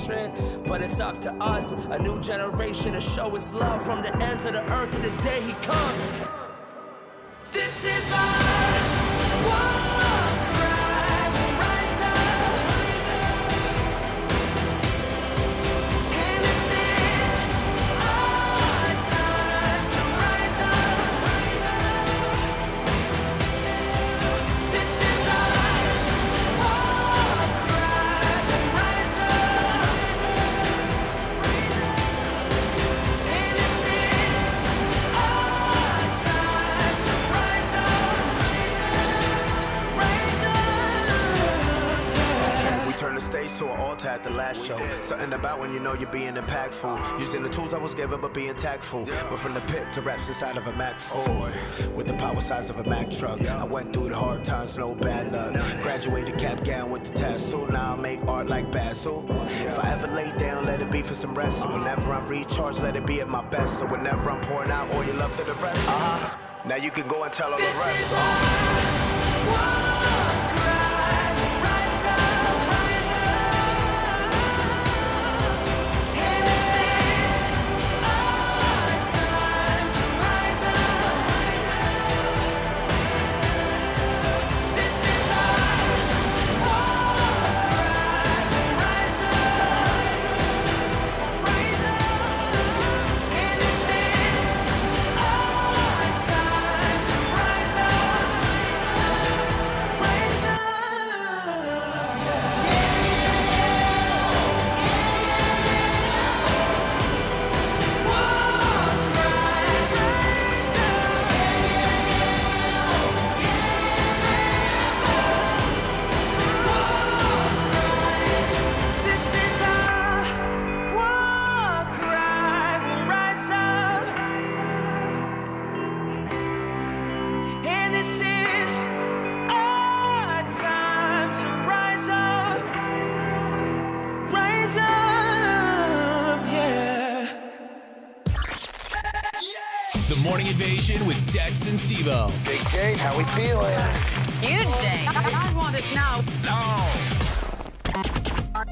hatred. But it's up to us, a new generation, to show his love from the ends of the earth to the day he comes. This is our war cry. We'll rise up. And this is our time to rise up. This is our war cry. We'll rise up. And this is our time to rise up. We turned the stage to an altar at the last show. Something about when you know you're being impactful. Using the tools I was given, but being tactful. Went from the pit to raps inside of a Mac 4. With the power size of a Mac truck. I went through the hard times, no bad luck. Graduated cap gown with the tassel. Now I make art like Basil. If I ever lay down, let it be for some rest. And whenever I'm recharged, let it be at my best. So whenever I'm pouring out all your love to the rest. Now you can go and tell all the This rest. is our war cry. We'll rise up, rise up. And this is our time to rise up, rise up. This is our war cry. We'll rise up, rise up. And this is our time to rise up, rise up. This is our war cry. We'll rise up. And this is our time to rise up. Rise up, yeah. The Morning Invasion with Dex and Steve-O. Big J, how we feeling? Huge day. I want it now.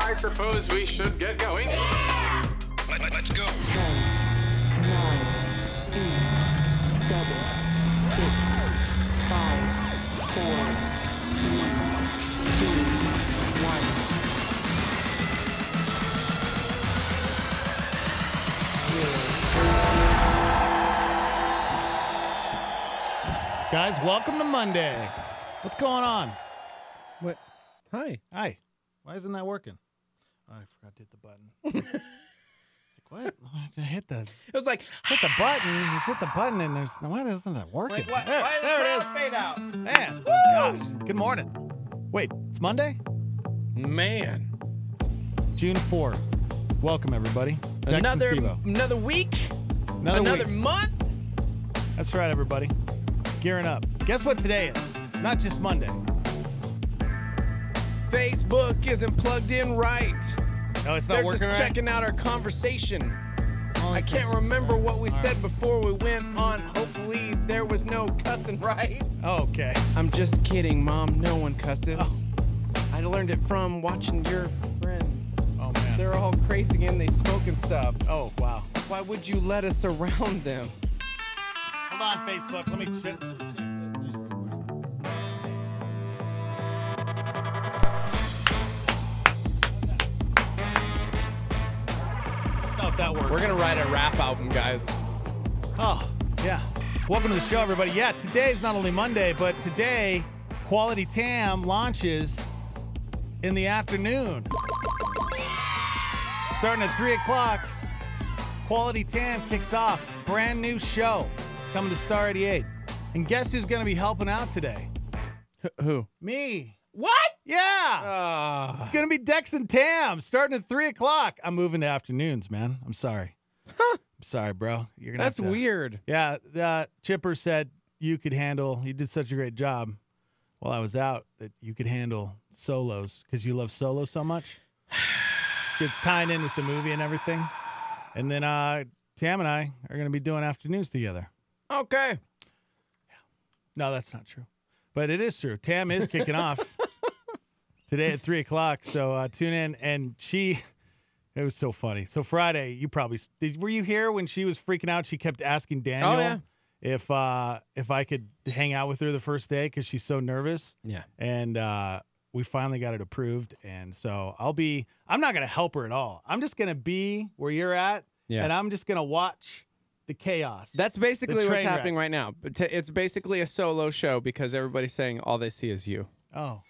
I suppose we should get going. Let's go. 10, 9, 8, 7, 6, 5, 4, 3, 2, 1, 0. Guys, welcome to Monday. What's going on? What? Hi. Hi. Why isn't that working? Oh, I forgot to hit the button. Like, what? I hit the It was like, button. You hit the button and there's why isn't it working? Why there the it is. crowd fade out? Man, gosh. Good morning. Wait, it's Monday? Man. June 4th. Welcome everybody. Dex and Another Steve-O. week. Another week. month. That's right, everybody. Gearing up. Guess what today is? Not just Monday. Facebook isn't plugged in right. No, it's not They're working just right. checking out our conversation. Oh, I can't Jesus. remember what we All said right. before we went on. Hopefully there was no cussing, right? Oh, okay. I'm just kidding, Mom. No one cusses. Oh. I learned it from watching your friends. Oh, man. They're all crazy and they smoke and stuff. Oh, wow. Why would you let us around them? Hold on, Facebook. Let me check. If that works. We're gonna write a rap album, guys. Oh, yeah. Welcome to the show, everybody. Yeah, today's not only Monday, but today, Quality Tam launches in the afternoon. Starting at 3 o'clock, Quality Tam kicks off. Brand new show coming to Star 88. And guess who's going to be helping out today? Who? Me. What? Yeah. It's going to be Dex and Tam starting at 3 o'clock. I'm moving to afternoons, man. I'm sorry. I'm sorry, bro. You're gonna That's have to, weird. Yeah. Chipper said you did such a great job while I was out that you could handle solos because you love solo so much. It's tying in with the movie and everything. And then Tam and I are going to be doing afternoons together. Okay. No, that's not true. But it is true. Tam is kicking off today at 3 o'clock. So tune in. And she It was so funny. So Friday, you probably were you here when she was freaking out? She kept asking Daniel if I could hang out with her the first day because she's so nervous. Yeah. And we finally got it approved. And so I'm not going to help her at all. I'm just going to be where you're at. Yeah. And I'm just going to watch the chaos. That's basically what's train wreck. happening right now. But it's basically a solo show because everybody's saying all they see is you. Oh.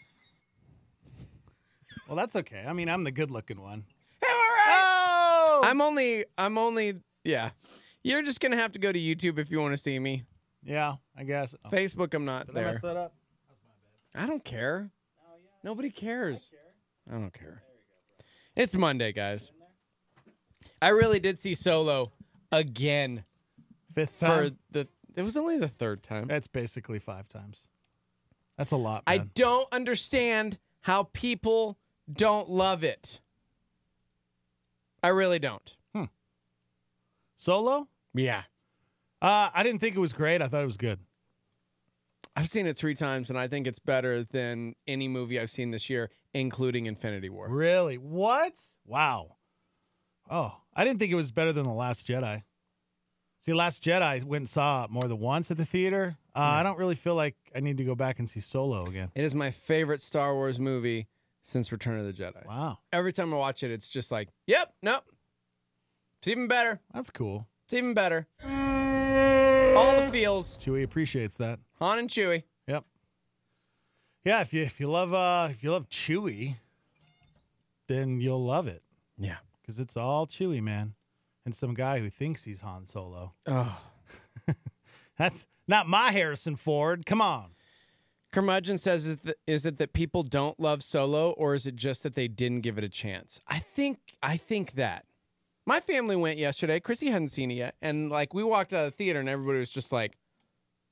Well, that's okay. I mean, I'm the good-looking one. Hey, all right. Oh! I'm only, yeah. You're just going to have to go to YouTube if you want to see me. Yeah, I guess. Oh. Facebook, I'm not Did I there. mess that up? I don't care. Nobody cares. I don't care. It's Monday, guys. I really did see Solo again. Fifth time? It was only the third time. That's basically 5 times. That's a lot, I man. don't understand how people don't love it. I really don't. Solo? Yeah. I didn't think it was great. I thought it was good. I've seen it 3 times, and I think it's better than any movie I've seen this year, including Infinity War. Really? What? Wow. Oh, I didn't think it was better than The Last Jedi. See, Last Jedi, I went and saw it more than once at the theater. I don't really feel like I need to go back and see Solo again. It is my favorite Star Wars movie since Return of the Jedi. Wow. Every time I watch it, it's just like, yep, nope. It's even better. That's cool. It's even better. All the feels. Chewie appreciates that. Han and Chewie. Yep. Yeah, if you love Chewie, then you'll love it. Yeah. Because it's all Chewie, man. And some guy who thinks he's Han Solo. Oh. That's not my Harrison Ford. Come on. Curmudgeon says, is it that people don't love Solo, or is it just that they didn't give it a chance? I think that. My family went yesterday. Chrissy hadn't seen it yet. And, like, we walked out of the theater, and everybody was just, like,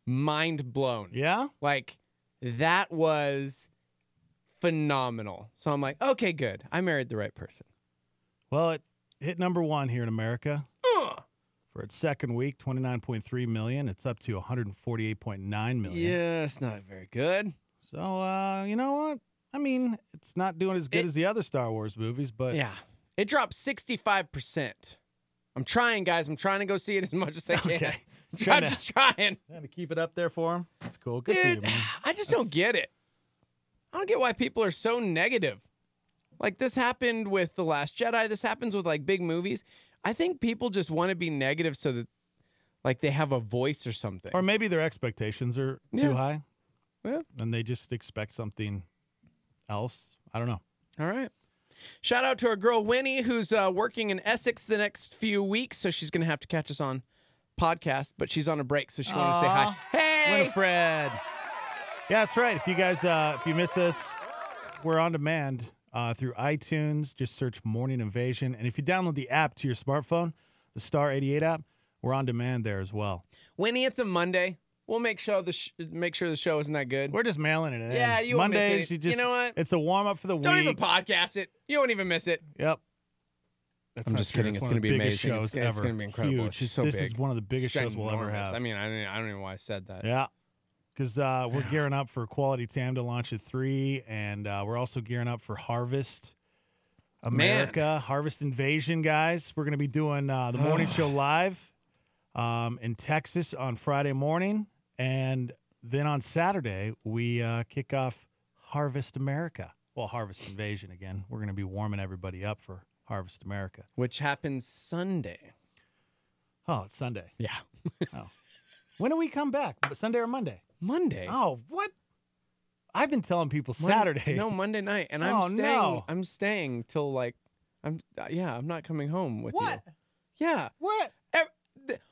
mind blown. Yeah? Like, that was phenomenal. So I'm like, okay, good. I married the right person. Well, it hit #1 here in America. For its second week, 29.3 million. It's up to 148.9 million. Yeah, it's not very good. So, you know what? I mean, it's not doing as good as the other Star Wars movies, but yeah, it dropped 65%. I'm trying, guys. I'm trying to go see it as much as I can. Okay. I'm just trying. Trying to keep it up there for him. That's cool. Good for you, Dude, man. I just don't get it. I don't get why people are so negative. Like, this happened with The Last Jedi. This happens with, like, big movies. I think people just want to be negative so that, like, they have a voice or something. Or maybe their expectations are too high. Yeah. And they just expect something else. I don't know. All right. Shout out to our girl Winnie, who's working in Essex the next few weeks, so she's going to have to catch us on podcast, but she's on a break, so she wanted to say hi. Hey! Winifred. Yeah, that's right. If you guys, if you miss us, we're on demand through iTunes. Just search Morning Invasion. And if you download the app to your smartphone, the Star 88 app, we're on demand there as well. Winnie, it's a Monday. We'll make sure the show isn't that good. We're just mailing it in. Yeah, you won't miss Mondays, it. you know what? It's a warm-up for the Don't week. even podcast it. You won't even miss it. Yep. That's I'm not just true. kidding. It's one going of to the be biggest amazing. shows It's ever. going to be incredible. Huge. It's so this big. is one of the biggest shows we'll ever Ginormous. have. I mean, I don't even know why I said that. Yeah. Because we're gearing up for Quality Tam to launch at 3, and we're also gearing up for Harvest America, Harvest Invasion, guys. We're going to be doing the morning show live in Texas on Friday morning, and then on Saturday, we kick off Harvest America. Well, Harvest Invasion again. We're going to be warming everybody up for Harvest America. Which happens Sunday. Oh, it's Sunday. Yeah. Oh. When do we come back? Sunday or Monday? Monday. Oh, what? I've been telling people Saturday. No, Monday night. And I'm staying till like I'm not coming home with you. Yeah. What?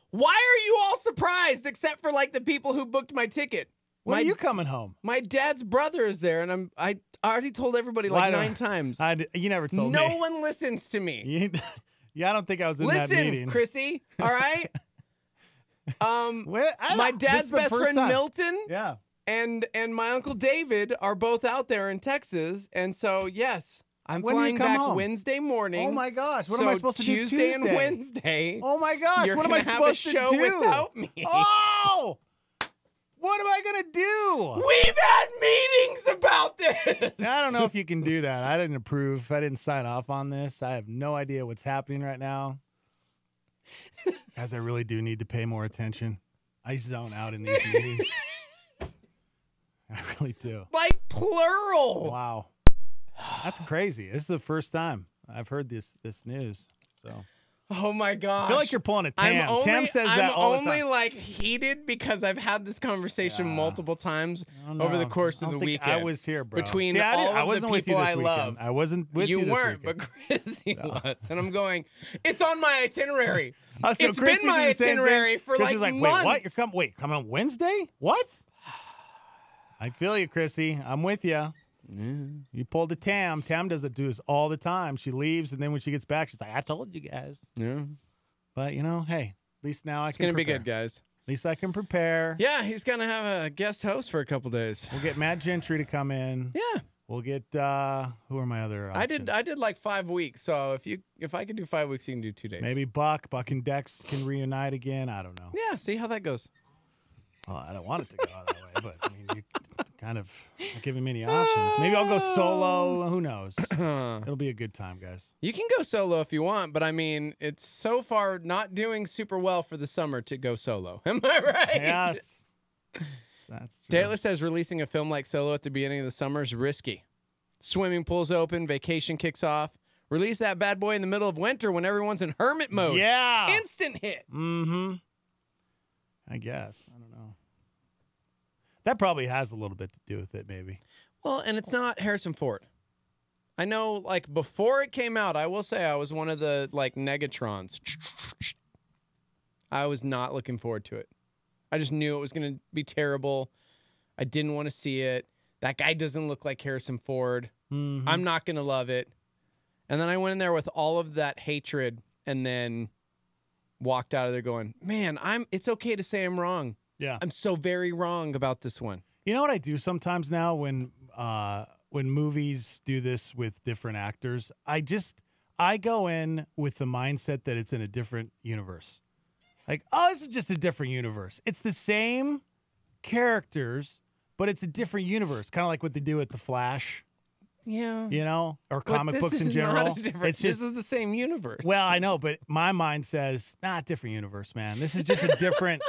Why are you all surprised except for like the people who booked my ticket? When are you coming home? My dad's brother is there, and I already told everybody like 9 times. You never told me. No one listens to me. Yeah, I don't think I was in that meeting. Listen, Chrissy, all right? My dad's best friend Milton and my Uncle David are both out there in Texas, and so yes, I'm flying back Wednesday morning. Oh my gosh, what am I supposed to do Tuesday and Wednesday? Oh my gosh, You're what am I gonna have a supposed to show do without me? Oh! What am I going to do? We've had meetings about this. I don't know if you can do that. I didn't approve. I didn't sign off on this. I have no idea what's happening right now. Guys, I really do need to pay more attention. I zone out in these meetings. I really do. Like plural. Wow. That's crazy. This is the first time I've heard this news. So Oh my gosh. I feel like you're pulling a Tam. Tam says that all the time. I'm only like heated because I've had this conversation multiple times over the course of the weekend. I was here, bro. Between See, all of the people I love. I wasn't with you You this weren't, weekend. but Chrissy was. And I'm going, it's on my itinerary. So It's Chrissy been my did the same thing. itinerary for Chrissy's like wait, months. what? You're coming on Wednesday? What? I feel you, Chrissy. I'm with you. You pulled a Tam. Tam does this all the time. She leaves, and then when she gets back, she's like, I told you guys. Yeah. But, hey, at least now It's going to be good, guys. At least I can prepare. Yeah, he's going to have a guest host for a couple days. We'll get Matt Gentry to come in. Yeah. We'll get, who are my other options? I did like 5 weeks. So if I could do 5 weeks, you can do 2 days. Maybe Buck and Dex can reunite again. I don't know. Yeah, see how that goes. Well, I don't want it to go that way, but I mean, you kind of giving me any options. Maybe I'll go solo. Who knows? It'll be a good time, guys. You can go solo if you want, but I mean, it's so far not doing super well for the summer to go solo. Am I right? Yeah, that's true. Taylor says releasing a film like Solo at the beginning of the summer is risky. Swimming pools open, vacation kicks off. Release that bad boy in the middle of winter when everyone's in hermit mode. Yeah. Instant hit. Mm-hmm. I guess. I don't know. That probably has a little bit to do with it, maybe. Well, and it's not Harrison Ford. I know, like, before it came out, I will say I was one of the, like, Negatrons. I was not looking forward to it. I just knew it was going to be terrible. I didn't want to see it. That guy doesn't look like Harrison Ford. Mm-hmm. I'm not going to love it. And then I went in there with all of that hatred and then walked out of there going, man, it's okay to say I'm wrong. Yeah. I'm so very wrong about this one. You know what I do sometimes now when movies do this with different actors? I go in with the mindset that it's in a different universe. Like, oh, this is just a different universe. It's the same characters, but it's a different universe. Kind of like what they do with The Flash. Yeah. Or comic books in general. This is the same universe. Well, I know, but my mind says, different universe, man. This is just a different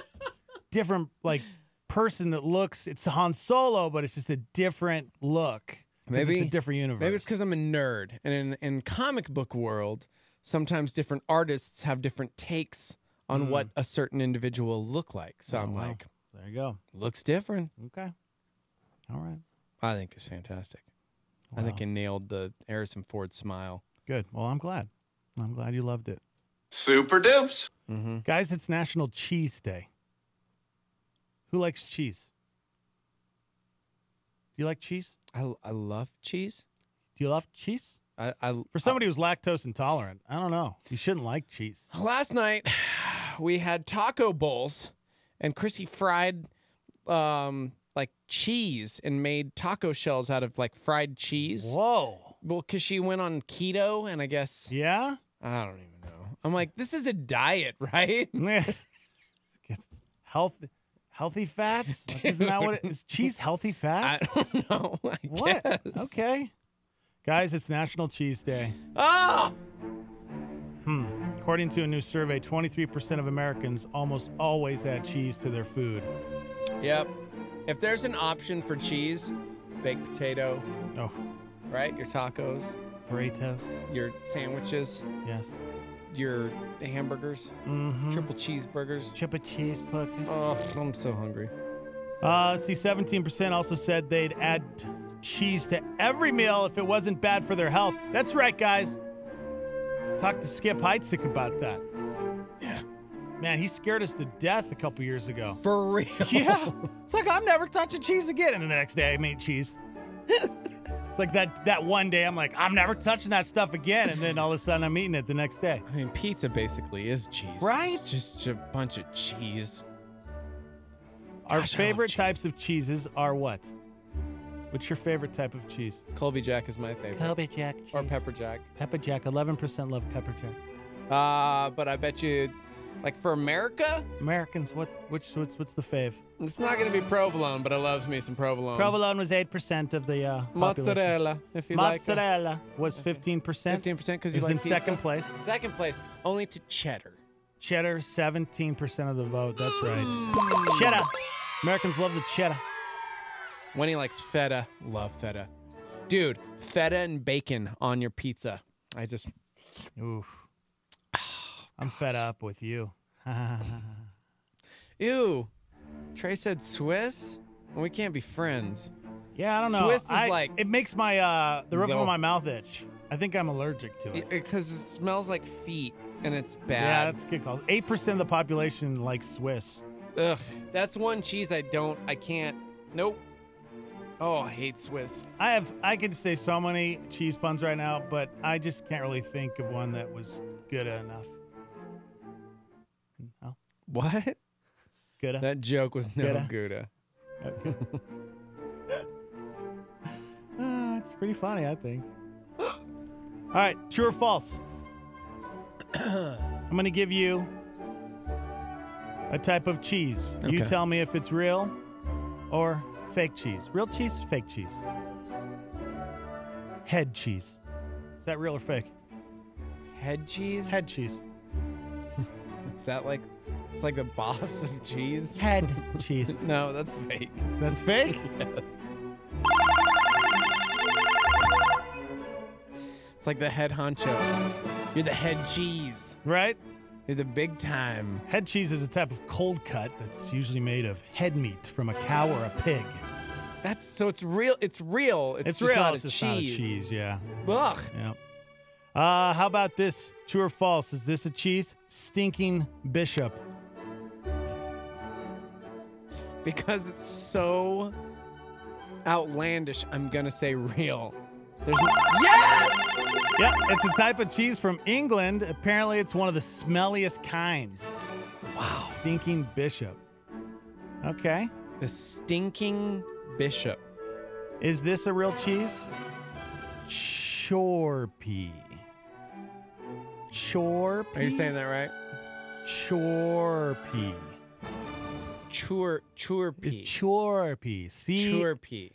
like person that looks. It's Han Solo, but it's just a different look. Maybe it's a different universe. Maybe it's because I'm a nerd, and in comic book world, sometimes different artists have different takes on what a certain individual look like. So I'm like, there you go. Looks different. Okay. All right. I think it's fantastic. Wow. I think it nailed the Harrison Ford smile. Good. Well, I'm glad. I'm glad you loved it. Super dupes. Mm-hmm. Guys, it's National Cheese Day. Who likes cheese? Do you like cheese? I love cheese. Do you love cheese? For somebody who's lactose intolerant, I don't know. You shouldn't like cheese. Last night, we had taco bowls, and Chrissy fried like cheese and made taco shells out of like fried cheese. Whoa. Well, because she went on keto, and I guess Yeah? I don't even know. I'm like, this is a diet, right? Healthy fats? Isn't that what it is? Cheese healthy fats? I don't know. I What? guess. Okay. Guys, it's National Cheese Day. Oh! According to a new survey, 23% of Americans almost always add cheese to their food. Yep. If there's an option for cheese, baked potato, Oh, right? Your tacos, burritos. your sandwiches, Yes. your hamburgers, Mm-hmm. triple cheeseburgers. Chip cheese cookies. Oh, I'm so hungry. See, 17% also said they'd add cheese to every meal if it wasn't bad for their health. That's right, guys. Talked to Skip Heitzig about that. Yeah. Man, he scared us to death a couple years ago. For real. Yeah. It's like, I'm never touching cheese again. And then the next day, I made cheese. It's like that one day, I'm like, I'm never touching that stuff again. And then all of a sudden, I'm eating it the next day. I mean, pizza basically is cheese. Right? It's just a bunch of cheese. Our Gosh, I love favorite cheese. types of cheeses are what? What's your favorite type of cheese? Colby Jack is my favorite. Colby Jack cheese. Or Pepper Jack. Pepper Jack. 11% love Pepper Jack. But I bet you Like for America? Americans, what's the fave? It's not going to be provolone, but I loves me some provolone. Provolone was 8% of the population. Mozzarella, if you like. Mozzarella was 15%. 15% because you Is like in pizza? second place. Second place, only to cheddar. Cheddar, 17% of the vote. That's right. Cheddar. Americans love the cheddar. When he likes feta, love feta. Dude, feta and bacon on your pizza. I just... Oof. I'm fed up with you. Ew. Trey said Swiss? Well, we can't be friends. Yeah, I don't know. Swiss is like... It makes my the roof No. of my mouth itch. I think I'm allergic to it. Because it smells like feet, and it's Yeah, bad. that's a good call. 8% of the population likes Swiss. Ugh. That's one cheese I can't... Nope. Oh, I hate Swiss. I could say so many cheese puns right now, but I just can't really think of one that was good enough. No? What? Good. That joke was no Gouda. Gouda. Okay. It's pretty funny, I think. All right, true or false? I'm going to give you a type of cheese. You Okay. tell me if it's real or fake cheese. Real cheese, fake cheese. Head cheese. Is that real or fake? Head cheese? Head cheese. Is that like... It's like the boss of cheese? Head cheese. No, that's fake. That's fake? Yes. It's like the head honcho. You're the head cheese. Right? You're the big time. Head cheese is a type of cold cut that's usually made of head meat from a cow or a pig. That's so it's real. It's real. It's just real. not It's a just cheese. not a cheese, yeah. Ugh. Yeah. How about this? True or false? Is this a cheese? Stinking Bishop. Because it's so outlandish, I'm gonna say real. There's no- yeah! Yep, it's a type of cheese from England. Apparently, it's one of the smelliest kinds. Wow. Stinking Bishop. Okay. The stinking bishop. Is this a real cheese? Chorpy. Chorpy? Are you saying that right? Chorpy. Churpy. Chorpy. Churpy. Churpy.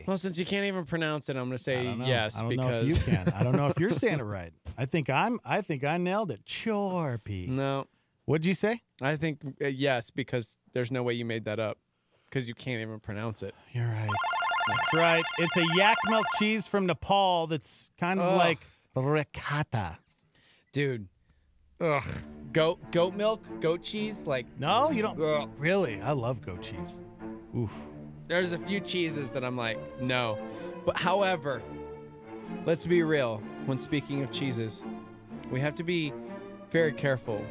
Well, since you can't even pronounce it, I'm gonna say I don't know. yes I don't know because if you can. I don't know if you're saying it right. I think I nailed it. Chorpy. No, What'd you say? I think yes because there's no way you made that up because you can't even pronounce it. You're right. That's right. It's a yak milk cheese from Nepal that's kind of Ugh. like ricotta. Dude. Ugh. Goat milk, goat cheese, like No, you don't. Ugh. Really? I love goat cheese. Oof. there's a few cheeses that I'm like, no. But however, let's be real. When speaking of cheeses, we have to be very careful.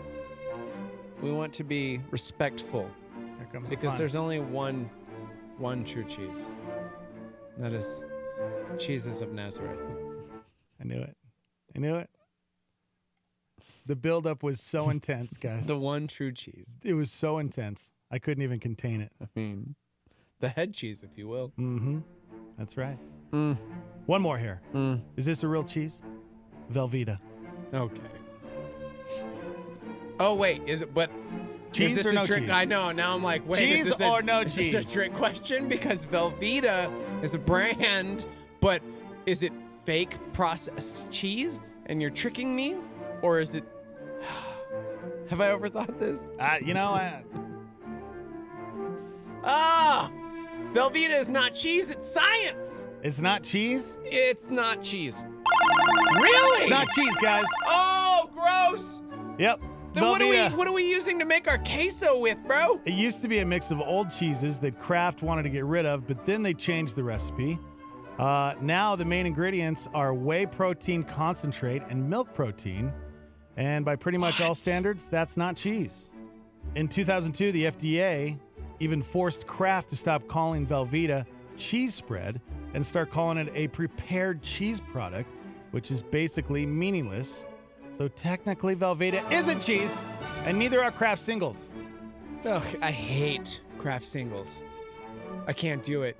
We want to be respectful Here comes the because pun. there's only one true cheese. That is Jesus of Nazareth. I knew it. I knew it. The buildup was so intense, guys. The one true cheese. It was so intense. I couldn't even contain it. I mean, the head cheese, if you will. Mm-hmm. That's right. Mm. One more here. Mm. Is this a real cheese? Velveeta. Okay. Oh wait, is it? But Cheese is this or a no trick? cheese? I know. Now I'm like, wait, Cheese is this or no is this a cheese? trick question? Because Velveeta is a brand, but is it fake processed cheese? And you're tricking me, or is it? Have I overthought this? Velveeta is not cheese. It's science. It's not cheese? It's not cheese. Really? It's not cheese, guys. Oh, gross. Yep. Then Velveeta. what are we using to make our queso with, bro? It used to be a mix of old cheeses that Kraft wanted to get rid of, but then they changed the recipe. Now the main ingredients are whey protein concentrate and milk protein. And by pretty much all standards, that's not cheese. In 2002, the FDA even forced Kraft to stop calling Velveeta cheese spread and start calling it a prepared cheese product, which is basically meaningless. So technically, Velveeta isn't cheese, and neither are Kraft singles. Ugh, I hate Kraft singles. I can't do it.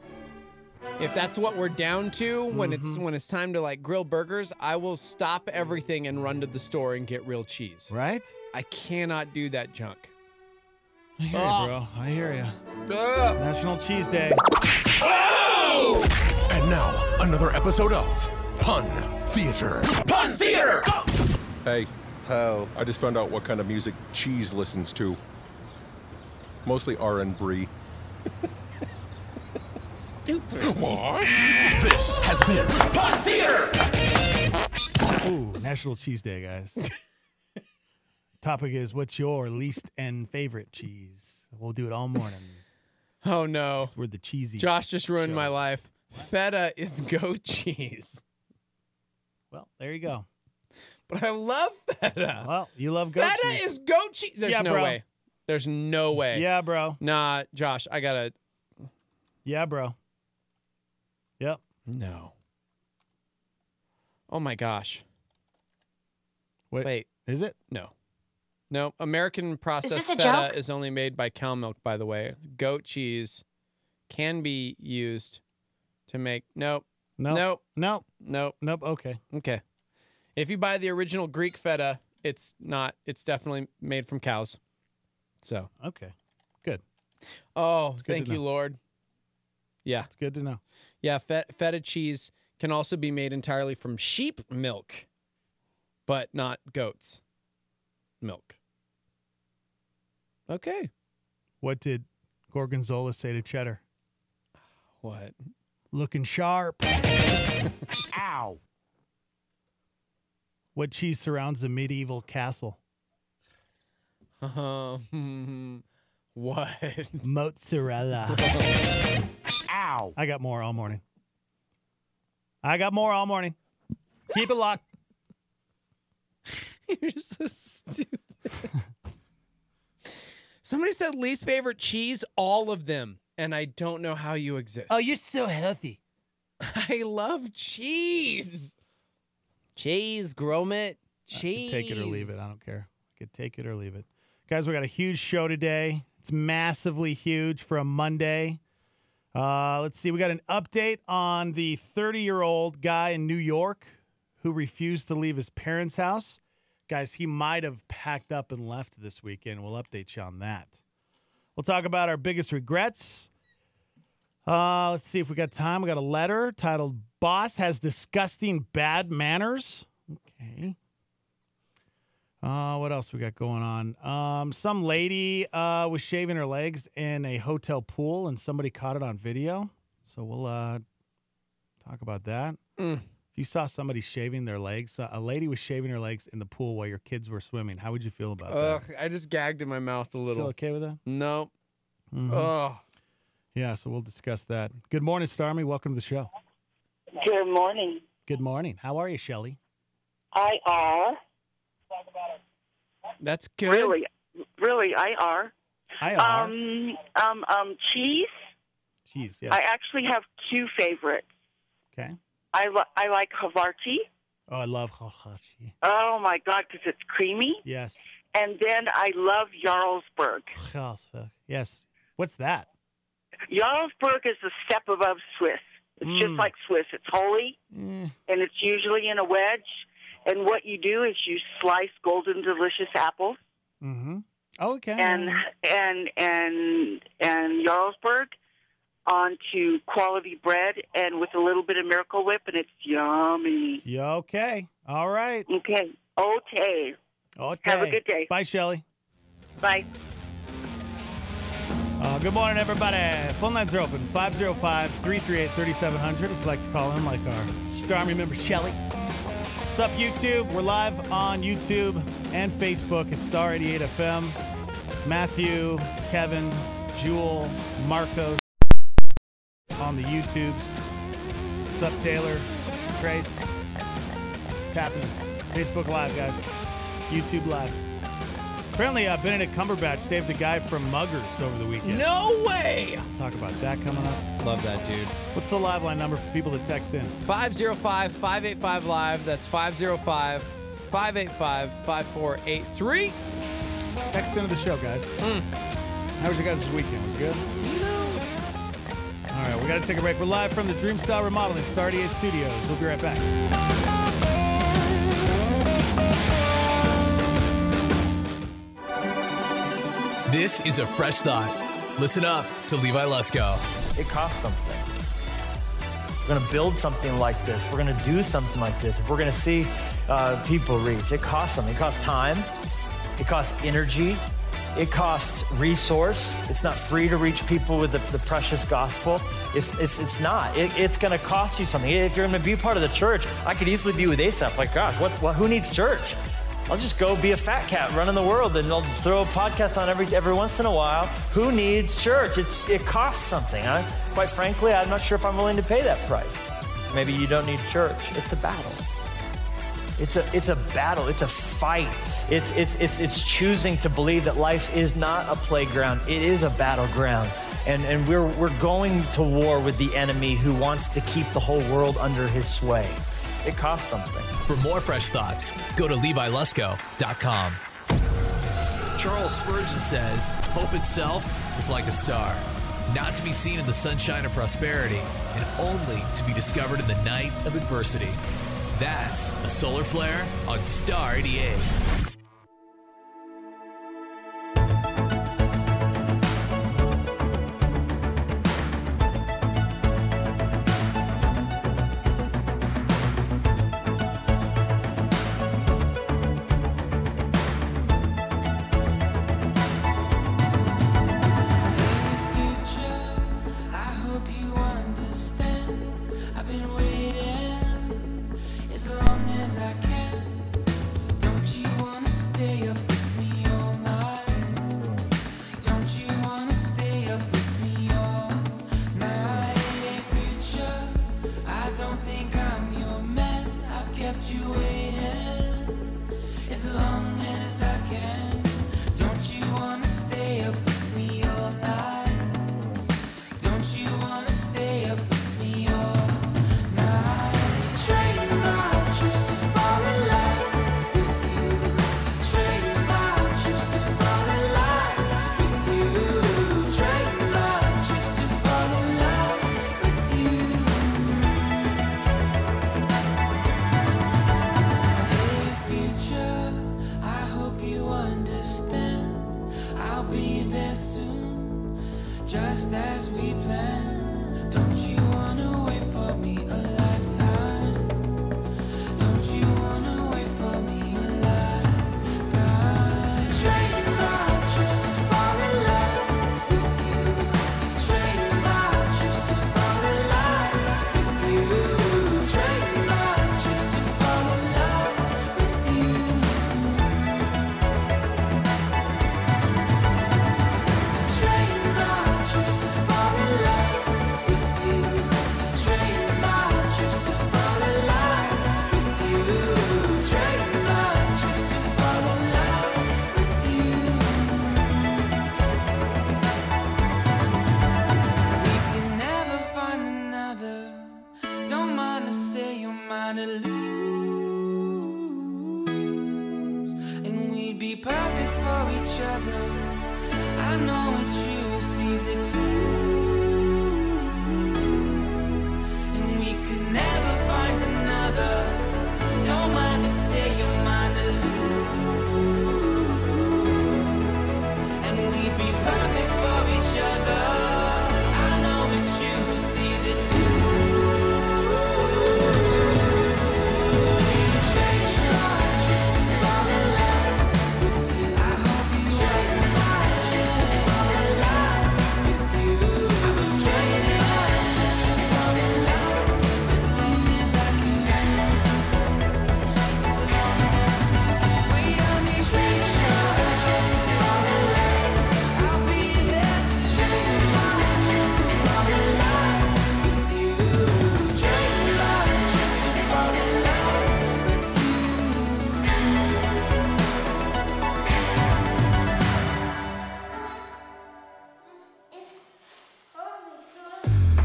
If that's what we're down to when it's time to like grill burgers, I will stop everything and run to the store and get real cheese. Right? I cannot do that junk. I hear you, bro. I hear you. National Cheese Day. And now, another episode of Pun Theater. Pun Theater! Hey. How? I just found out what kind of music Cheese listens to. Mostly R&B. Stupid. What? This has been Pun Theater! Ooh, National Cheese Day, guys. Topic is, what's your least and favorite cheese? We'll do it all morning. Oh, no. We're the cheesy. Josh just ruined my life. Feta is goat cheese. Well, there you go. But I love feta. Well, you love goat cheese. Feta is goat cheese. There's no way. There's no way. Yeah, bro. Nah, Josh, I gotta. Yeah, bro. Yep. No. Oh my gosh. Wait. Is it? No. No. American processed this a feta joke? is only made by cow milk, by the way. Goat cheese can be used to make. Nope. Nope. Nope. Nope. Nope. Nope. Okay. Okay. If you buy the original Greek feta, it's not. It's definitely made from cows. So. Okay. Good. Oh, good thank to you, know. Lord. Yeah. It's good to know. Yeah, feta cheese can also be made entirely from sheep milk, but not goat's milk. Okay. What did Gorgonzola say to cheddar? What? Looking sharp. Ow. What cheese surrounds a medieval castle? What? Mozzarella. Ow. I got more all morning. Keep it locked. You're so stupid. Somebody said least favorite cheese, all of them, and I don't know how you exist. Oh, you're so healthy. I love cheese. Cheese, Gromit, cheese. Take it or leave it. I don't care. I could take it or leave it. Guys, we got a huge show today. It's massively huge for a Monday. Let's see. We got an update on the 30-year-old guy in New York who refused to leave his parents' house. Guys, he might have packed up and left this weekend. We'll update you on that. We'll talk about our biggest regrets. Let's see if we got time. We got a letter titled Boss Has Disgusting Bad Manners. Okay. What else we got going on? Some lady was shaving her legs in a hotel pool, and somebody caught it on video. So we'll talk about that. If you saw somebody shaving their legs, a lady was shaving her legs in the pool while your kids were swimming, how would you feel about that? I just gagged in my mouth a little. Feel okay with that? No. Mhm. Ugh. Yeah, so we'll discuss that. Good morning, Starmy. Welcome to the show. Good morning. Good morning. How are you, Shelly? I are. That's good. Really, I are. I are. Cheese. Cheese, yes. I actually have two favorites. Okay. I like Havarti. Oh, I love Havarti. Oh my God, because it's creamy. Yes. And then I love Jarlsberg. Jarlsberg. Yes. What's that? Jarlsberg is a step above Swiss. It's just like Swiss. It's holy, and it's usually in a wedge. And what you do is you slice golden delicious apples. Mm-hmm. Okay. And Jarlsberg onto quality bread and with a little bit of Miracle Whip, and it's yummy. Yeah, okay. All right. Okay. Okay. Okay. Have a good day. Bye, Shelly. Bye. Good morning, everybody. Phone lines are open. 505-338-3700 if you'd like to call in like our Starmy member, Shelly. What's up, YouTube? We're live on YouTube and Facebook at Star 88 FM. Matthew, Kevin, Jewel, Marcos on the YouTubes. What's up, Taylor, Trace? What's happening? Facebook Live, guys. YouTube Live. Apparently, Benedict Cumberbatch saved a guy from muggers over the weekend. No way! We'll talk about that coming up. Love that, dude. What's the live line number for people to text in? 505-585-LIVE. That's 505-585-5483. Text into the show, guys. How was your guys' weekend? Was it good? You know. All right, we got to take a break. We're live from the Dreamstyle Remodeling Star 88 Studios. We'll be right back. This is a fresh thought. Listen up to Levi Lusko. It costs something. We're going to build something like this. We're going to do something like this. If we're going to see people reach, it costs something. It costs time. It costs energy. It costs resource. It's not free to reach people with the precious gospel. It's not. It's going to cost you something. If you're going to be part of the church, I could easily be with Asaph. Like, gosh, who needs church? I'll just go be a fat cat running the world, and I'll throw a podcast on every once in a while. Who needs church? It costs something. Quite frankly, I'm not sure if I'm willing to pay that price. Maybe you don't need church. It's a battle. It's a battle. It's a fight. It's choosing to believe that life is not a playground. It is a battleground. And we're going to war with the enemy who wants to keep the whole world under his sway. It costs something. For more fresh thoughts, go to LeviLusko.com. Charles Spurgeon says, hope itself is like a star, not to be seen in the sunshine of prosperity, and only to be discovered in the night of adversity. That's a solar flare on Star 88.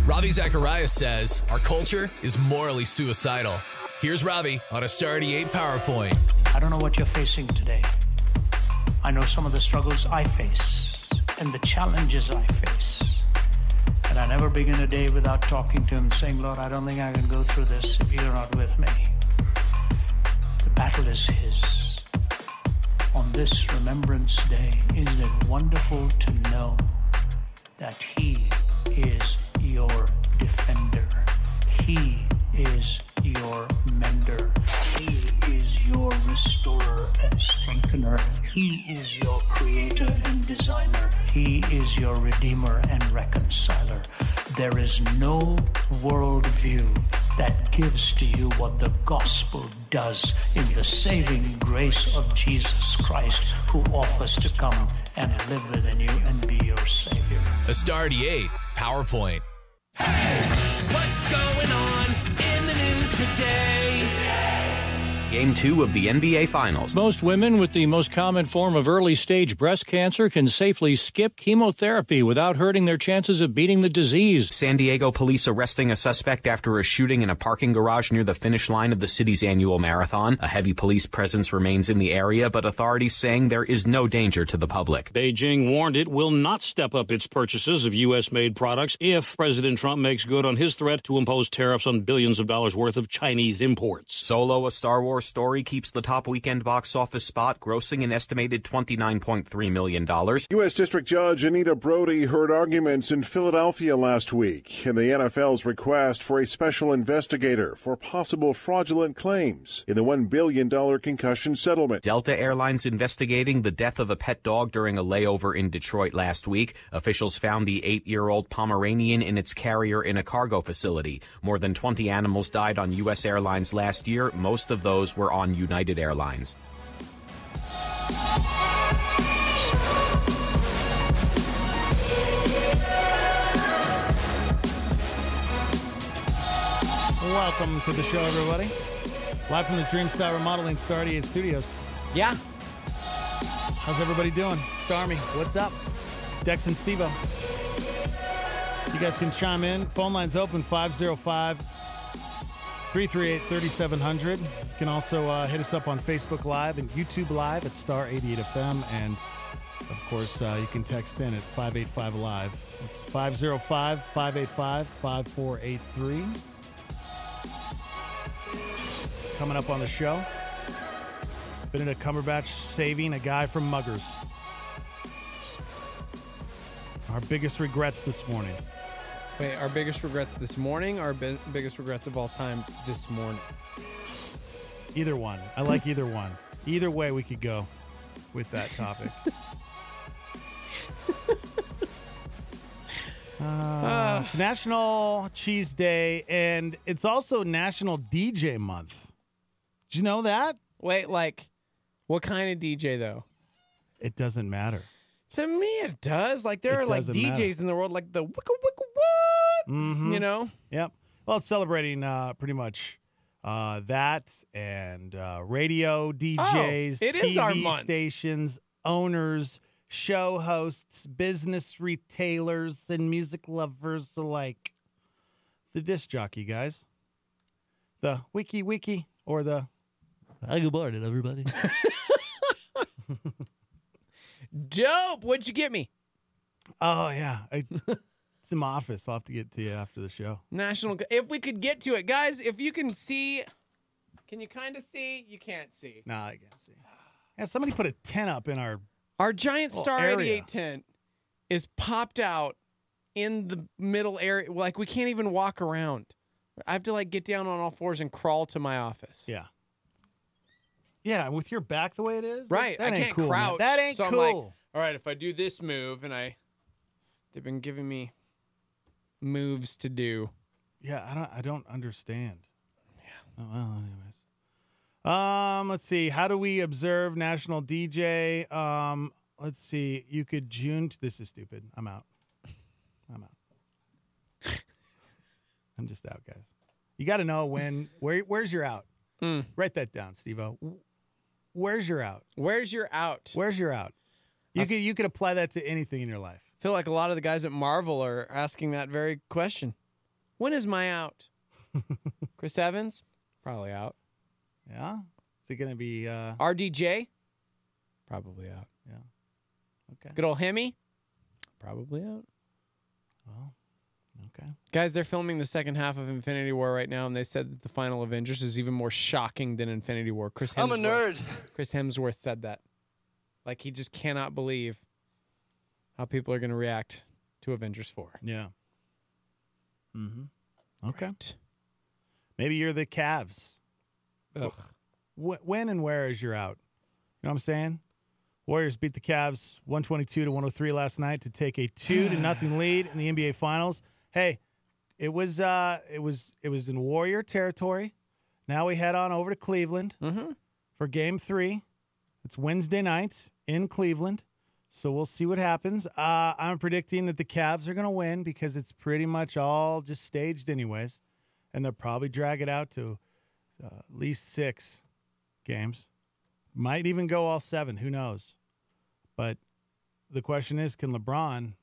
Ravi Zacharias says, our culture is morally suicidal. Here's Ravi on a Star 88 PowerPoint. I don't know what you're facing today. I know some of the struggles I face and the challenges I face. And I never begin a day without talking to him, saying, Lord, I don't think I can go through this if you're not with me. The battle is his. On this Remembrance Day, isn't it wonderful to know that he is your defender? He is your mender. He is your restorer and strengthener. He is your creator and designer. He is your redeemer and reconciler. There is no worldview that gives to you what the gospel does in the saving grace of Jesus Christ, who offers to come and live within you and be your Savior. A Star 88 PowerPoint. What's going on in the news today? Game 2 of the NBA Finals. Most women with the most common form of early-stage breast cancer can safely skip chemotherapy without hurting their chances of beating the disease. San Diego police arresting a suspect after a shooting in a parking garage near the finish line of the city's annual marathon. A heavy police presence remains in the area, but authorities saying there is no danger to the public. Beijing warned it will not step up its purchases of U.S.-made products if President Trump makes good on his threat to impose tariffs on billions of dollars worth of Chinese imports. Solo, a Star Wars story, keeps the top weekend box office spot, grossing an estimated $29.3 million. U.S. District Judge Anita Brody heard arguments in Philadelphia last week in the NFL's request for a special investigator for possible fraudulent claims in the $1 billion concussion settlement. Delta Airlines investigating the death of a pet dog during a layover in Detroit last week. Officials found the 8-year-old Pomeranian in its carrier in a cargo facility. More than 20 animals died on U.S. Airlines last year. Most of those were on United Airlines. Welcome to the show, everybody. Live from the Dreamstyle Remodeling Star 88 Studios. Yeah. How's everybody doing? Starmy, what's up? Dex and Steve-O. You guys can chime in. Phone line's open, 505-338-3700. You can also hit us up on Facebook Live and YouTube Live at Star 88 FM. And, of course, you can text in at 585-LIVE. It's 505-585-5483. Coming up on the show, Benedict Cumberbatch saving a guy from muggers. Our biggest regrets this morning. Wait, our biggest regrets this morning, or biggest regrets of all time this morning? Either one. I like either one. Either way we could go with that topic. It's National Cheese Day, and it's also National DJ Month. Did you know that? Wait, like, what kind of DJ, though? It doesn't matter. To me, it does. Like, there are, like, DJs matter. in the world, like the Wicka Wicka What? Mm-hmm. You know? Yep. Well, it's celebrating pretty much that and radio DJs, it TV is our month. stations, owners, show hosts, business retailers, and music lovers alike. The disc jockey, guys. The wiki, or the good morning, everybody. Dope. What'd you get me? Oh, yeah. It's in my office. I'll have to get to you after the show. National. If we could get to it. Guys, if you can see. Can you kind of see? You can't see. No, I can't see. Yeah, somebody put a tent up in our giant Star area. 88 tent is popped out in the middle area. Like, we can't even walk around. I have to, like, get down on all fours and crawl to my office. Yeah. Yeah, with your back the way it is? Right. That I ain't can't cool, crouch. Man. That ain't so cool. I'm like, all right, if I do this move, and they've been giving me moves to do. Yeah, I don't understand. Yeah. Oh, well, anyways. Let's see. How do we observe National DJ? Let's see. You could This is stupid. I'm out. I'm just out, guys. You got to know where's your out? Write that down, Steve-O. Where's your out? Where's your out? Where's your out? You could apply that to anything in your life. I feel like a lot of the guys at Marvel are asking that very question. When is my out? Chris Evans? Probably out. Yeah? Is it going to be... RDJ? Probably out. Yeah. Okay. Good old Hemi? Probably out. Well, Okay. Guys, they're filming the second half of Infinity War right now, and they said that the final Avengers is even more shocking than Infinity War. I'm a nerd. Chris Hemsworth said that. Like, he just cannot believe how people are going to react to Avengers 4. Yeah. Mm-hmm. Okay. Maybe you're the Cavs. Ugh. When and where is your out? You know what I'm saying? Warriors beat the Cavs 122-103 last night to take a 2-0 lead in the NBA Finals. Hey, it was in Warrior territory. Now we head on over to Cleveland for Game 3. It's Wednesday night in Cleveland, so we'll see what happens. I'm predicting that the Cavs are going to win because it's pretty much all just staged anyways, and they'll probably drag it out to at least 6 games. Might even go all 7. Who knows? But the question is, can LeBron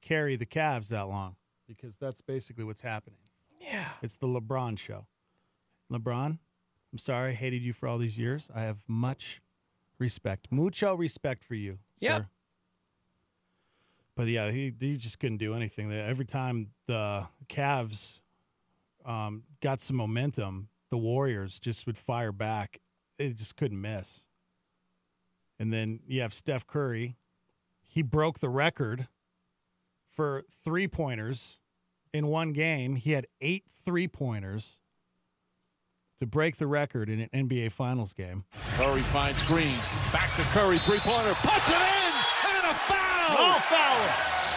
carry the Cavs that long? Because that's basically what's happening. Yeah. It's the LeBron show. LeBron, I'm sorry, I hated you for all these years. I have much mucho respect for you, sir. But yeah, he just couldn't do anything. Every time the Cavs got some momentum, the Warriors just would fire back. It just couldn't miss. And then you have Steph Curry. He broke the record for 3-pointers in one game. He had 8 3-pointers to break the record in an NBA Finals game. Curry finds Green. Back to Curry, 3-pointer. Puts it in! And a foul! Oh, foul!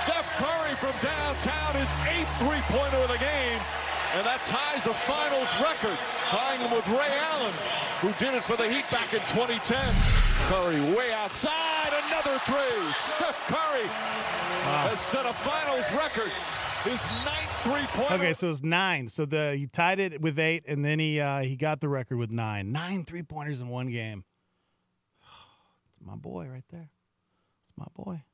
Steph Curry from downtown, his 8th 3-pointer of the game. And that ties a Finals record, tying him with Ray Allen, who did it for the Heat back in 2010. Curry way outside, another 3. Steph Curry has set a Finals record, his 9th 3-pointer. Okay, so it's 9. So he tied it with 8, and then he got the record with 9. 9 3-pointers in one game. It's my boy right there. It's my boy.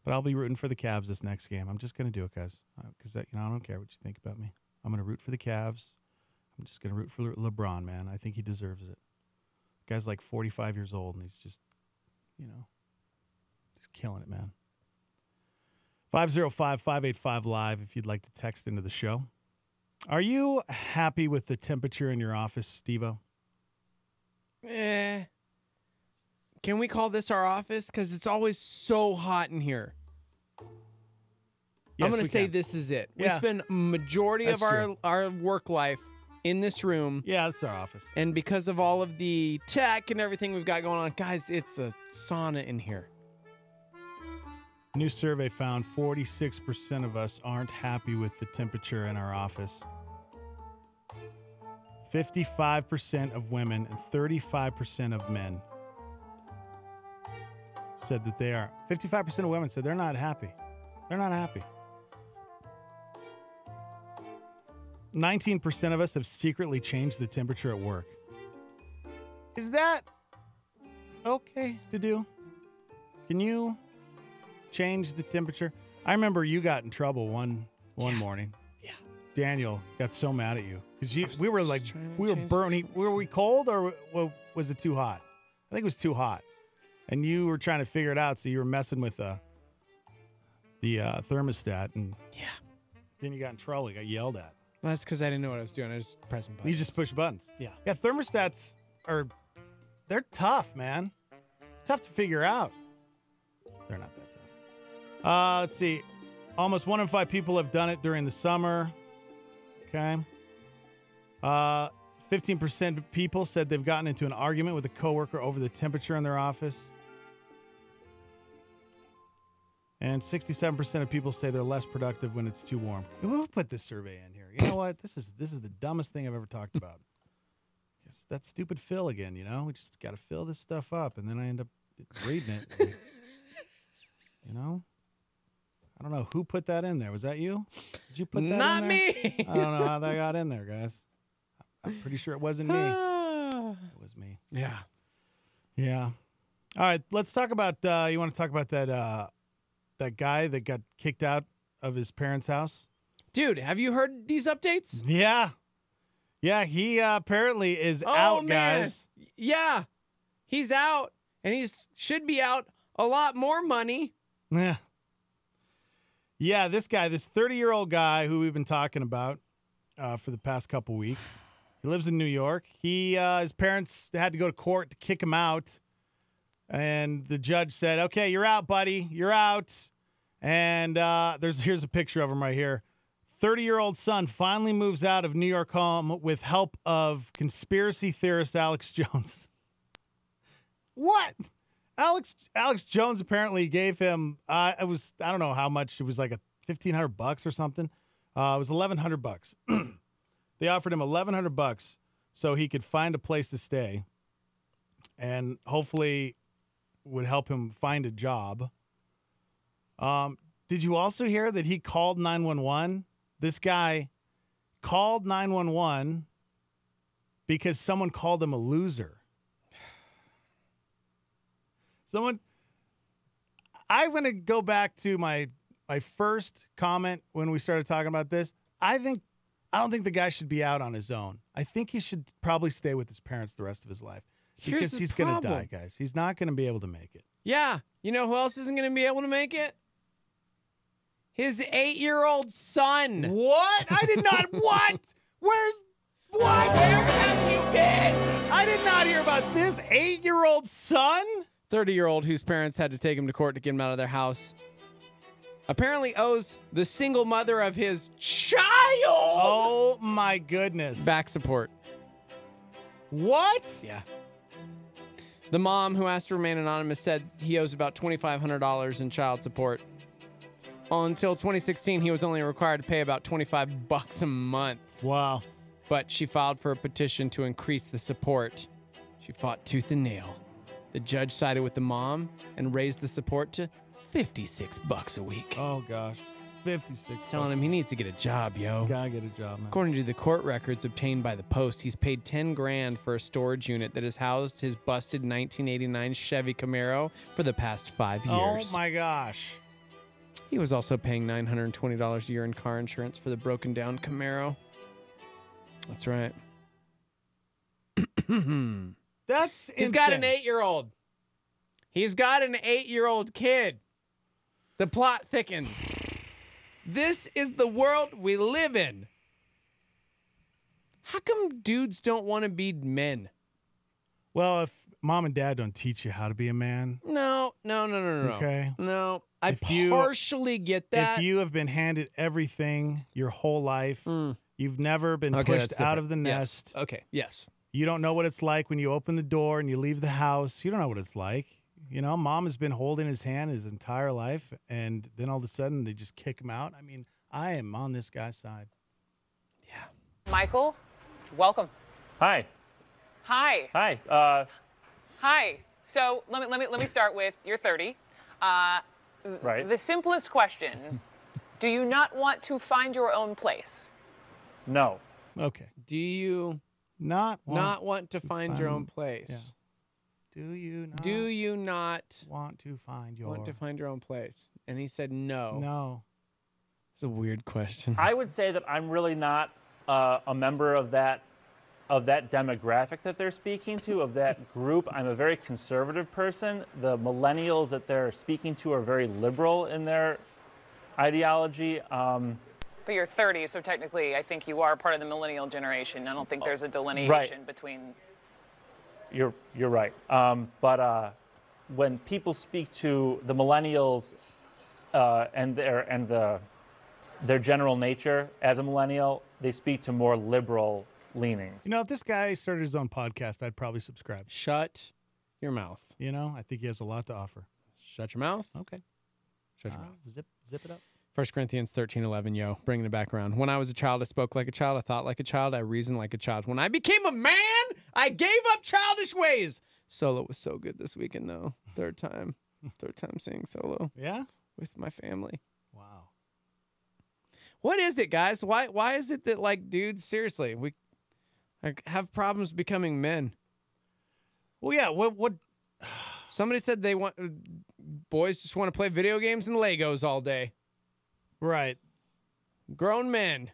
But I'll be rooting for the Cavs this next game. I'm just going to do it, guys, because I don't care what you think about me. I'm going to root for the Cavs. I'm just going to root for LeBron, man. I think he deserves it. Guy's like 45 years old, and he's just, just killing it, man. 505-585-LIVE if you'd like to text into the show. Are you happy with the temperature in your office, Steve-O? Can we call this our office? Because it's always so hot in here. Yes, I'm going we to say can. this is it. Yeah. We spend majority That's of our work life in this room. Yeah, that's our office. And because of all of the tech and everything we've got going on, guys, it's a sauna in here. New survey found 46% of us aren't happy with the temperature in our office. 55% of women and 35% of men said that they are. 55% of women said they're not happy. They're not happy. 19% of us have secretly changed the temperature at work. Is that okay to do? Can you change the temperature? I remember you got in trouble one morning. Yeah. Daniel got so mad at you because we were burning. Were we cold or was it too hot? I think it was too hot, and you were trying to figure it out. So you were messing with the thermostat, and then you got in trouble. You got yelled at. Well, that's because I didn't know what I was doing. I was just pressing buttons. You just push buttons. Yeah. Yeah, thermostats they're tough, man. Tough to figure out. They're not that tough. Let's see. Almost 1 in 5 people have done it during the summer. Okay. 15% of people said they've gotten into an argument with a coworker over the temperature in their office. And 67% of people say they're less productive when it's too warm. Who put this survey in here? You know what? This is the dumbest thing I've ever talked about. It's that stupid fill again, We just got to fill this stuff up, and then I end up reading it. And, I don't know who put that in there. Was that you? Did you put that Not in there? me. I don't know how that got in there, guys. I'm pretty sure it wasn't me. It was me. Yeah. Yeah. All right, let's talk about, you want to talk about that guy that got kicked out of his parents' house? Dude, have you heard these updates? Yeah. Yeah, he apparently is out, man. guys. Yeah. He's out, and he should be out a lot more money. Yeah. Yeah, this guy, this 30-year-old guy who we've been talking about for the past couple weeks. He lives in New York. His parents had to go to court to kick him out. And the judge said, okay, you're out, buddy. You're out. And here's a picture of him right here. 30-year-old son finally moves out of New York home with help of conspiracy theorist Alex Jones. What? Alex Jones apparently gave him, I don't know how much. It was like $1,500 or something. It was $1,100. They offered him $1,100 so he could find a place to stay and hopefully would help him find a job. Did you also hear that he called 911? This guy called 911 because someone called him a loser. I'm going to go back to my first comment when we started talking about this. I don't think the guy should be out on his own. I think he should probably stay with his parents the rest of his life because he's going to die, guys. He's not going to be able to make it. Yeah. You know who else isn't going to be able to make it? His 8-year-old son. What? I did not. What? What? Where have you been? I did not hear about this 8-year-old son. 30-year-old whose parents had to take him to court to get him out of their house. Apparently owes the single mother of his child. Oh, my goodness. Back support. What? Yeah. The mom, who asked to remain anonymous, said he owes about $2,500 in child support. Well, until 2016, he was only required to pay about $25 a month. Wow. But she filed for a petition to increase the support. She fought tooth and nail. The judge sided with the mom and raised the support to $56 a week. Oh, gosh. 56. Telling him he needs to get a job, yo. Gotta get a job, man. According to the court records obtained by the Post, he's paid $10,000 for a storage unit that has housed his busted 1989 Chevy Camaro for the past 5 years. Oh, my gosh. He was also paying $920 a year in car insurance for the broken down Camaro. That's right. That's insane. He's got an 8-year-old. He's got an 8-year-old kid. The plot thickens. This is the world we live in. How come dudes don't want to be men? Well, if mom and dad don't teach you how to be a man. No. Okay. No, I partially get that. If you have been handed everything your whole life, you've never been pushed out of the nest. Yes. Okay, yes. You don't know what it's like when you open the door and you leave the house. You don't know what it's like. You know, mom has been holding his hand his entire life, and then all of a sudden they just kick him out. I mean, I am on this guy's side. Yeah. Michael, welcome. Hi. Hi. Hi. Hi. So let me start with you're 30. Right. The simplest question: do you not want to find your own place? No. Okay. Do you not want to find your own place? Yeah. Do you not want to find your own place? And he said no. No. It's a weird question. I would say that I'm really not a member of that demographic that they're speaking to, of that group. I'm a very conservative person. The millennials that they're speaking to are very liberal in their ideology. But you're 30, so technically I think you are part of the millennial generation. I don't think there's a delineation between... You're right. But when people speak to the millennials and their general nature as a millennial, they speak to more liberal leanings. You know, if this guy started his own podcast, I'd probably subscribe. Shut your mouth. You know, I think he has a lot to offer. Shut your mouth. Okay. Shut your mouth. Zip it up. 1 Corinthians 13:11, yo, bringing it back around. When I was a child, I spoke like a child. I thought like a child. I reasoned like a child. When I became a man, I gave up childish ways. Solo was so good this weekend, though. Third time seeing Solo. Yeah? With my family. Wow. What is it, guys? Why is it that, like, dudes, seriously, we have problems becoming men? Well, yeah, what? Somebody said boys just want to play video games and Legos all day. Right. Grown men.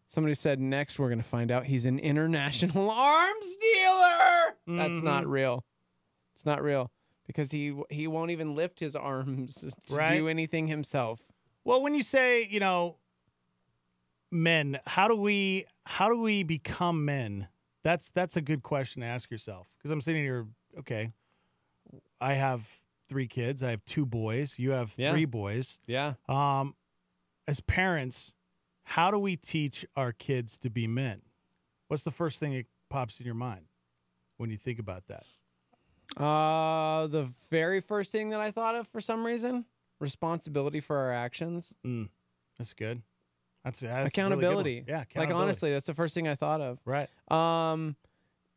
Somebody said next we're going to find out he's an international arms dealer. That's not real. It's not real. because he won't even lift his arms to Right. do anything himself. Well, when you say, men, how do we become men? That's a good question to ask yourself. Because I'm sitting here, okay, I have 3 kids. I have 2 boys. You have 3 boys. Yeah. As parents, how do we teach our kids to be men? What's the first thing that pops in your mind when you think about that? The very first thing that I thought of for some reason, responsibility for our actions. That's good. That's accountability. A really good one. Yeah, Like accountability. honestly, that's the first thing I thought of. Right.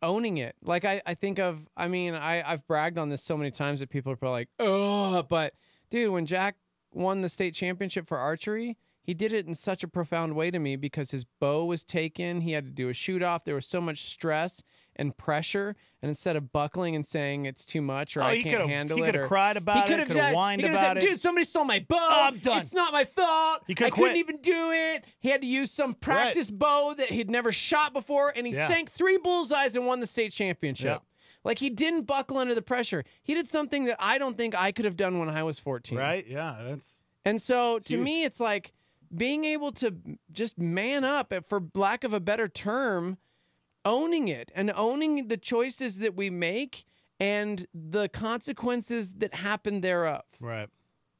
Owning it. Like I think of. I mean, I've bragged on this so many times that people are probably like, oh, but dude, when Jack won the state championship for archery, he did it in such a profound way to me because his bow was taken. He had to do a shoot off. There was so much stress and pressure. And instead of buckling and saying it's too much or I can't handle it, he could have cried about it. Could have whined about said, it. Dude, somebody stole my bow. I'm done. It's not my fault. He I could've couldn't quit. even do it. He had to use some practice bow that he'd never shot before, and he Yeah. sank 3 bullseyes and won the state championship. Yeah. Like he didn't buckle under the pressure. He did something that I don't think I could have done when I was 14. Right? Yeah. And so to huge. me, it's like being able to just man up, for lack of a better term, owning it and owning the choices that we make and the consequences that happen thereof. Right.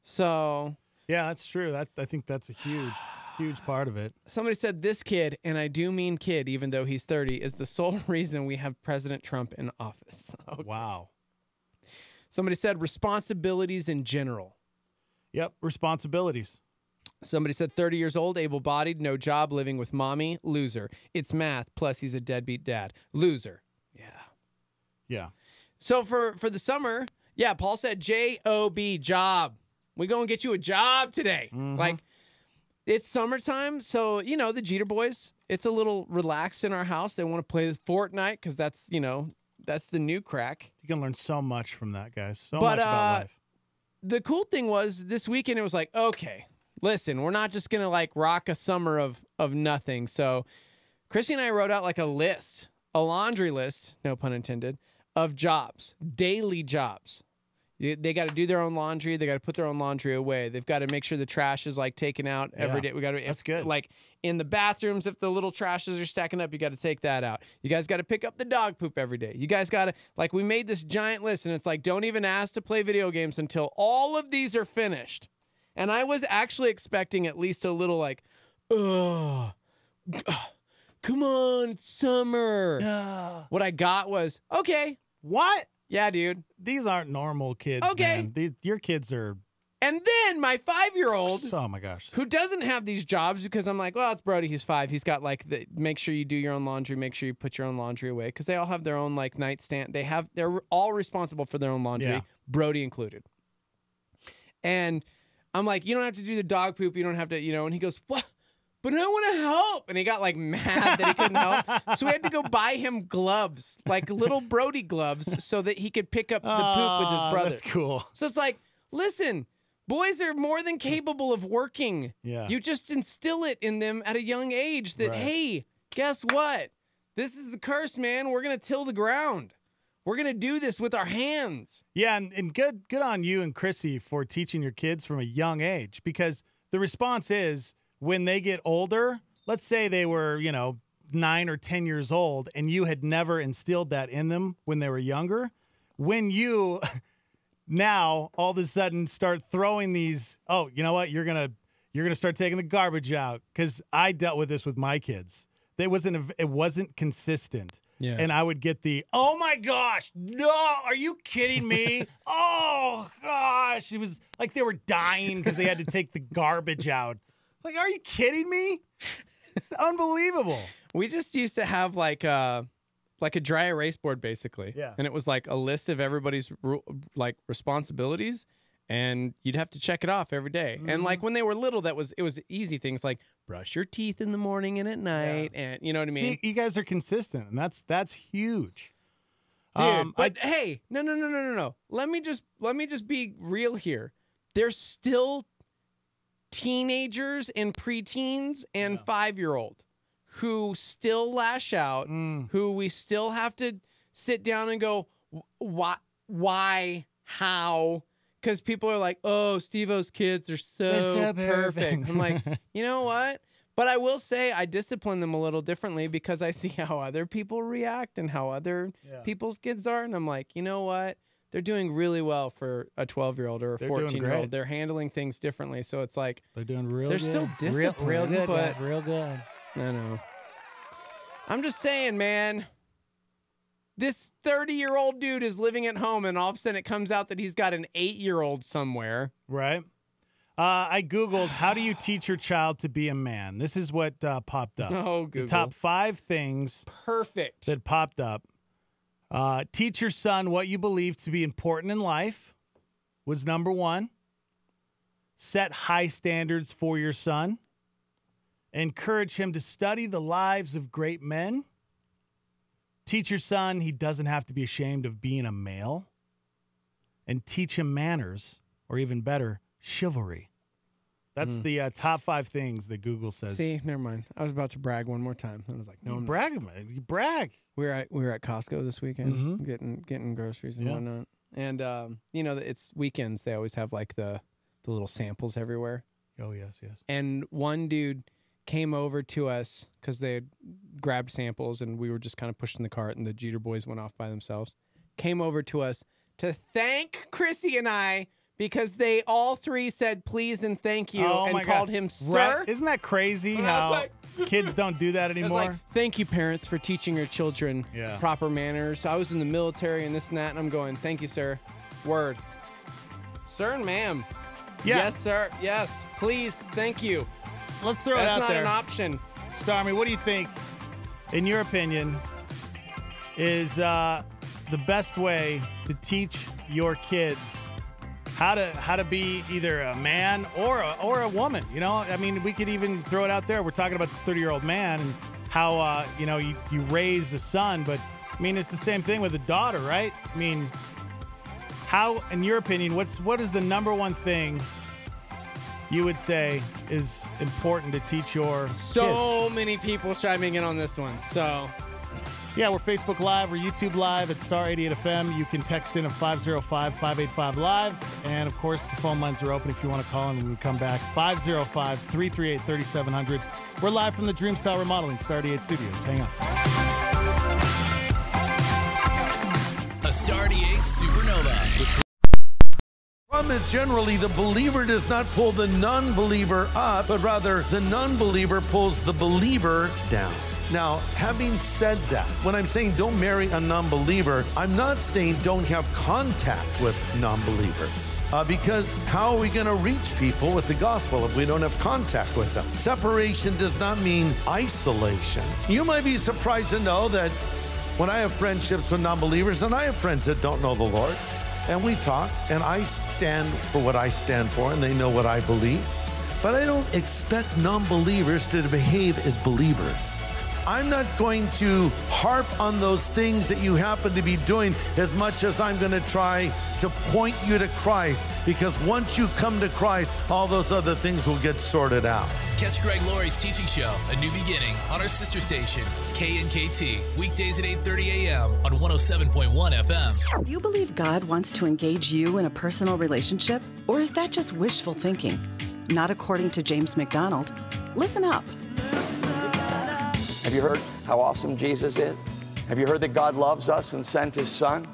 So yeah, that's true. I think that's a huge part of it. Somebody said this kid, and I do mean kid, even though he's 30, is the sole reason we have President Trump in office. Okay. Wow. Somebody said responsibilities in general. Yep, responsibilities. Somebody said 30 years old, able-bodied, no job, living with mommy, loser. It's math, plus he's a deadbeat dad. Loser. Yeah. So for the summer, yeah, Paul said J-O-B, job. We going to get you a job today. Like, it's summertime, so, the Jeter boys, it's a little relaxed in our house. They want to play Fortnite because that's, that's the new crack. You can learn so much from that, guys. So much about life. The cool thing was this weekend, it was like, okay, listen, we're not just going to like rock a summer of nothing. So Chrissy and I wrote out like a list, a laundry list, no pun intended, of jobs, daily jobs. They got to do their own laundry. They got to put their own laundry away. They've got to make sure the trash is like taken out every day. We got to. That's good. Like in the bathrooms, if the little trashes are stacking up, you got to take that out. You guys got to pick up the dog poop every day. You guys got to we made this giant list, and it's like don't even ask to play video games until all of these are finished. And I was actually expecting at least a little like, come on, it's summer. What I got was okay. What? Yeah, dude. These aren't normal kids, Okay. man. Your kids are... And then my 5-year-old, oh my gosh, who doesn't have these jobs because I'm like, well, it's Brody. He's 5. He's got like make sure you do your own laundry. Make sure you put your own laundry away because they all have their own like nightstand. They're all responsible for their own laundry, Yeah. Brody included. And I'm like, you don't have to do the dog poop. You don't have to, And he goes, what? But I want to help. And he got like mad that he couldn't help. So we had to go buy him gloves, like little Brody gloves, so that he could pick up the poop with his brother. That's cool. So it's like, listen, boys are more than capable of working. Yeah. You just instill it in them at a young age that, hey, guess what? This is the curse, man. We're going to till the ground. We're going to do this with our hands. Yeah, and good on you and Chrissy for teaching your kids from a young age because the response is when they get older, let's say they were, 9 or 10 years old and you had never instilled that in them when they were younger, when you now all of a sudden start throwing these, oh, you know what? You're going to start taking the garbage out cuz I dealt with this with my kids. It wasn't consistent. Yeah. And I would get oh my gosh, no, are you kidding me? Oh gosh. It was like they were dying because they had to take the garbage out. It's like, are you kidding me? It's unbelievable. We just used to have like a dry erase board basically. Yeah. And it was like a list of everybody's responsibilities and you'd have to check it off every day. And like when they were little, it was easy things like brush your teeth in the morning and at night and you know what I mean? See, you guys are consistent and that's huge. Dude, but hey, no. Let me just be real here. There's still teenagers and preteens and 5-year-old who still lash out, who we still have to sit down and go, why? how, because people are like, oh, Steve-O's kids are so perfect. I'm like, you know what? But I will say I discipline them a little differently because I see how other people react and how other people's kids are. And I'm like, you know what? They're doing really well for a 12-year-old or a 14-year-old. They're handling things differently. So it's like they're doing real they're good. still disciplined. Real good, but guys, real good. I know. I'm just saying, man. This 30-year-old dude is living at home, and all of a sudden it comes out that he's got an 8-year-old somewhere. Right. I Googled, how do you teach your child to be a man? This is what popped up. Oh, Google. The top 5 things Perfect. that popped up. Teach your son what you believe to be important in life was number 1. Set high standards for your son. Encourage him to study the lives of great men. Teach your son he doesn't have to be ashamed of being a male. And teach him manners, or even better, chivalry. That's the top 5 things that Google says. See, never mind. I was about to brag one more time. I was like, no, brag, man. You brag. We were at Costco this weekend, getting groceries and whatnot. And you know, it's weekends. They always have like the little samples everywhere. Oh yes, yes. And one dude came over to us because they had grabbed samples, and we were just kind of pushing the cart, and the Jeter boys went off by themselves. Came over to us to thank Chrissy and I because they all 3 said please and thank you and called him sir. Right. Isn't that crazy how kids don't do that anymore? I was like, thank you, parents, for teaching your children proper manners. I was in the military and this and that, and I'm going, thank you, sir. Word. Sir and ma'am. Yeah. Yes, sir. Yes. Please. Thank you. Let's throw it out there. That's not an option. Starmy, what do you think, in your opinion, is the best way to teach your kids how to be either a man or a woman? You know, I mean, we could even throw it out there. We're talking about this 30-year-old man and how you raise a son, but I mean, it's the same thing with a daughter, right? I mean, how, in your opinion, what is the number one thing you would say is important to teach your kids? Many people chiming in on this one. So, yeah, we're Facebook Live, we're YouTube Live at Star 88 FM. You can text in at 505-585-LIVE. And, of course, the phone lines are open if you want to call in when we come back. 505-338-3700. We're live from the Dreamstyle Remodeling Star 88 Studios. Hang on. A Star 88 Supernova. Problem is generally the believer does not pull the non-believer up, but rather the non-believer pulls the believer down. Now, having said that, when I'm saying don't marry a non-believer, I'm not saying don't have contact with non-believers. Because how are we going to reach people with the gospel if we don't have contact with them? Separation does not mean isolation. You might be surprised to know that when I have friendships with non-believers, and I have friends that don't know the Lord, and we talk, and I stand for what I stand for, and they know what I believe. But I don't expect non-believers to behave as believers. I'm not going to harp on those things that you happen to be doing as much as I'm going to try to point you to Christ, because once you come to Christ, all those other things will get sorted out. Catch Greg Laurie's teaching show, A New Beginning, on our sister station, KNKT, weekdays at 8:30 a.m. on 107.1 FM. You believe God wants to engage you in a personal relationship? Or is that just wishful thinking? Not according to James McDonald. Listen up. Have you heard how awesome Jesus is? Have you heard that God loves us and sent His Son?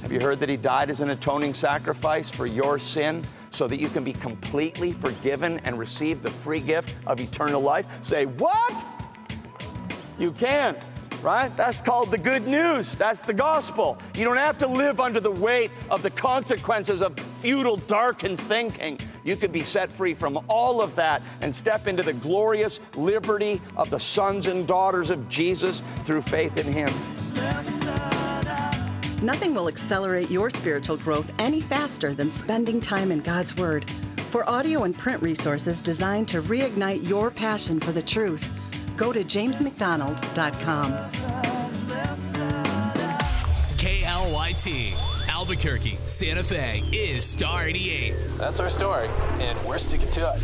Have you heard that He died as an atoning sacrifice for your sin so that you can be completely forgiven and receive the free gift of eternal life? Say, what? You can, right? That's called the good news. That's the gospel. You don't have to live under the weight of the consequences of futile, darkened thinking. You can be set free from all of that and step into the glorious liberty of the sons and daughters of Jesus through faith in Him. Nothing will accelerate your spiritual growth any faster than spending time in God's Word. For audio and print resources designed to reignite your passion for the truth, go to jamesmcdonald.com. KLYT, Albuquerque, Santa Fe is Star 88. That's our story, and we're sticking to it.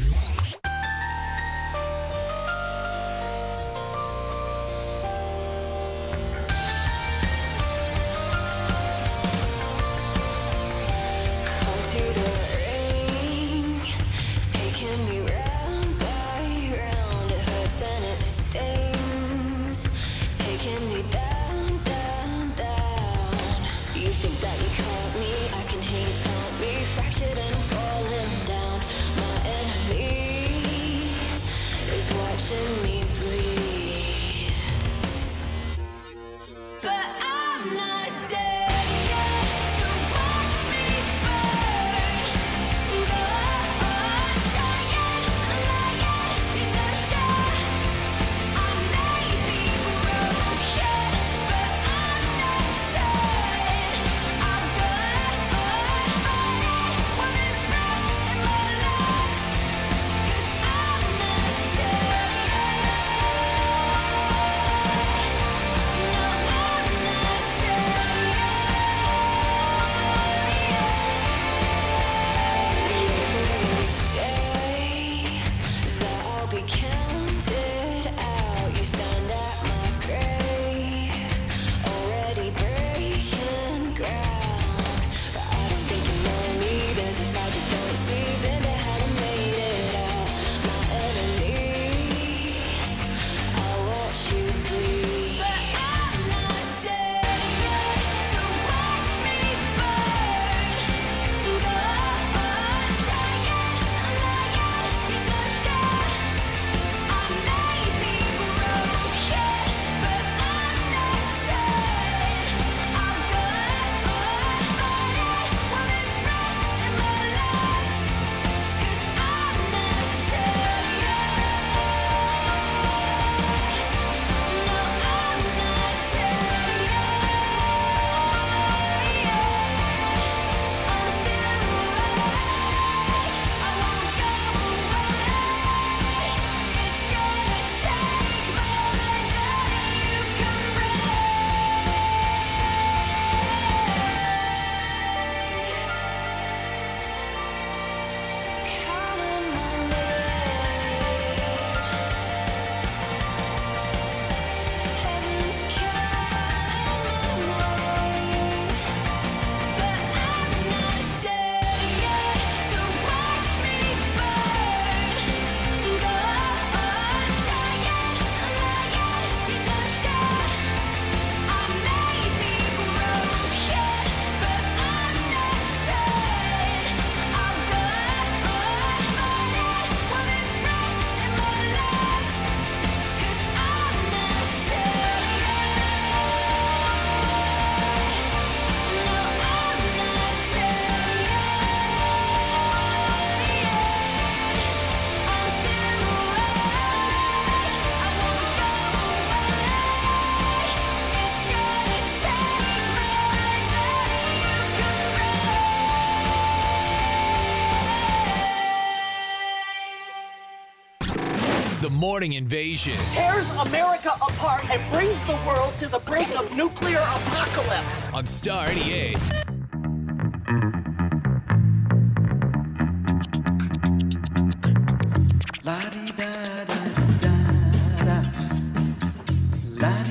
Morning Invasion. Tears America apart and brings the world to the brink of nuclear apocalypse. On Star 88.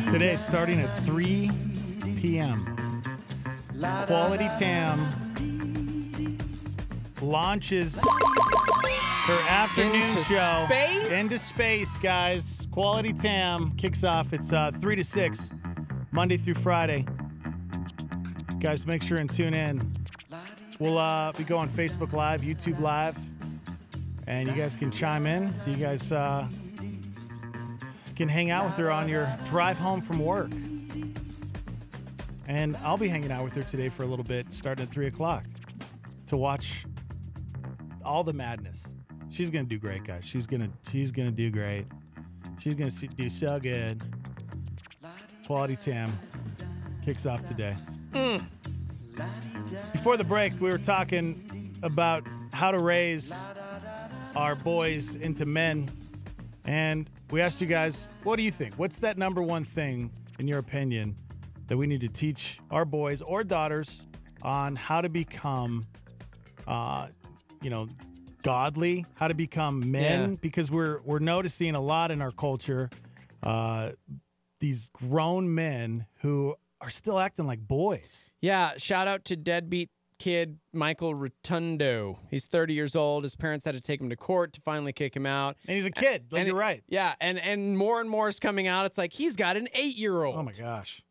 Today, starting at 3 p.m., Quality Tam launches her afternoon Into show. space? Into space, guys. Quality Tam kicks off. It's 3 to 6, Monday through Friday. Guys, make sure and tune in. We'll be going Facebook Live, YouTube Live, and you guys can chime in. So you guys can hang out with her on your drive home from work. And I'll be hanging out with her today for a little bit, starting at 3 o'clock, to watch all the madness. She's gonna do great, guys. She's gonna do great. She's gonna do so good. Quality Tam kicks off today. Before the break, we were talking about how to raise our boys into men, and we asked you guys, what do you think? What's that number one thing, in your opinion, that we need to teach our boys or daughters on how to become, godly, how to become men? Yeah. Because we're noticing a lot in our culture, these grown men who are still acting like boys. Yeah, shout out to deadbeat kid Michael Rotundo. He's 30 years old. His parents had to take him to court to finally kick him out. And he's a kid. You're right. Yeah, and more is coming out. It's like he's got an 8-year-old. Oh, my gosh.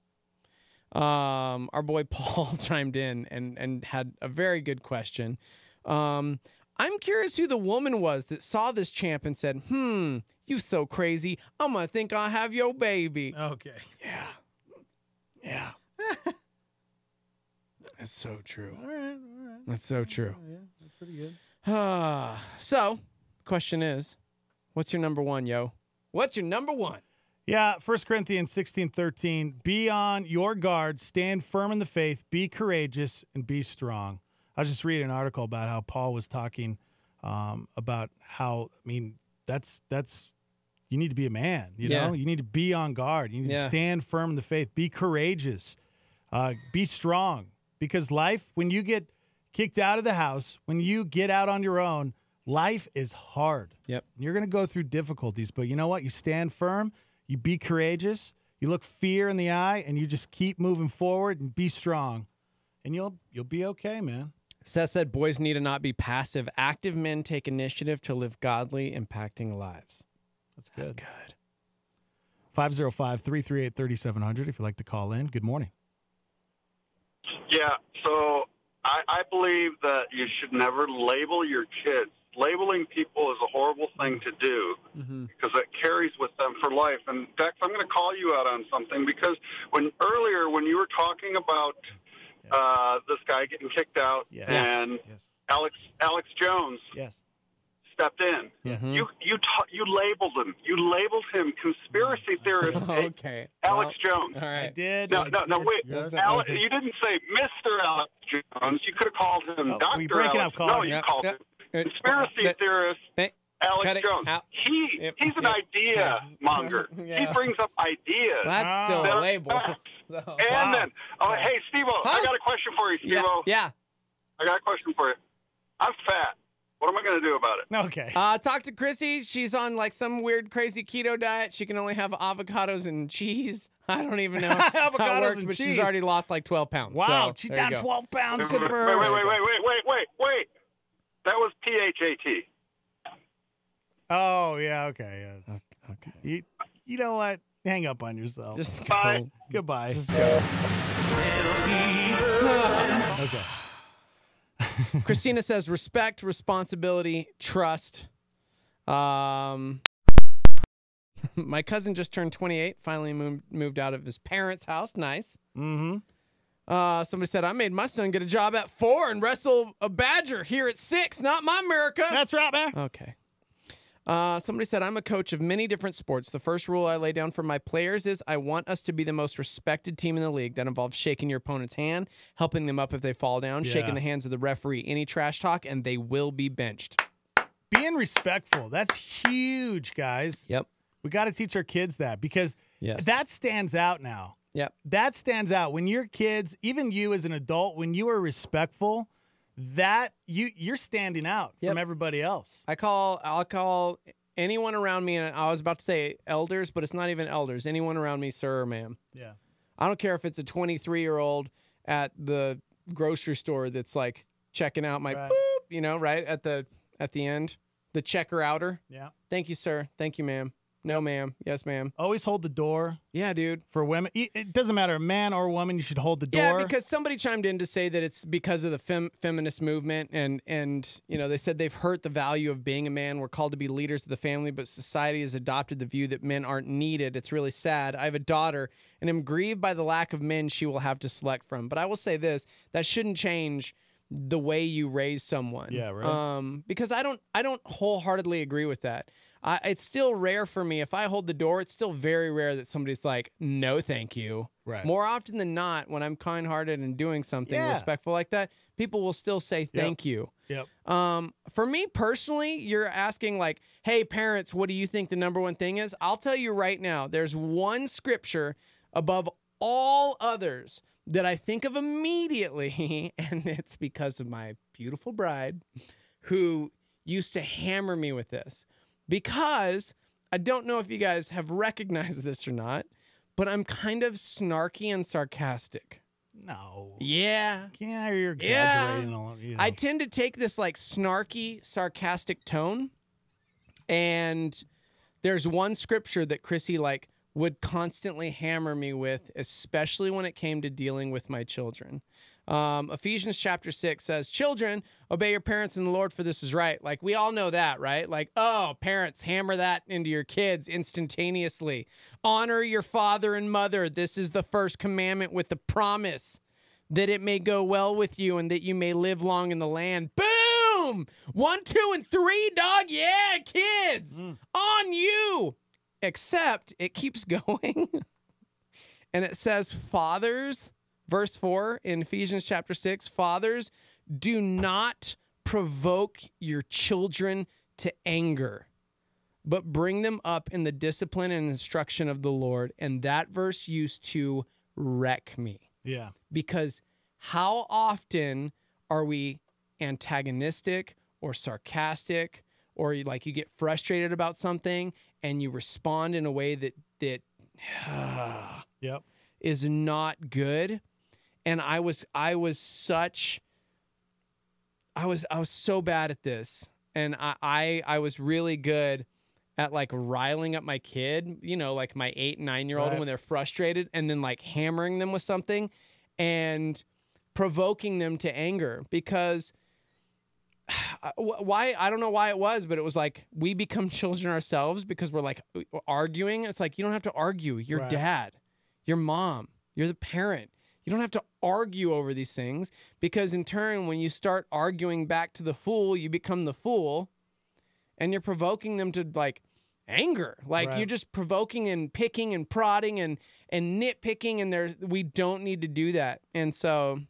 Our boy Paul chimed in and had a very good question. I'm curious who the woman was that saw this champ and said, you so crazy. I'm going to think I'll have your baby. Okay. Yeah. That's so true. All right. That's so true. Yeah, that's pretty good. So, question is, what's your number one, yo? What's your number one? Yeah, 1 Corinthians 16:13. Be on your guard, stand firm in the faith, be courageous, and be strong. I was just reading an article about how Paul was talking about how, that's you need to be a man, you know? You need to be on guard. You need to stand firm in the faith, be courageous, be strong. Because life, when you get kicked out of the house, when you get out on your own, life is hard. Yep. You're going to go through difficulties, but you know what? You stand firm, you be courageous, you look fear in the eye, and you just keep moving forward and be strong. And you'll be okay, man. Seth said boys need to not be passive. Active men take initiative to live godly, impacting lives. That's good. 505-338-3700 if you'd like to call in. Good morning. Yeah, so I believe that you should never label your kids. Labeling people is a horrible thing to do because it carries with them for life. And Dex, I'm going to call you out on something because when you were talking about this guy getting kicked out and Alex Jones stepped in, you labeled him. You labeled him conspiracy theorist. Okay, Alex Jones. All right, I did. No, wait. Alex, you didn't say Mr. Alex Jones. You could have called him Dr. we breaking Alex. up, caller. No, you called him conspiracy theorist Alex Jones. He's an idea monger. He brings up ideas. That's still a label. And then, hey, Steve-O, I got a question for you, Steve-O. Yeah. I got a question for you. I'm fat. What am I going to do about it? Okay. Talk to Chrissy. She's on like some weird, crazy keto diet. She can only have avocados and cheese. I don't even know how it works, and but cheese. she's already lost like 12 pounds. Wow, so, she's there you down go. 12 pounds. Good for her. Wait. That was PHAT. Oh, yeah, okay. Yeah. Okay. You know what? Hang up on yourself. Just Bye. go. Goodbye. Just go. Okay. Christina says respect, responsibility, trust. My cousin just turned 28, finally moved out of his parents' house. Nice. Mm-hmm. Somebody said, I made my son get a job at 4 and wrestle a badger here at 6. Not my America. That's right, man. Okay. Somebody said, I'm a coach of many different sports. The first rule I lay down for my players is I want us to be the most respected team in the league. That involves shaking your opponent's hand, helping them up if they fall down, shaking the hands of the referee, any trash talk, and they will be benched. being respectful. That's huge, guys. Yep. We got to teach our kids that because that stands out now. Yep. That stands out when your kids, even you as an adult, when you are respectful, that you're standing out from everybody else. I'll call anyone around me, and I was about to say elders, but it's not even elders. Anyone around me, sir or ma'am. Yeah. I don't care if it's a 23-year-old at the grocery store that's like checking out my boop, you know, right at the end, the checker outer. Yeah. Thank you, sir. Thank you, ma'am. No, ma'am. Yes, ma'am. Always hold the door. Yeah, dude. For women, it doesn't matter, man or woman, you should hold the door. Yeah, because somebody chimed in to say that it's because of the feminist movement, and you know, they said they've hurt the value of being a man. We're called to be leaders of the family, but society has adopted the view that men aren't needed. It's really sad. I have a daughter, and am grieved by the lack of men she will have to select from. But I will say this: that shouldn't change the way you raise someone. Yeah, right. Because I don't wholeheartedly agree with that. It's still rare for me. If I hold the door, it's still very rare that somebody's like, no, thank you. Right. More often than not, when I'm kind-hearted and doing something respectful like that, people will still say thank you. Yep. For me personally, you're asking like, hey, parents, what do you think the number one thing is? I'll tell you right now, there's one scripture above all others that I think of immediately, and it's because of my beautiful bride who used to hammer me with this. Because I don't know if you guys have recognized this or not, but I'm kind of snarky and sarcastic. No. Yeah. Yeah, you're exaggerating a lot. You know. I tend to take this like snarky, sarcastic tone. And there's one scripture that Chrissy like would constantly hammer me with, especially when it came to dealing with my children. Ephesians chapter 6 says, children, obey your parents in the Lord, for this is right. Like, we all know that, right? Like, oh, parents, hammer that into your kids instantaneously. Honor your father and mother. This is the first commandment with the promise that it may go well with you and that you may live long in the land. Boom! 1, 2, and 3, dog. Yeah, kids. On you. Except it keeps going. And it says, fathers, verse 4 in Ephesians chapter 6, fathers, do not provoke your children to anger, but bring them up in the discipline and instruction of the Lord. And that verse used to wreck me. Yeah. Because how often are we antagonistic or sarcastic, or like you get frustrated about something and you respond in a way that is not good. And I was so bad at this. And I was really good at like riling up my kid, you know, like my 8 and 9-year-old when they're frustrated, and then like hammering them with something and provoking them to anger. Because why? I don't know why it was, but it was like we become children ourselves because we're like arguing. It's like, you don't have to argue. Your dad, your mom, you're the parent. You don't have to argue over these things, because in turn, when you start arguing back to the fool, you become the fool, and you're provoking them to like anger. Like you're just provoking and picking and prodding and nitpicking, and we don't need to do that. And so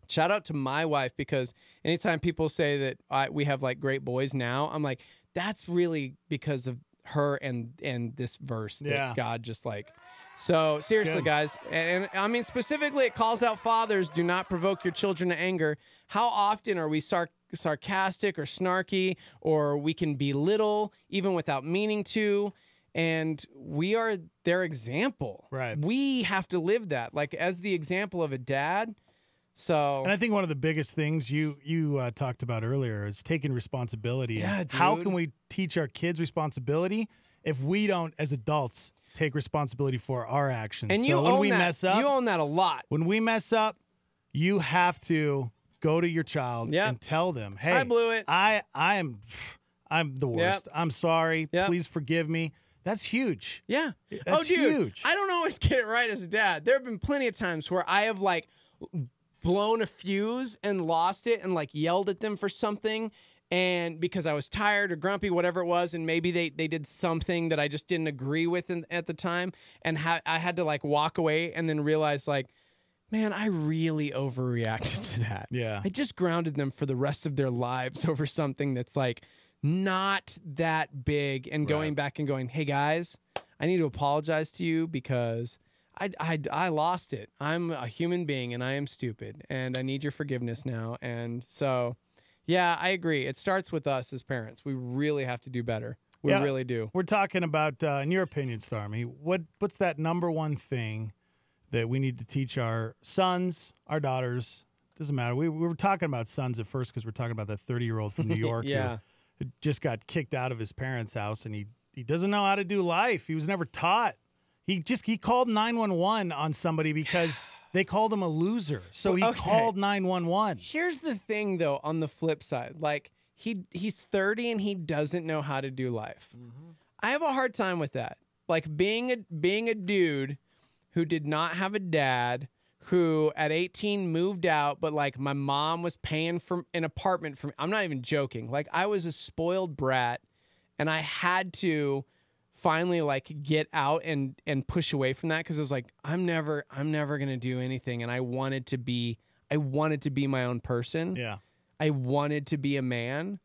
shout out to my wife, because anytime people say that we have like great boys now, I'm like, that's really because of her and this verse that God just like. So seriously, guys, and I mean specifically, it calls out fathers: do not provoke your children to anger. How often are we sarcastic or snarky, or we can belittle even without meaning to? And we are their example. Right. We have to live that, like as the example of a dad. So, and I think one of the biggest things you talked about earlier is taking responsibility. Yeah, dude. How can we teach our kids responsibility if we don't, as adults, take responsibility for our actions? And you own that. You own that a lot. When we mess up, you have to go to your child and tell them, "Hey, I blew it. I'm the worst. I'm sorry. Please forgive me." That's huge. Yeah. That's huge. I don't always get it right as a dad. There have been plenty of times where I have like blown a fuse and lost it and like yelled at them for something, and because I was tired or grumpy, whatever it was, and maybe they did something that I just didn't agree with at the time, and I had to like walk away and then realize like, man, I really overreacted to that. Yeah. I just grounded them for the rest of their lives over something that's like not that big, and going back and going, hey guys, I need to apologize to you because I lost it. I'm a human being and I am stupid and I need your forgiveness now. And so, yeah, I agree. It starts with us as parents. We really have to do better. We really do. We're talking about, in your opinion, Stormy, what's that number one thing that we need to teach our sons, our daughters? Doesn't matter. We were talking about sons at first because we're talking about that 30-year-old from New York who just got kicked out of his parents' house, and he doesn't know how to do life. He was never taught. He called 911 on somebody because they called him a loser. So he called 911. Here's the thing, though, on the flip side. Like, he's 30 and he doesn't know how to do life. I have a hard time with that. Like, being a dude who did not have a dad, who at 18 moved out, but like my mom was paying for an apartment for me. I'm not even joking. Like, I was a spoiled brat and I had to finally like get out and push away from that because it was like, I'm never going to do anything. And I wanted to be my own person. Yeah. I wanted to be a man.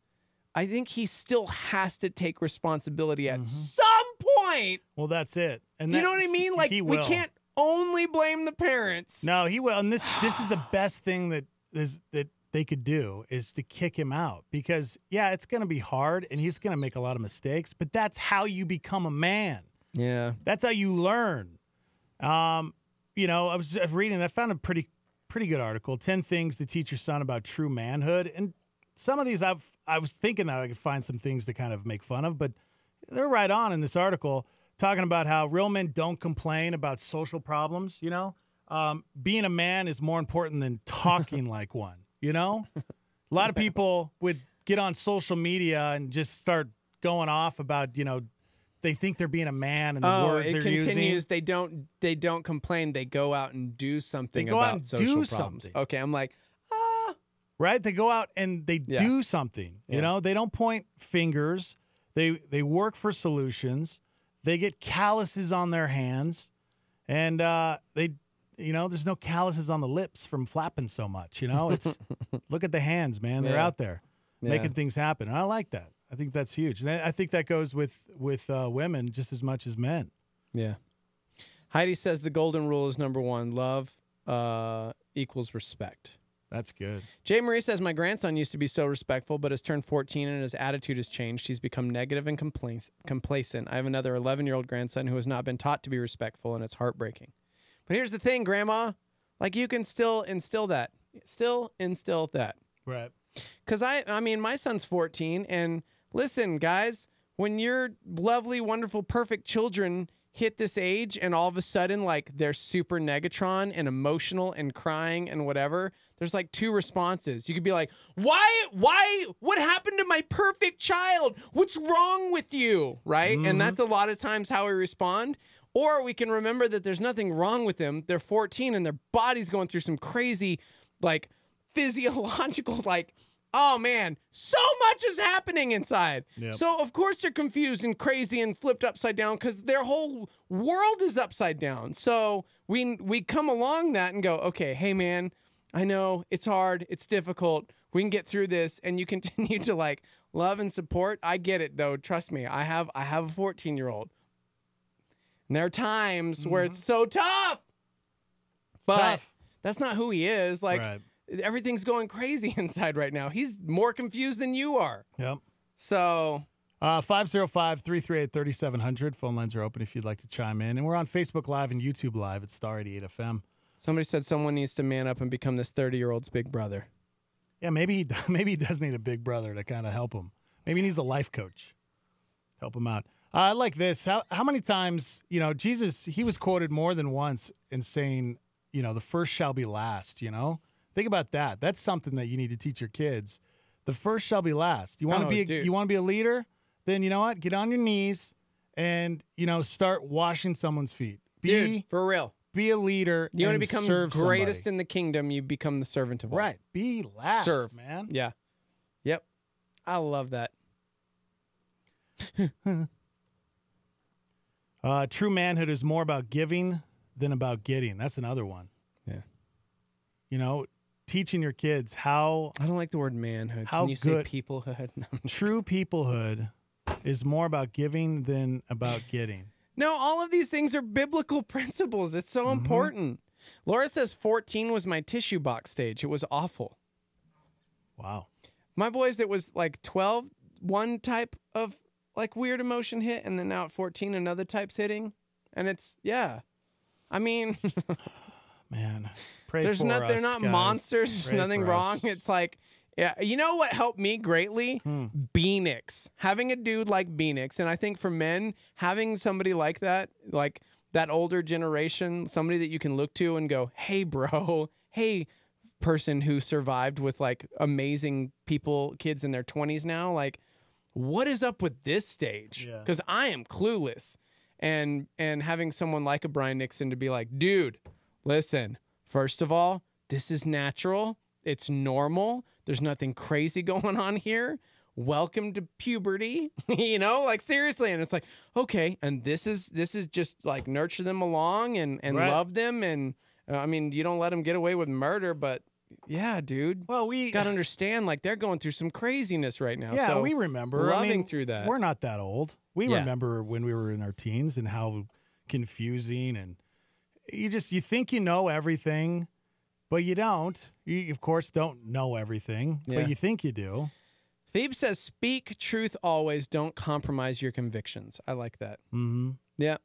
I think he still has to take responsibility at some point. Well, that's it. And you know what I mean? Like, we can't only blame the parents. No, he will. And this is the best thing that they could do is to kick him out because, yeah, it's going to be hard and he's going to make a lot of mistakes, but that's how you become a man. Yeah. That's how you learn. You know, I was reading, I found a pretty good article, 10 things to teach your son about true manhood. And some of these I was thinking that I could find some things to kind of make fun of, but they're right on in this article. Talking about how real men don't complain about social problems, you know? Being a man is more important than talking like one, you know? A lot of people would get on social media and just start going off about, you know, they think they're being a man and the words they're using. They don't complain. They go out and do something They go about out and social do problems. something. Okay, I'm like, right? They go out and they do something, you know? They don't point fingers. They work for solutions. They get calluses on their hands, and there's no calluses on the lips from flapping so much. You know, it's look at the hands, man. They're out there making things happen. And I like that. I think that's huge, and I think that goes with women just as much as men. Yeah. Heidi says the golden rule is number one: love equals respect. That's good. Jay Marie says, my grandson used to be so respectful, but has turned 14 and his attitude has changed. He's become negative and complacent. I have another 11-year-old grandson who has not been taught to be respectful, and it's heartbreaking. But here's the thing, Grandma. Like, you can still instill that. Right. Because, I mean, my son's 14, and listen, guys, when your lovely, wonderful, perfect children hit this age and all of a sudden, like, they're super Negatron and emotional and crying and whatever, there's like two responses. You could be like, why, what happened to my perfect child? What's wrong with you? Right? And that's a lot of times how we respond. Or we can remember that there's nothing wrong with them. They're 14 and their body's going through some crazy, like, physiological, like, oh man, so much is happening inside. Yep. So of course they're confused and crazy and flipped upside down because their whole world is upside down. So we come along that and go, okay, hey man, I know it's hard, it's difficult. We can get through this, and you continue to like love and support. I get it though. Trust me, I have a 14-year-old. And there are times where it's so tough. But that's not who he is. Like, everything's going crazy inside right now. He's more confused than you are. Yep. So 505-338-3700. Phone lines are open if you'd like to chime in. And we're on Facebook Live and YouTube Live at Star 88 FM. Somebody said someone needs to man up and become this 30-year-old's big brother. Yeah, maybe he does need a big brother to kind of help him. Maybe he needs a life coach. Help him out. I like this. How many times, you know, Jesus, he was quoted more than once in saying, you know, the first shall be last, you know? Think about that. That's something that you need to teach your kids. The first shall be last. You want to you want to be a leader? Then you know what? Get on your knees and, you know, start washing someone's feet. Dude, for real. Be a leader. You want to and become serve greatest somebody. in the kingdom, you become the servant of all. Right. Be last, serve, man. Yeah. Yep. I love that. True manhood is more about giving than about getting. That's another one. Yeah. You know, teaching your kids how I don't like the word manhood. How Can you good- say peoplehood? No. true peoplehood is more about giving than about getting. No, all of these things are biblical principles. It's so important. Laura says 14 was my tissue box stage. It was awful. Wow. My boys, it was like 12, one type of like weird emotion hit, and then now at 14, another type's hitting. And it's, yeah. I mean, man, pray there's for not, us, they're not guys. monsters. There's Pray nothing for wrong. us. It's like, yeah, you know what helped me greatly? Beanix. Having a dude like Beanix. And I think for men, having somebody like that older generation, somebody that you can look to and go, hey, bro, hey, person who survived with like amazing people, kids in their 20s now, like, what is up with this stage? Because I am clueless. And having someone like a Brian Nixon to be like, dude, listen, first of all, this is natural. It's normal. There's nothing crazy going on here. Welcome to puberty, you know, like seriously. And it's like, okay. And this is just like nurture them along and Right. love them. And I mean, you don't let them get away with murder, but yeah, dude. Well, we got to understand, like they're going through some craziness right now. Yeah, so we remember. loving through that. We're not that old. We Yeah. remember when we were in our teens and how confusing, and you think you know everything, but you don't. You, of course, don't know everything, Yeah. but you think you do. Thebes says, speak truth always. Don't compromise your convictions. I like that. Mm-hmm. Yeah.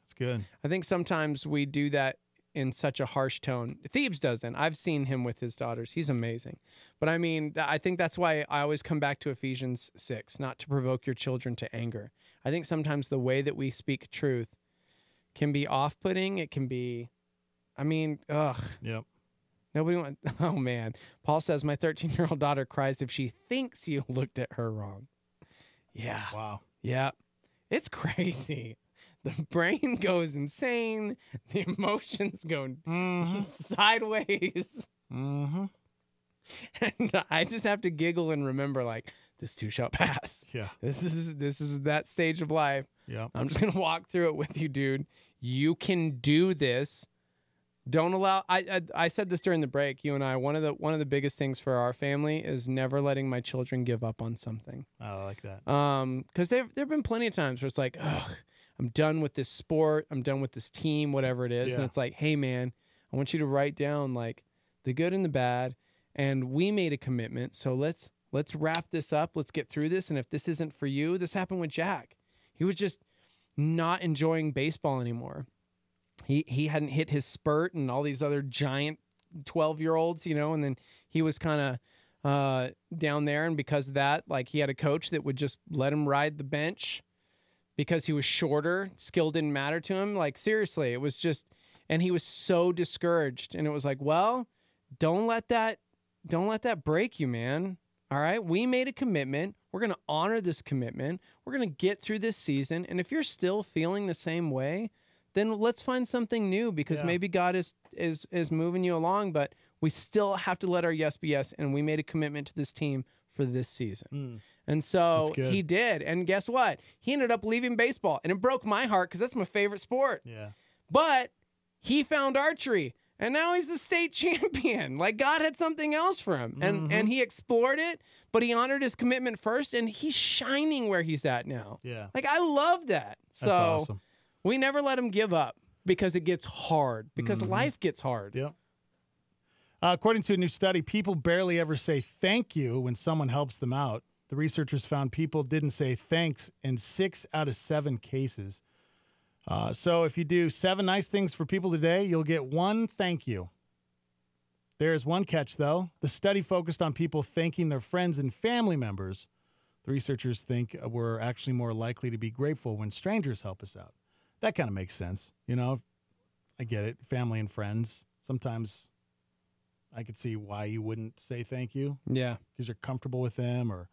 That's good. I think sometimes we do that in such a harsh tone. Thebes doesn't. I've seen him with his daughters. He's amazing. But I mean, I think that's why I always come back to Ephesians 6, not to provoke your children to anger. I think sometimes the way that we speak truth can be off-putting. It can be, I mean, ugh. Yep. Nobody wants, oh man. Paul says, my 13-year-old daughter cries if she thinks you looked at her wrong. Yeah. Wow. Yeah. It's crazy. The brain goes insane. The emotions go sideways. Mm-hmm. And I just have to giggle and remember, like, this too shall pass. Yeah. This is that stage of life. Yeah. I'm just gonna walk through it with you, dude. You can do this. Don't allow. I said this during the break. You and I. One of the biggest things for our family is never letting my children give up on something. I like that. Because there've been plenty of times where it's like, ugh, I'm done with this sport. I'm done with this team, whatever it is. Yeah. And it's like, hey man, I want you to write down like the good and the bad. And we made a commitment, so let's wrap this up. Let's get through this. And if this isn't for you, this happened with Jack. He was just not enjoying baseball anymore. He hadn't hit his spurt and all these other giant 12-year-olds, you know, and then he was kind of down there. And because of that, like he had a coach that would just let him ride the bench because he was shorter. Skill didn't matter to him. Like seriously, it was just, and he was so discouraged. And it was like, well, don't let that break you, man. All right. We made a commitment. We're going to honor this commitment. We're going to get through this season. And if you're still feeling the same way, then let's find something new because maybe God is moving you along, but we still have to let our yes be yes. And we made a commitment to this team for this season. And so he did. And guess what? He ended up leaving baseball, and it broke my heart because that's my favorite sport. Yeah. But he found archery, and now he's a state champion. Like God had something else for him, and he explored it, but he honored his commitment first, and he's shining where he's at now. Yeah. Like I love that. That's awesome. We never let him give up because it gets hard, because life gets hard. Yep. According to a new study, people barely ever say thank you when someone helps them out. The researchers found people didn't say thanks in 6 out of 7 cases. So if you do 7 nice things for people today, you'll get 1 thank you. There's one catch, though. The study focused on people thanking their friends and family members. The researchers think we're actually more likely to be grateful when strangers help us out. That kind of makes sense. You know, I get it. Family and friends. Sometimes I could see why you wouldn't say thank you. Yeah. Because you're comfortable with them, or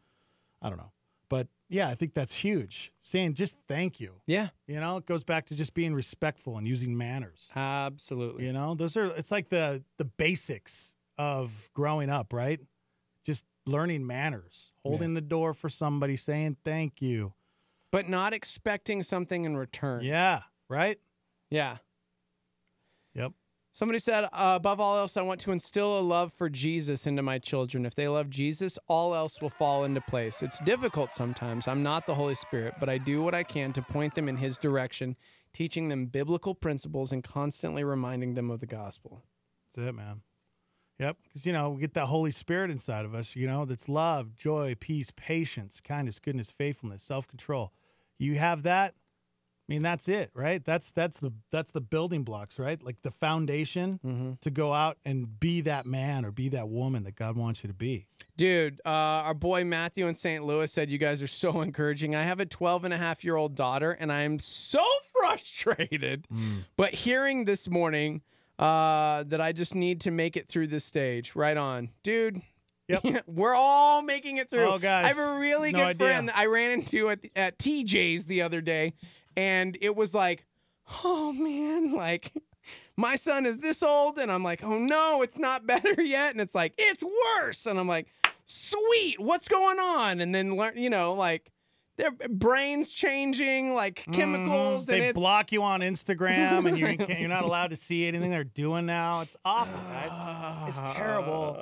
I don't know. But yeah, I think that's huge. Saying just thank you. Yeah. You know, it goes back to just being respectful and using manners. Absolutely. You know, it's like the basics of growing up, right? Just learning manners, holding the door for somebody, saying thank you. But not expecting something in return. Yeah, right? Yeah. Yep. Somebody said, above all else, I want to instill a love for Jesus into my children. If they love Jesus, all else will fall into place. It's difficult sometimes. I'm not the Holy Spirit, but I do what I can to point them in his direction, teaching them biblical principles and constantly reminding them of the gospel. That's it, man. Yep, because, we get that Holy Spirit inside of us, that's love, joy, peace, patience, kindness, goodness, faithfulness, self-control. You have that, that's it, right? That's the building blocks, right? Like the foundation to go out and be that man or be that woman that God wants you to be. Dude, our boy Matthew in St. Louis said you guys are so encouraging. I have a 12-and-a-half-year-old daughter, and I am so frustrated. But hearing this morning that I just need to make it through this stage. Right on. Dude, yep. We're all making it through. Oh, guys, I have a really good friend that I ran into at TJ's the other day, and it was like, oh, man, like, my son is this old, and I'm like, oh, no, it's not better yet, and it's like, it's worse, and I'm like, sweet, what's going on? And then, like, their brains changing, like chemicals. They and block you on Instagram, and you're not allowed to see anything they're doing now. It's awful, guys. It's terrible.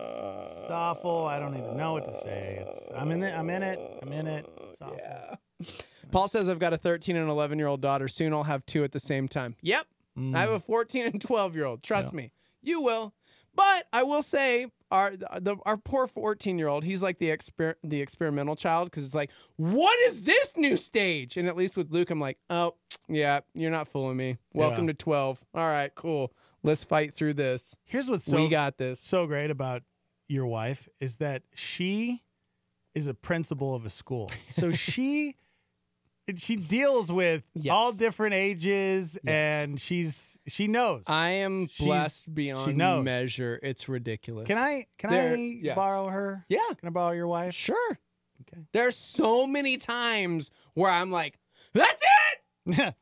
It's awful. I don't even know what to say. I'm in it. It's awful. Yeah. Paul says, I've got a 13 and 11-year-old daughter. Soon I'll have two at the same time. Yep. I have a 14 and 12-year-old. Trust me. You will. But I will say, our poor 14-year-old, he's like the experimental child, because it's like, what is this new stage? And at least with Luke, I'm like, oh, yeah, you're not fooling me. Welcome to 12. All right, cool. Let's fight through this. Here's what's we got this. So great about your wife is that she is a principal of a school. So she deals with all different ages, and she knows. I am blessed beyond measure. It's ridiculous. Can I borrow her? Yeah. Can I borrow your wife? Sure. Okay. There's so many times where I'm like, that's it. No.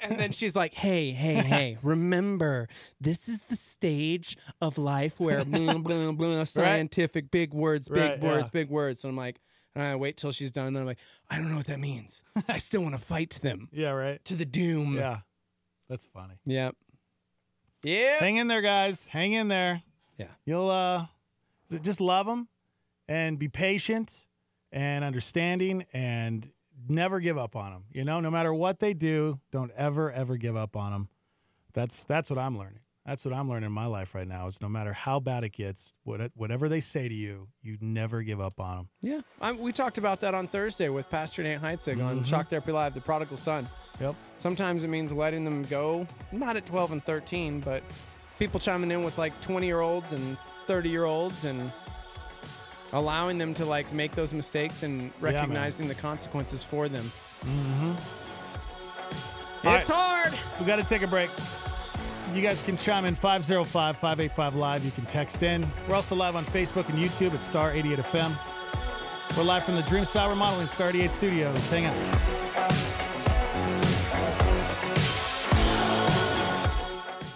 And then she's like, hey, remember, this is the stage of life where blah, blah, blah, scientific, big words. And I'm like, and I wait till she's done, and then I'm like, I don't know what that means. I still want to fight them. Yeah, right. To the doom. Yeah. That's funny. Yep. Yeah. Hang in there, guys. Hang in there. Yeah. You'll just love them and be patient and understanding and never give up on them. No matter what they do, don't ever give up on them. That's what I'm learning. That's what I'm learning in my life right now is no matter how bad it gets, whatever they say to you, you never give up on them. Yeah. We talked about that on Thursday with Pastor Nate Heitzig on Shock Therapy Live, the prodigal son. Yep. Sometimes it means letting them go, not at 12 and 13, but people chiming in with like 20-year-olds and 30-year-olds and allowing them to like make those mistakes and recognizing the consequences for them. It's hard. We got to take a break. You guys can chime in 505-585-LIVE. You can text in. We're also live on Facebook and YouTube at Star 88 FM. We're live from the Dream Style Remodeling Star 88 Studios. Hang out.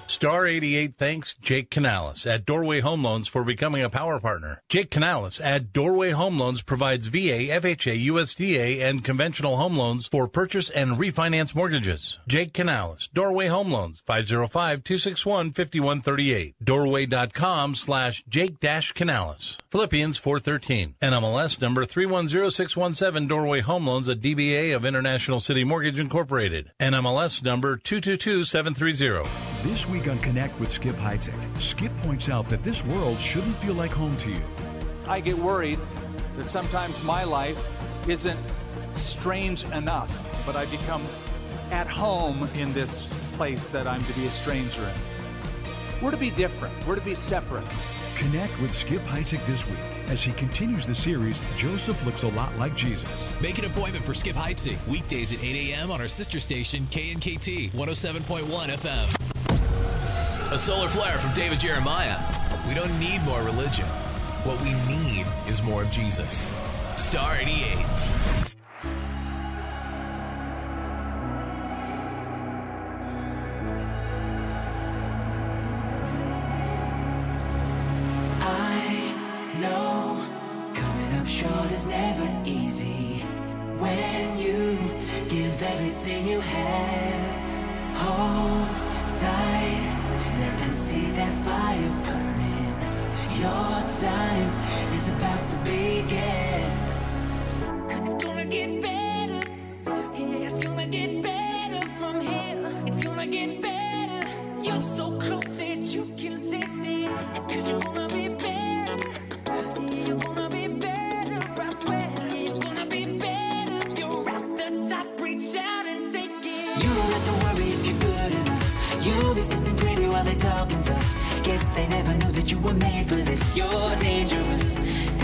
Star 88 thanks Jake Canales at Doorway Home Loans for becoming a power partner. Jake Canales at Doorway Home Loans provides VA, FHA, USDA, and conventional home loans for purchase and refinance mortgages. Jake Canales, Doorway Home Loans, 505-261-5138. Doorway.com/Jake-Canales. Philippians 4:13. NMLS number 310617. Doorway Home Loans, a DBA of International City Mortgage Incorporated. NMLS number 222730. This week on Connect with Skip Heitzig, Skip points out that this world shouldn't feel like home to you. I get worried that sometimes my life isn't strange enough, but I become at home in this place that I'm to be a stranger in. We're to be different. We're to be separate. Connect with Skip Heitzig this week as he continues the series, Joseph Looks a Lot Like Jesus. Make an appointment for Skip Heitzig weekdays at 8 a.m. on our sister station, KNKT 107.1 FM. A solar flare from David Jeremiah. We don't need more religion. What we need is more of Jesus. Star 88. Short is never easy when you give everything you have. Hold tight. can see that fire burning. Your time is about to begin. 'Cause it's gonna get better. Yeah, it's gonna get better from here. It's gonna get better. You're so close that you can taste it. 'Cause you're gonna be better. You're gonna be better, I swear. It's gonna be better. You're at the top, reach out and take it. You don't have to worry if you're good enough. You'll be sipping pretty while they're talking tough. Guess they never knew that you were made for this. You're dangerous,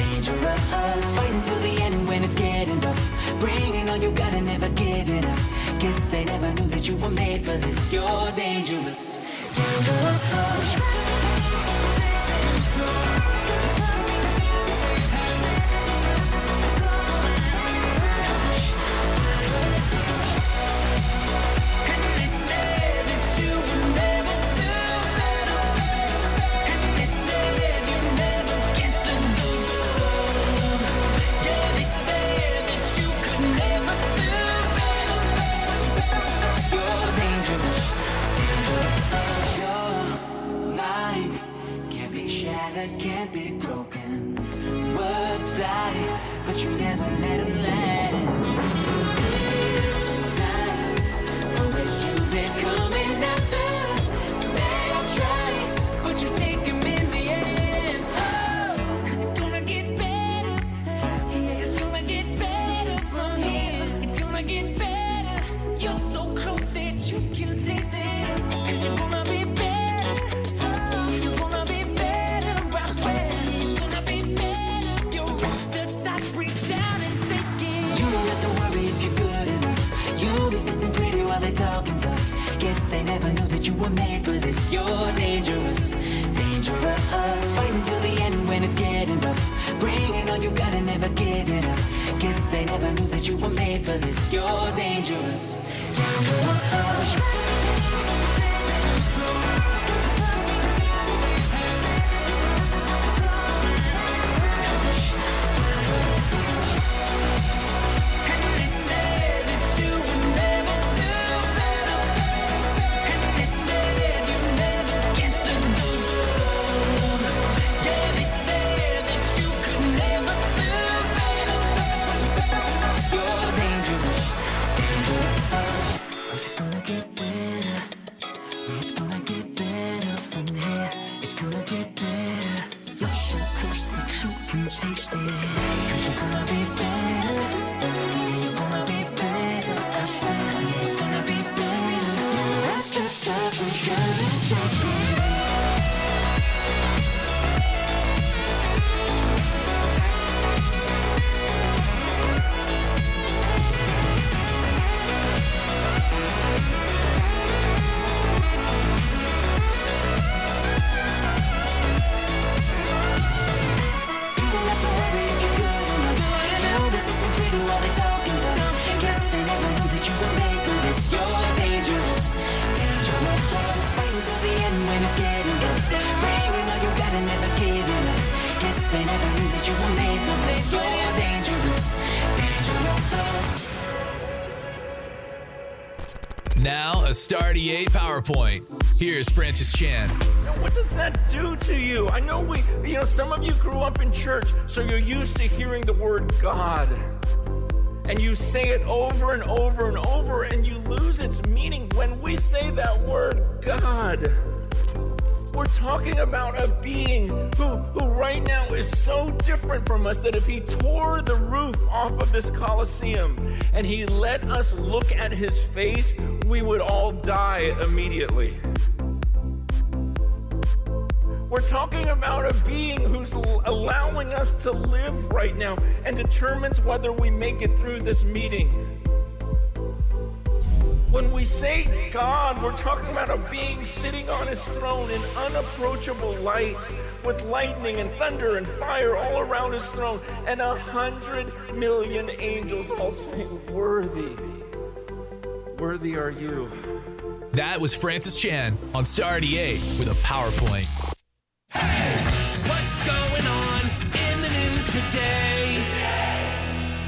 dangerous. Fighting till the end when it's getting rough. Bringing all you got and never giving up. Guess they never knew that you were made for this. You're dangerous, dangerous. Can't be broken. Words fly, but you never let them land. This time, with you they're coming after. They'll try, but you take them in the end. Oh, 'cause it's gonna get better. Yeah, it's gonna get better from here. It's gonna get better. You're so close that you can taste it. 'Cause you're gonna be better. You're gonna be better. Talking tough. Guess they never knew that you were made for this. You're dangerous, dangerous. Fighting till the end when it's getting rough. Bringing all you got and never giving up. Guess they never knew that you were made for this. You're dangerous, dangerous. Now, a Star 88 PowerPoint. Here's Francis Chan. Now, what does that do to you? I know some of you grew up in church, so you're used to hearing the word God. And you say it over and over and over, and you lose its meaning when we say that word God. We're talking about a being who right now is so different from us that if he tore the roof off of this Colosseum and he let us look at his face, we would all die immediately. We're talking about a being who's allowing us to live right now and determines whether we make it through this meeting. When we say God, we're talking about a being sitting on his throne in unapproachable light, with lightning and thunder and fire all around his throne, and 100 million angels all saying, "Worthy, worthy are you." That was Francis Chan on Star 88 with a PowerPoint. Hey, what's going on in the news today?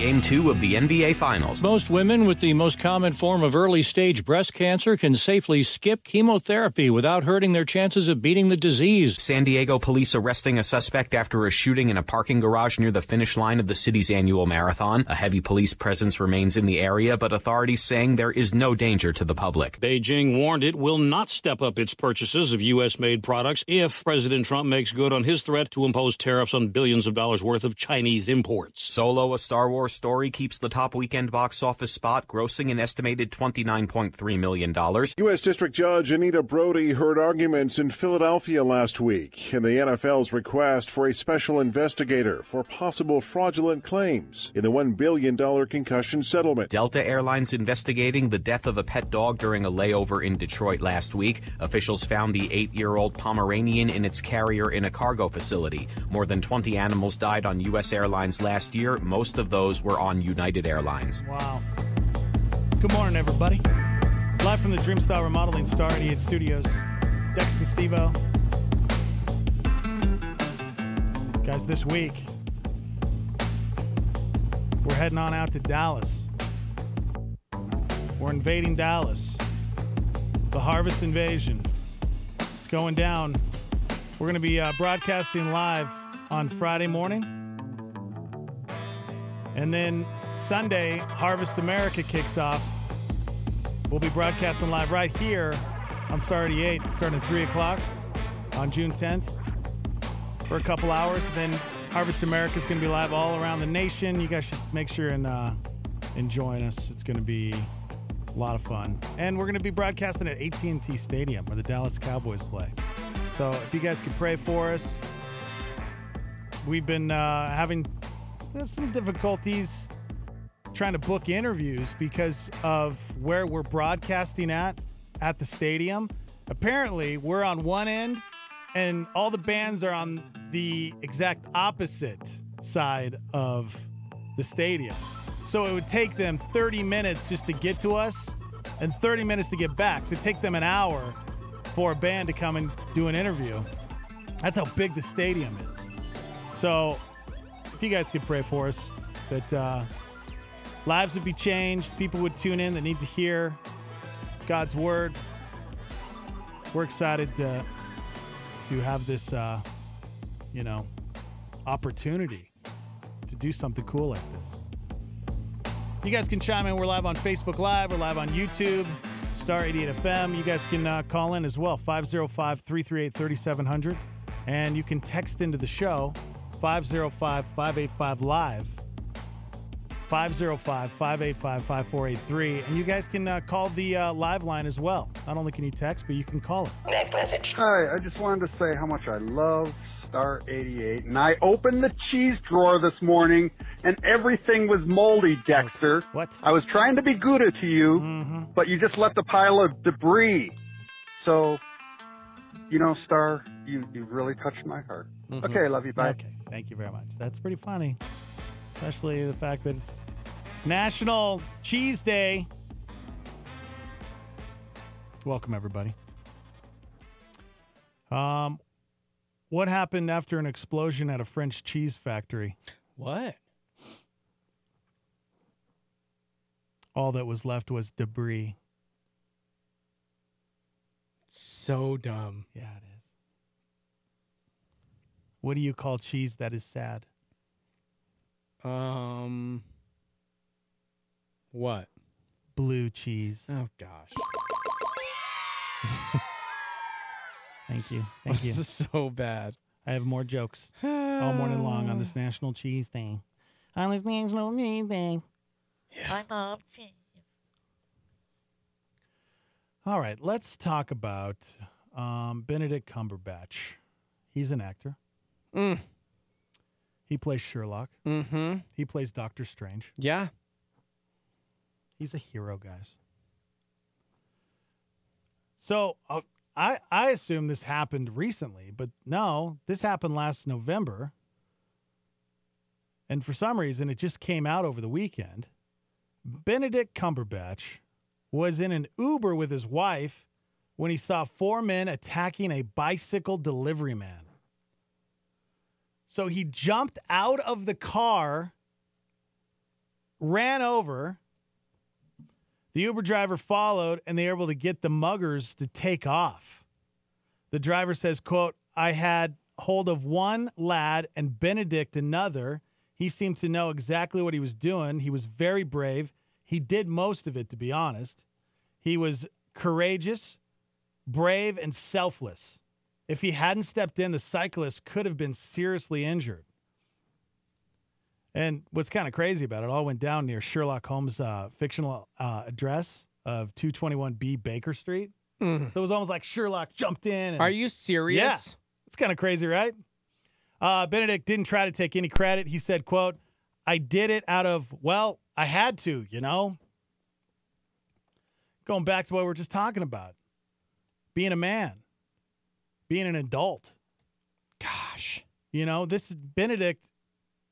Game 2 of the NBA Finals. Most women with the most common form of early-stage breast cancer can safely skip chemotherapy without hurting their chances of beating the disease. San Diego police arresting a suspect after a shooting in a parking garage near the finish line of the city's annual marathon. A heavy police presence remains in the area, but authorities saying there is no danger to the public. Beijing warned it will not step up its purchases of U.S.-made products if President Trump makes good on his threat to impose tariffs on billions of dollars worth of Chinese imports. Solo, a Star Wars story, keeps the top weekend box office spot, grossing an estimated $29.3 million. U.S. District Judge Anita Brody heard arguments in Philadelphia last week in the NFL's request for a special investigator for possible fraudulent claims in the $1 billion concussion settlement. Delta Airlines investigating the death of a pet dog during a layover in Detroit last week. Officials found the 8-year-old Pomeranian in its carrier in a cargo facility. More than 20 animals died on U.S. Airlines last year. Most of those were on United Airlines. Wow. Good morning, everybody. Live from the Dreamstyle Remodeling Star 88 Studios. Dex and Steve-O. Guys, this week, we're heading on out to Dallas. We're invading Dallas. The Harvest Invasion. It's going down. We're going to be broadcasting live on Friday morning. And then Sunday, Harvest America kicks off. We'll be broadcasting live right here on Star 88, starting at 3 o'clock on June 10th for a couple hours. And then Harvest America is going to be live all around the nation. You guys should make sure and join us. It's going to be a lot of fun. And we're going to be broadcasting at AT&T Stadium where the Dallas Cowboys play. So if you guys could pray for us. We've been having some difficulties trying to book interviews because of where we're broadcasting at the stadium. Apparently, we're on one end, and all the bands are on the exact opposite side of the stadium. So it would take them 30 minutes just to get to us and 30 minutes to get back. So it'd take them an hour for a band to come and do an interview. That's how big the stadium is. So if you guys could pray for us that lives would be changed, people would tune in that need to hear God's word. We're excited to have this, opportunity to do something cool like this. You guys can chime in. We're live on Facebook Live. We're live on YouTube, Star 88 FM. You guys can call in as well, 505-338-3700. And you can text into the show, 505-585-LIVE, 505-585-5483. And you guys can call the live line as well. Not only can you text, but you can call it. Next message. Hi, I just wanted to say how much I love Star 88. And I opened the cheese drawer this morning, and everything was moldy, Dexter. What? I was trying to be good to you, but you just left a pile of debris. So, Star, you really touched my heart. Okay, I love you. Bye. Okay, thank you very much. That's pretty funny. Especially the fact that it's National Cheese Day. Welcome, everybody. What happened after an explosion at a French cheese factory? What? All that was left was debris. So dumb. Yeah, it is. What do you call cheese that is sad? What? Blue cheese. Oh, gosh. Thank you. Thank you. This is so bad. I have more jokes all morning long on this National Cheese Day. On this National Cheese Day. Yeah. I love cheese. All right, let's talk about Benedict Cumberbatch. He's an actor. He plays Sherlock. Mm-hmm. He plays Doctor Strange. Yeah. He's a hero, guys. So I assume this happened recently, but no, this happened last November. And for some reason, it just came out over the weekend. Benedict Cumberbatch was in an Uber with his wife when he saw 4 men attacking a bicycle delivery man. So he jumped out of the car ran over. The Uber driver followed, and they were able to get the muggers to take off. The driver says, quote, I had hold of one lad and Benedict another. He seemed to know exactly what he was doing. He was very brave. He did most of it, to be honest. He was courageous, brave, and selfless. If he hadn't stepped in, the cyclist could have been seriously injured. And what's kind of crazy about it, all went down near Sherlock Holmes' fictional address of 221B Baker Street. So it was almost like Sherlock jumped in. And, Are you serious? Yeah. It's kind of crazy, right? Benedict didn't try to take any credit. He said, quote, I did it out of, well, I had to, you know? Going back to what we were just talking about. Being a man. Being an adult. Gosh. You know, this is Benedict.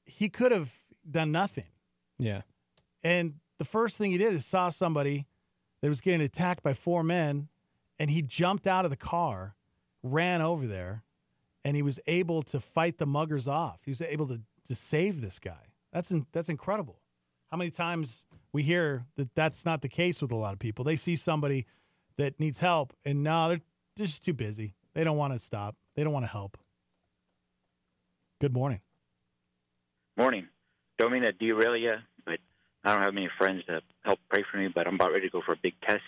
He could have done nothing. Yeah. And the first thing he did is saw somebody that was getting attacked by four men, and he jumped out of the car, ran over there, and he was able to fight the muggers off. He was able to save this guy. That's incredible. How many times we hear that that's not the case with a lot of people. They see somebody that needs help, and no, they're just too busy. They don't want to stop. They don't want to help. Good morning. Morning. Don't mean to derail you, but I don't have many friends to help pray for me, but I'm about ready to go for a big test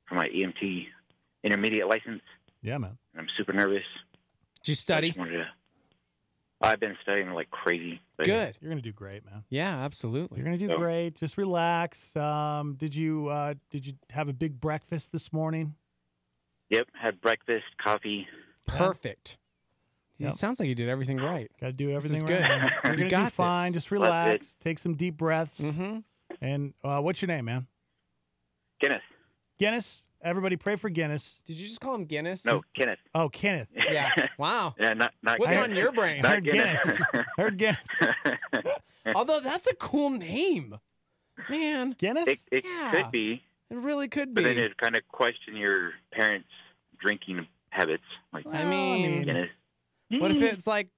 for my EMT intermediate license. Yeah, man. I'm super nervous. Did you study? I've been studying like crazy. Good. You're going to do great, man. Yeah, absolutely. You're going to do great. Just relax. Did you have a big breakfast this morning? Yep. Had breakfast, coffee. Perfect. It sounds like you did everything right. Got to do everything This is right. good. Man. You're You going to got do fine. this. Just relax. Take some deep breaths. And what's your name, man? Guinness. Guinness. Everybody pray for Guinness. Did you just call him Guinness? No, Kenneth. Oh, Kenneth. Yeah. Wow. Yeah, not What's Guinness. on your brain? I heard Guinness. Heard Guinness. Although that's a cool name. Man. Guinness? It Yeah. could be. It really could But be. then it kind of question your parents' drinking habits. Like, I mean, Guinness. what if it's like,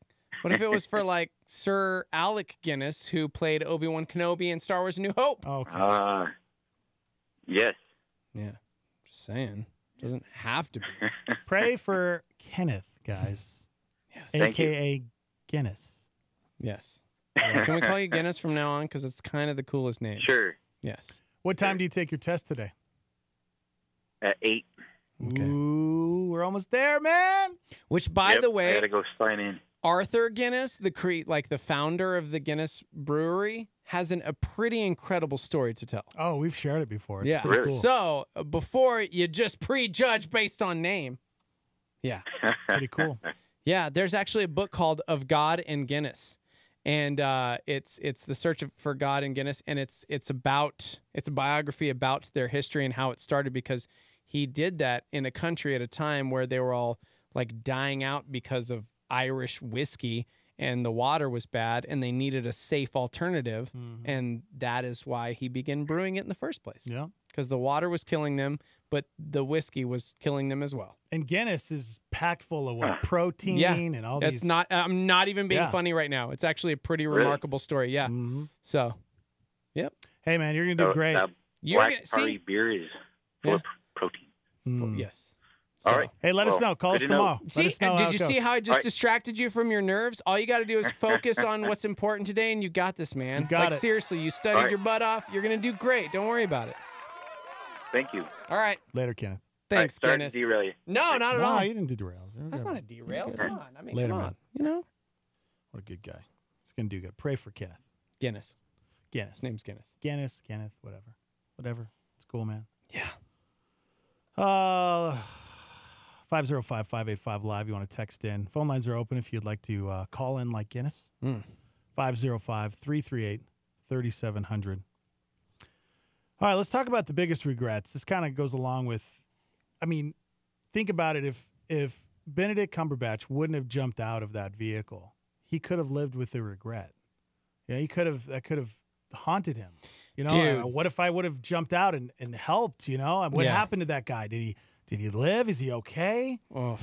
what if it was for like Sir Alec Guinness, who played Obi-Wan Kenobi in Star Wars: A New Hope? Okay. Yes. Yeah. Just saying. Doesn't have to be. Pray for Kenneth, guys. Yes. Thank you. AKA Guinness. Yes. Can we call you Guinness from now on? Because it's kind of the coolest name. Sure. Yes. What time do you take your test today? At 8. Okay. Ooh, we're almost there, man. Which, by Yep, the I way, gotta go sign in. Arthur Guinness, the founder of the Guinness Brewery, has a pretty incredible story to tell. Oh, we've shared it before. It's yeah. pretty cool. So before you just prejudge based on name, yeah, pretty cool. Yeah, there's actually a book called Of God and Guinness, and it's the search for God and Guinness, and it's a biography about their history and how it started, because he did that in a country at a time where they were all like dying out because of Irish whiskey, and the water was bad, and they needed a safe alternative, and that is why he began brewing it in the first place. Yeah, because the water was killing them, but the whiskey was killing them as well. And Guinness is packed full of what? Protein and all these. I'm not even being Yeah. funny right now. It's actually a pretty Really? remarkable story. Yeah. So, yep. Hey, man, you're going to do great. You're Black gonna Party see. beer is full of protein. Yes. All right. Hey, let us know. Call us good to know. tomorrow. Let See, us know did how you it goes. see how I just All right. distracted you from your nerves? All you got to do is focus on what's important today, and you got this, man. You got like, it. seriously, you studied All right. your butt off. You're going to do great. Don't worry about it. Thank you. All right. Later, Kenneth. Thanks, Sorry to Guinness. derail you. No, not at No, all. you didn't do derails. That's not a derail. Good. Come on. I mean, Later, come on. man. You know? What a good guy. He's going to do good. Pray for Kenneth. Guinness. Guinness. His name's Guinness. Kenneth, whatever. Whatever. It's cool, man. Yeah. 505-585-LIVE. You want to text in. Phone lines are open if you'd like to call in like Guinness. 505-338-3700. All right, let's talk about the biggest regrets. This kind of goes along with, I mean, think about it. If Benedict Cumberbatch wouldn't have jumped out of that vehicle, he could have lived with the regret. Yeah, that could have haunted him. You know, Dude. what if I would have jumped out and helped? You know, what Yeah. happened to that guy? Did he live? Is he okay? Oh.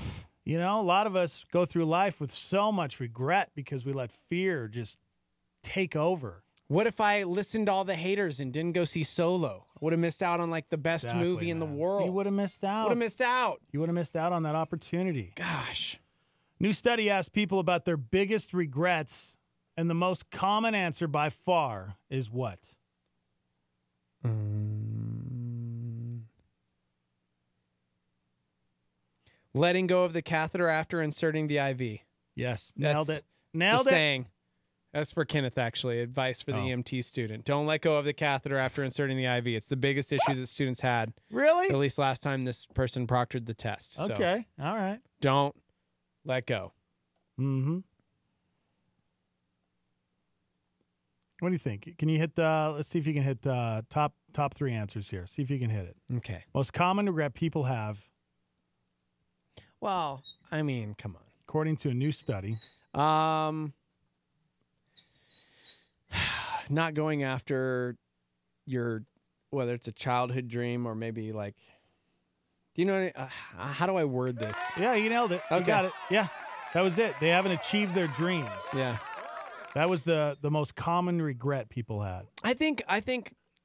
You know, a lot of us go through life with so much regret because we let fear just take over. What if I listened to all the haters and didn't go see Solo? I would have missed out on like the best movie in the world. You would have missed out. Would have missed out. You would have missed out on that opportunity. Gosh. New study asked people about their biggest regrets, and the most common answer by far is what? Letting go of the catheter after inserting the IV. Yes, nailed it. Nailed Just it. saying. That's for Kenneth, actually. Advice for the EMT student. Don't let go of the catheter after inserting the IV. It's the biggest issue that students had. Really? At least last time this person proctored the test. So Okay, all right. don't let go. Mm-hmm. What do you think? Can you hit let's see if you can hit top 3 answers here. See if you can hit it. Okay. Most common regret people have, Well, I mean, come on. according to a new study. Not going after your, whether it's a childhood dream or maybe like, do you know, how do I word this? Yeah, you nailed it. You Okay. got it. Yeah, that was it. They haven't achieved their dreams. Yeah. That was the most common regret people had. I think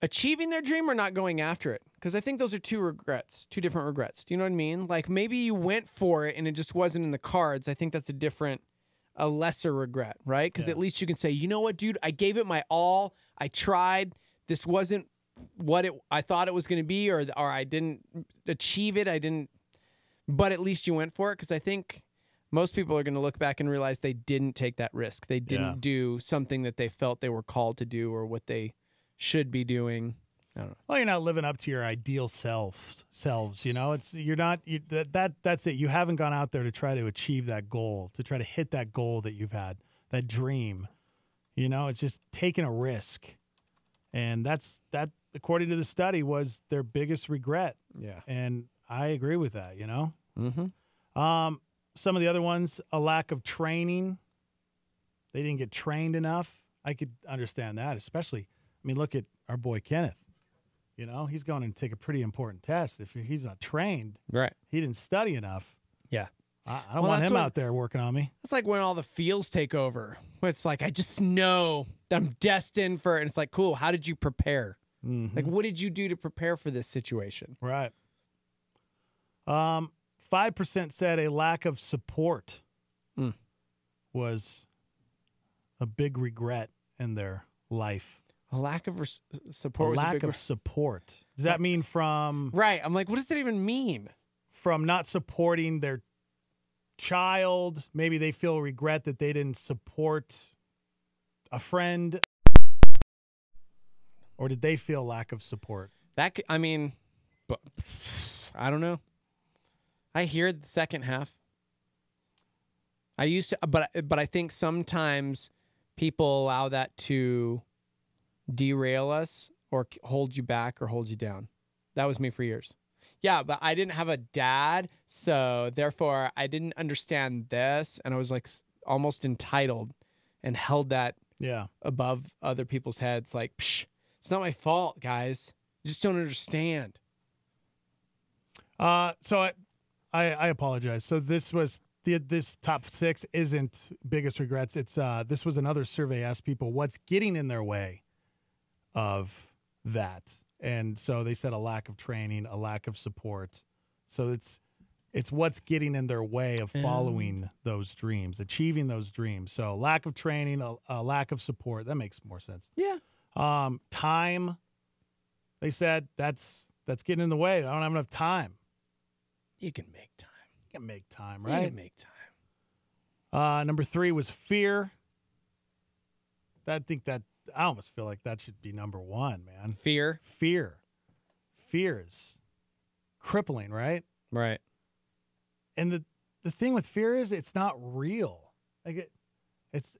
achieving their dream or not going after it, because I think those are two different regrets. Do you know what I mean? Like maybe you went for it and it just wasn't in the cards. I think that's a lesser regret, right? Because at least you can say, you know what, dude, I gave it my all. I tried. This wasn't what I thought it was going to be, or I didn't achieve it. But at least you went for it. Because I think most people are going to look back and realize they didn't take that risk. They didn't do something that they felt they were called to do or what they should be doing. I don't know. Well, you're not living up to your ideal selves. You know, that's it. You haven't gone out there to try to achieve that goal, to try to hit that goal that you've had, that dream. You know, it's just taking a risk, and that, according to the study, was their biggest regret. Yeah, and I agree with that. You know, mm-hmm. Some of the other ones, a lack of training. They didn't get trained enough. I could understand that, especially. I mean, look at our boy Kenneth. You know, he's going to take a pretty important test. If he's not trained, right? He didn't study enough. Yeah. I don't want him out there working on me. It's like when all the feels take over. It's like, I just know that I'm destined for it. And it's like, cool, how did you prepare? Mm-hmm. Like, what did you do to prepare for this situation? Right. 5% said a lack of support was a big regret in their life. A lack of support. A lack of support. Does that mean from... Right. I'm like, what does that even mean? From not supporting their child. Maybe they feel regret that they didn't support a friend. Or did they feel lack of support? But I don't know. I hear the second half. I used to, but I think sometimes people allow that to derail us or hold you back or hold you down. That was me for years. Yeah, but I didn't have a dad, so therefore I didn't understand this, and I was like almost entitled and held that above other people's heads. Like, psh, it's not my fault, guys. You just don't understand. So I apologize. So this was this top 6 isn't biggest regrets. It's this was another survey asked people what's getting in their way of that. And so they said a lack of training, a lack of support. So it's what's getting in their way of following those dreams, achieving those dreams. So lack of training, a lack of support. That makes more sense. Yeah. Time. They said that's getting in the way. I don't have enough time. You can make time. You can make time, right? You can make time. Number 3 was fear. I almost feel like that should be number 1, man. Fear is crippling, right? Right. And the thing with fear is it's not real. Like it's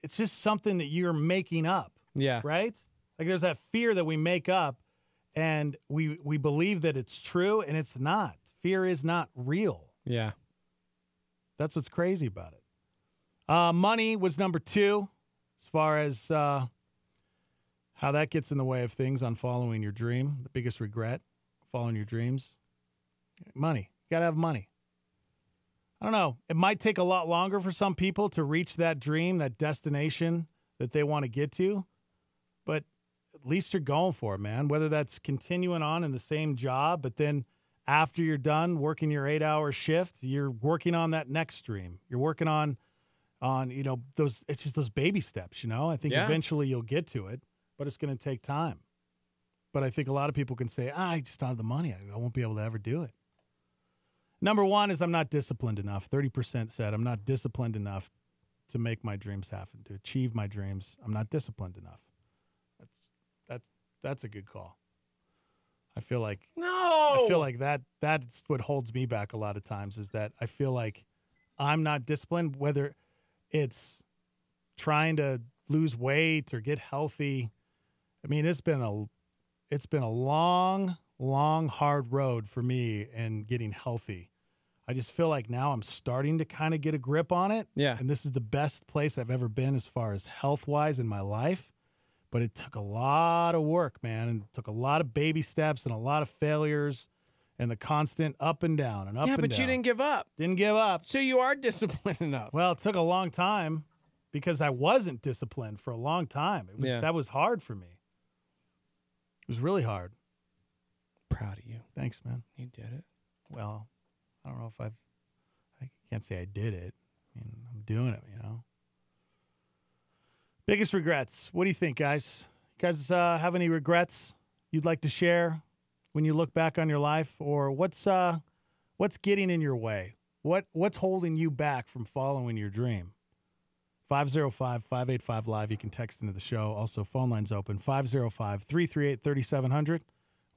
just something that you're making up. Yeah. Right? Like there's that fear that we make up and we believe that it's true and it's not. Fear is not real. Yeah. That's what's crazy about it. Money was number 2 as far as how that gets in the way of things on following your dream. The biggest regret, following your dreams. Money. You got to have money. I don't know. It might take a lot longer for some people to reach that dream, that destination that they want to get to. but at least you're going for it, man. Whether that's continuing on in the same job, but then after you're done working your 8-hour shift, you're working on that next dream. You're working on those. It's just those baby steps, I think eventually you'll get to it, but it's going to take time. But I think a lot of people can say, I just don't have the money. I won't be able to ever do it. Number one is I'm not disciplined enough. 30% said I'm not disciplined enough to make my dreams happen, to achieve my dreams. I'm not disciplined enough. That's a good call. I feel like that's what holds me back a lot of times, is that I feel like I'm not disciplined, whether it's trying to lose weight or get healthy. I mean, it's been a long, hard road for me in getting healthy. I just feel like now I'm starting to kind of get a grip on it. Yeah. And this is the best place I've ever been as far as health-wise in my life. But it took a lot of work, man, and it took a lot of baby steps and a lot of failures and the constant up and down and up and down. Yeah, but you didn't give up. Didn't give up. So you are disciplined enough. Well, it took a long time because I wasn't disciplined for a long time. That was hard for me. It was really hard. Proud of you. Thanks, man. You did it. Well, I don't know if I can't say I did it. I mean, I'm doing it, Biggest regrets. What do you think, guys? You guys have any regrets you'd like to share when you look back on your life? Or what's getting in your way? What's holding you back from following your dream? 505-585-LIVE. You can text into the show. Also, phone lines open. 505-338-3700.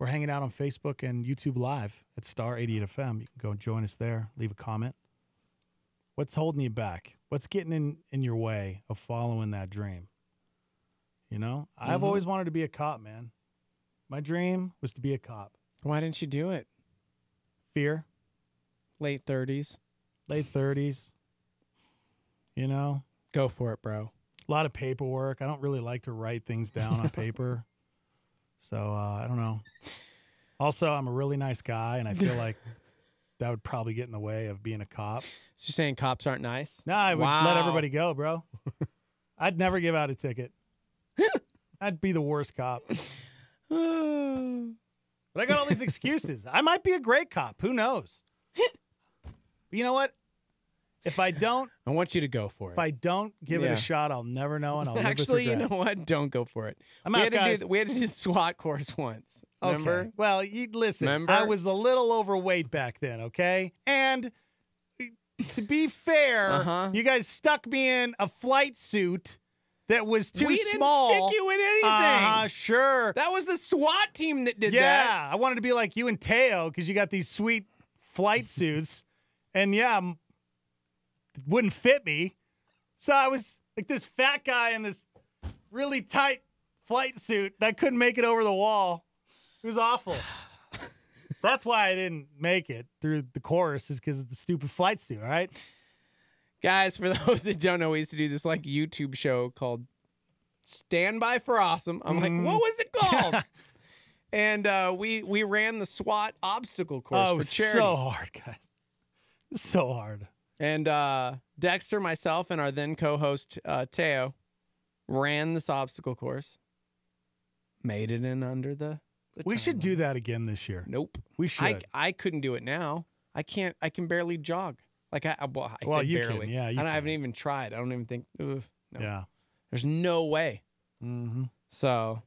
We're hanging out on Facebook and YouTube Live at Star 88 FM. You can go and join us there. Leave a comment. What's holding you back? What's getting in your way of following that dream? I've always wanted to be a cop, man. My dream was to be a cop. Why didn't you do it? Fear. Late 30s. Go for it, bro. A lot of paperwork. I don't really like to write things down on paper. So, I don't know. Also, I'm a really nice guy, and I feel like that would probably get in the way of being a cop. So you're saying cops aren't nice? No, I would let everybody go, bro. I'd never give out a ticket. I'd be the worst cop. But I got all these excuses. I might be a great cop. Who knows? You know what? If I don't... I want you to go for it. If I don't give it a shot, I'll never know, and I'll Actually, you know what? Don't go for it. We had to do the SWAT course once. Remember? Okay. Well, listen, Remember? I was a little overweight back then, okay? And to be fair, you guys stuck me in a flight suit that was too small. We didn't stick you in anything. Sure. That was the SWAT team that did that. Yeah, I wanted to be like you and Teo because you got these sweet flight suits. And it wouldn't fit me. So I was like this fat guy in this really tight flight suit that couldn't make it over the wall. It was awful. That's why I didn't make it through the course, is because of the stupid flight suit, all right? Guys, for those that don't know, we used to do this YouTube show called Stand By for Awesome. I'm like, what was it called? And we ran the SWAT obstacle course for charity. So hard, guys. So hard. And Dexter, myself, and our then co-host Teo ran this obstacle course. Made it in under the we should do that again this year. Nope. We should. I couldn't do it now. I can't. I can barely jog. Like I well, say you barely. can. Yeah, I haven't even tried. I don't even think. No. Yeah. There's no way. Mm-hmm. So,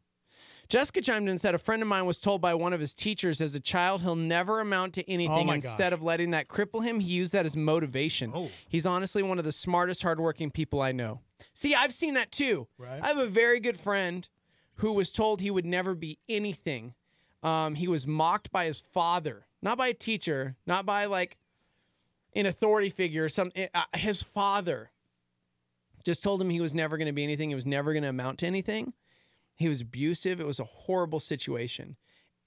Jessica chimed in and said, a friend of mine was told by one of his teachers as a child he'll never amount to anything. Instead of letting that cripple him, he used that as motivation. Oh. He's honestly one of the smartest, hardworking people I know. See, I've seen that too. Right. I have a very good friend who was told he would never be anything. He was mocked by his father, not by a teacher, not by like an authority figure or something. His father just told him he was never going to be anything. He was never going to amount to anything. He was abusive. It was a horrible situation.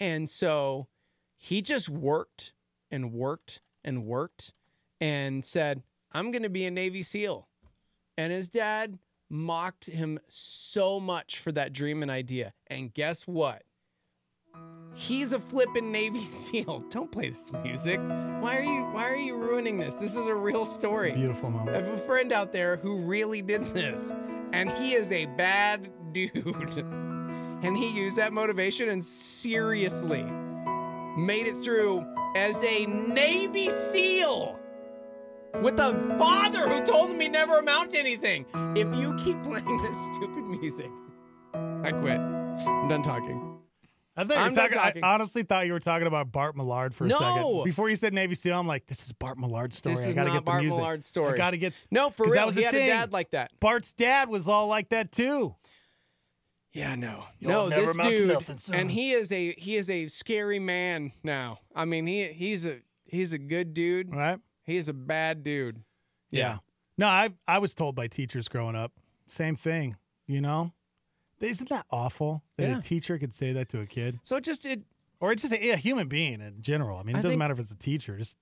And so he just worked and worked and worked and said, I'm going to be a Navy SEAL. And his dad mocked him so much for that dream and idea. And guess what? He's a flippin' Navy SEAL. Don't play this music. Why are you ruining this? This is a real story. It's a beautiful moment. I have a friend out there who really did this, and he is a bad dude. And he used that motivation and seriously made it through as a Navy SEAL with a father who told him he'd never amount to anything. If you keep playing this stupid music, I quit. I'm done talking. I honestly thought you were talking about Bart Millard for a No. second. Before you said Navy SEAL, I'm like, this is Bart Millard's story. This I is gotta not get the Bart music. Millard's story. I gotta get. No, for 'cause real. that was He the had a thing. dad like that. Bart's dad was all like that too. Yeah, no. You'll never This amount to dude, nothing, son. and he is a scary man now. I mean, he's a good dude. Right. He is a bad dude. Yeah. No, I was told by teachers growing up, same thing. You know, isn't that awful that Yeah. a teacher could say that to a kid? So it's just a human being in general. I mean, it doesn't matter if it's a teacher. Just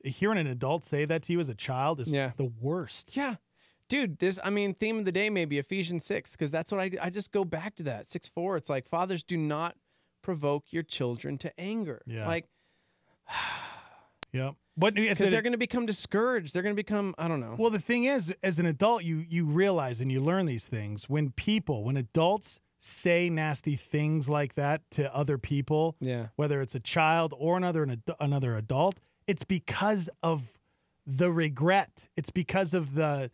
hearing an adult say that to you as a child is the worst. Yeah. Dude, theme of the day may be Ephesians 6, because that's what I just go back to that. 6:4. It's like, fathers, do not provoke your children to anger. Yeah. Like, Yep. because they're going to become discouraged. They're going to become, I don't know. Well, the thing is, as an adult, you realize and you learn these things when adults say nasty things like that to other people, whether it's a child or another adult, it's because of the regret. It's because of the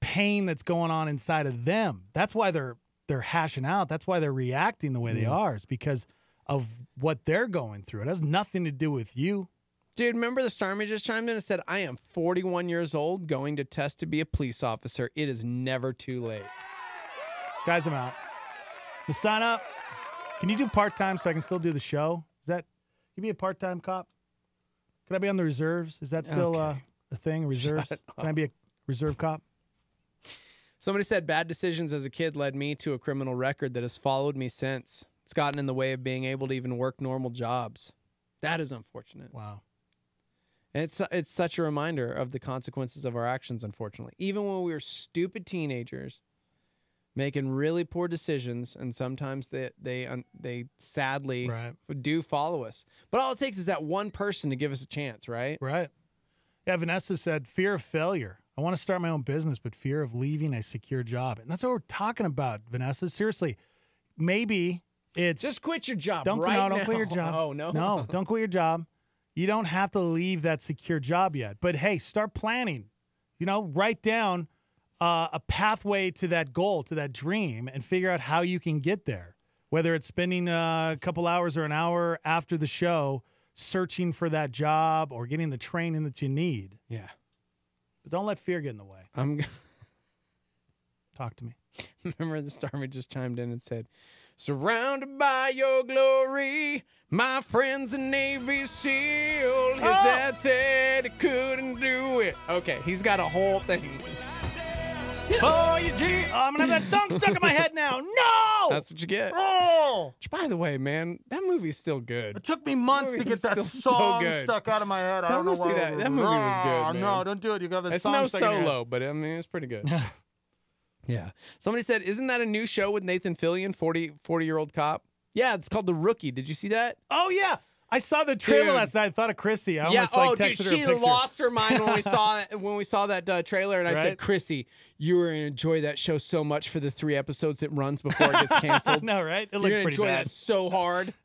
pain that's going on inside of them. That's why they're hashing out. That's why they're reacting the way they are. It's because of what they're going through. It has nothing to do with you. Dude, remember the Starmy just chimed in and said, I am 41 years old going to test to be a police officer. It is never too late. Guys, I'm out. To sign up, can you do part-time so I can still do the show? Can you be a part-time cop? Can I be on the reserves? Is that still a thing, reserves? Can I be a reserve cop? Somebody said bad decisions as a kid led me to a criminal record that has followed me since. It's gotten in the way of being able to even work normal jobs. That is unfortunate. Wow. And it's such a reminder of the consequences of our actions, unfortunately. Even when we were stupid teenagers, making really poor decisions, and sometimes they sadly do follow us. But all it takes is that one person to give us a chance, right? Right. Yeah, Vanessa said, fear of failure. I want to start my own business, but fear of leaving a secure job. And that's what we're talking about, Vanessa. Seriously, maybe it's... Just quit your job Don't now. quit your job. Oh, no. No, don't quit your job. You don't have to leave that secure job yet. But, hey, start planning. Write down a pathway to that goal, to that dream, and figure out how you can get there. Whether it's spending a couple hours or an hour after the show searching for that job or getting the training that you need. Yeah. But don't let fear get in the way. Talk to me. Remember the Starmy just chimed in and said, surrounded by your glory, my friend's a Navy SEAL. His dad said he couldn't do it. Okay, he's got a whole thing. Oh, I'm going to have that song stuck in my head now. No! That's what you get. Oh! Which, by the way, man, that movie's still good. It took me months to get that song stuck out of my head. I don't know why. That movie was good, man. No, don't do it. You got that It's song no stuck in your head. Solo, but I mean, it's pretty good. Yeah. Somebody said, isn't that a new show with Nathan Fillion, 40-year-old cop? Yeah, it's called The Rookie. Did you see that? Oh, yeah. I saw the trailer last night. I thought of Chrissy. I almost texted her a she picture. lost her mind when we saw that trailer, and I Right? said, Chrissy, you were going to enjoy that show so much for the 3 episodes it runs before it gets canceled. No, right? It You're looked going to pretty enjoy bad. that so hard.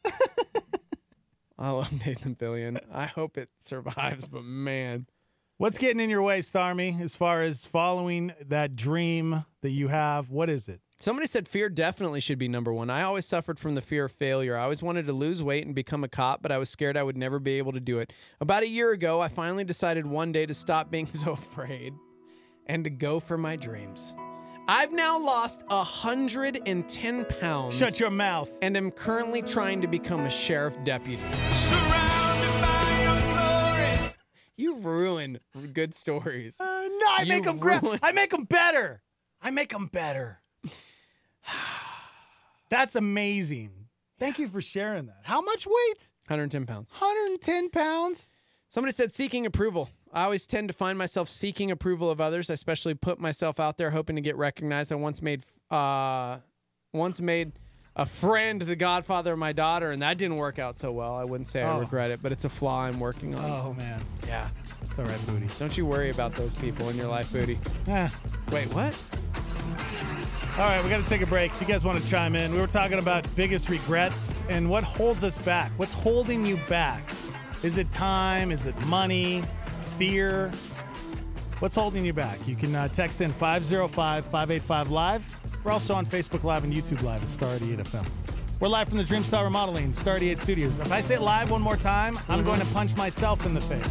I love Nathan Fillion. I hope it survives, but man. What's getting in your way, Starmy, as far as following that dream that you have? What is it? Somebody said fear definitely should be number one. I always suffered from the fear of failure. I always wanted to lose weight and become a cop, but I was scared I would never be able to do it. About a year ago, I finally decided one day to stop being so afraid and to go for my dreams. I've now lost 110 pounds. Shut your mouth. And am currently trying to become a sheriff deputy. Surrounded by your glory. You ruin good stories. No, I make them better. I make them better. That's amazing. Thank you for sharing that. How much weight? 110 pounds. 110 pounds? Somebody said seeking approval. I always tend to find myself seeking approval of others. I especially put myself out there hoping to get recognized. I once made a friend the godfather of my daughter, and that didn't work out so well. I wouldn't say I regret it, but it's a flaw I'm working on. Oh, man. Yeah. It's all right, Booty. Don't you worry about those people in your life, Booty. Yeah. Wait, what? All right, we got to take a break. If you guys want to chime in, we were talking about biggest regrets and what holds us back. What's holding you back? Is it time? Is it money? Fear? What's holding you back? You can text in 505-585-LIVE. We're also on Facebook Live and YouTube Live at Star 88 FM. We're live from the Dreamstar Remodeling Star 88 Studios. If I say live one more time, I'm going to punch myself in the face.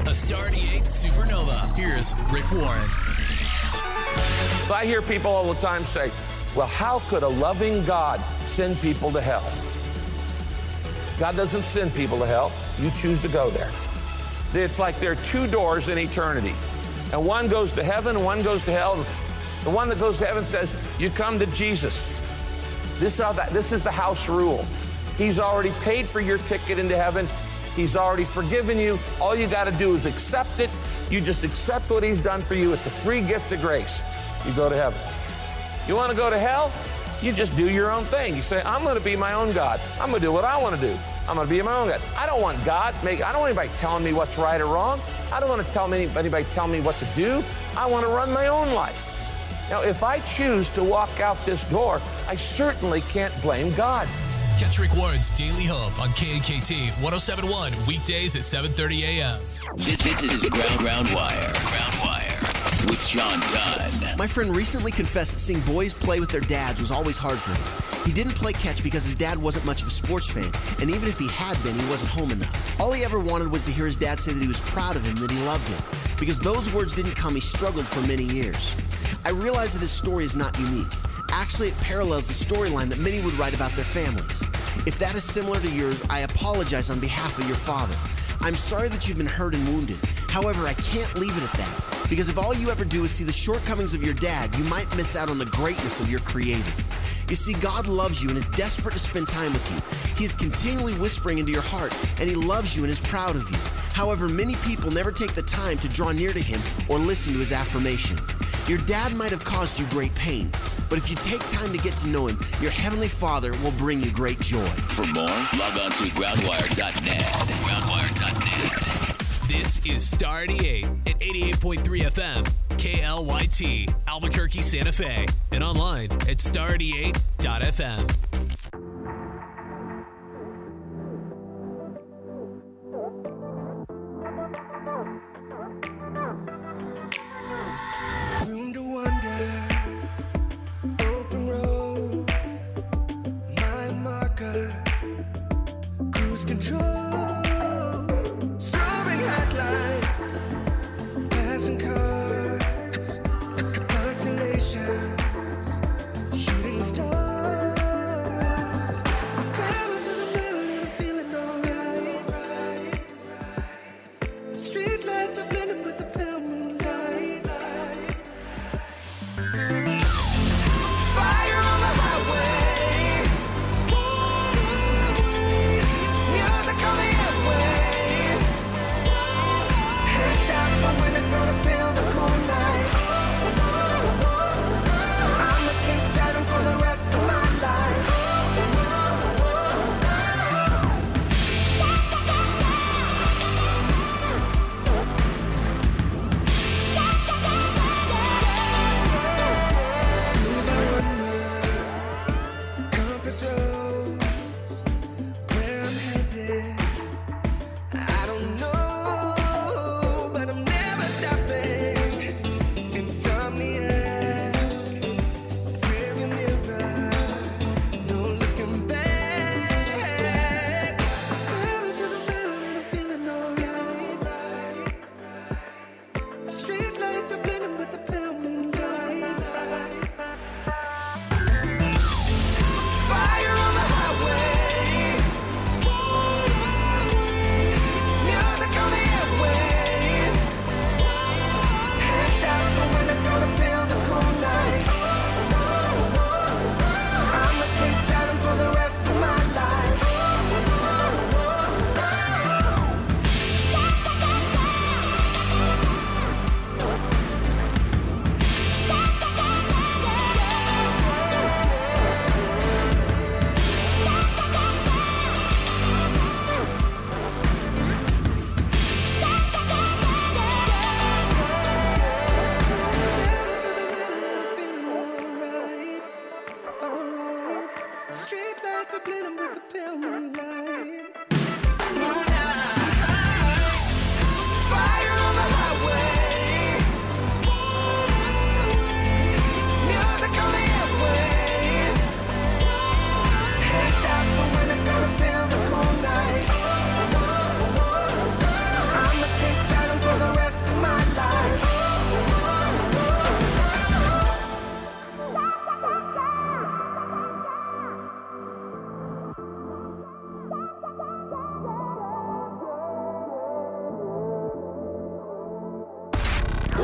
A Star 88 Supernova. Here's Rick Warren. I hear people all the time say, well, how could a loving God send people to hell? God doesn't send people to hell. You choose to go there. It's like there are two doors in eternity. And one goes to heaven and one goes to hell. The one that goes to heaven says, you come to Jesus. This is the house rule. He's already paid for your ticket into heaven. He's already forgiven you. All you got to do is accept it. You just accept what he's done for you. It's a free gift of grace. You go to heaven. You want to go to hell? You just do your own thing. You say, I'm going to be my own God. I'm going to do what I want to do. I'm going to be my own God. I don't want God. I don't want anybody telling me what's right or wrong. I don't want to tell anybody tell me what to do. I want to run my own life. Now, if I choose to walk out this door, I certainly can't blame God. Catch Rick Warren's Daily Hope on KNKT 107.1 weekdays at 7:30 a.m. This is Ground Wire with John Dunn. My friend recently confessed that seeing boys play with their dads was always hard for him. He didn't play catch because his dad wasn't much of a sports fan, and even if he had been, he wasn't home enough. All he ever wanted was to hear his dad say that he was proud of him, that he loved him. Because those words didn't come, he struggled for many years. I realize that his story is not unique. Actually, it parallels the storyline that many would write about their families. If that is similar to yours, I apologize on behalf of your father. I'm sorry that you've been hurt and wounded. However, I can't leave it at that. Because if all you ever do is see the shortcomings of your dad, you might miss out on the greatness of your Creator. You see, God loves you and is desperate to spend time with you. He is continually whispering into your heart, and He loves you and is proud of you. However, many people never take the time to draw near to Him or listen to His affirmation. Your dad might have caused you great pain, but if you take time to get to know Him, your Heavenly Father will bring you great joy. For more, log on to groundwire.net. Groundwire.net. This is Star 88 at 88.3 FM, KLYT, Albuquerque, Santa Fe, and online at star88.fm. Room to wonder, open road, mile marker, cruise control, strobing headlights, passing cars, constellations, shooting stars. Pedal to the metal and I'm feeling alright. Street lights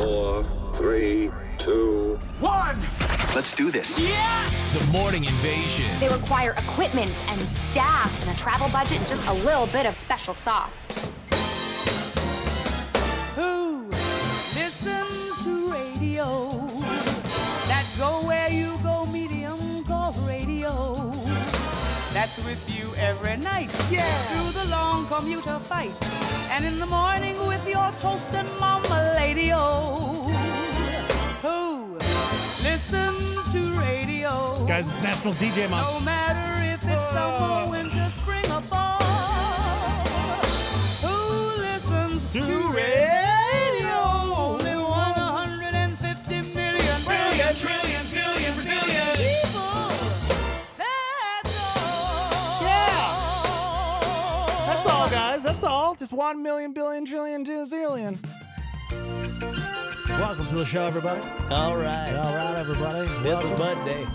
4, 3, 2, 1. Let's do this. Yes! The Morning Invasion. They require equipment and staff and a travel budget and just a little bit of special sauce. Who listens to radio? That's go where you go, medium called radio. That's with you every night, through the long commuter fight, and in the morning with your toast and mama-lady-o. Who listens to radio? Guys, it's National DJ Month. No matter if it's summer, winter, spring, or fall. Who listens to radio? Only 150 million, billion, trillion, zillion, Brazilian people. That's all, guys. That's all. Just 1 million, billion, trillion, zillion. Welcome to the show, everybody. All right. All right, everybody. It's a Monday.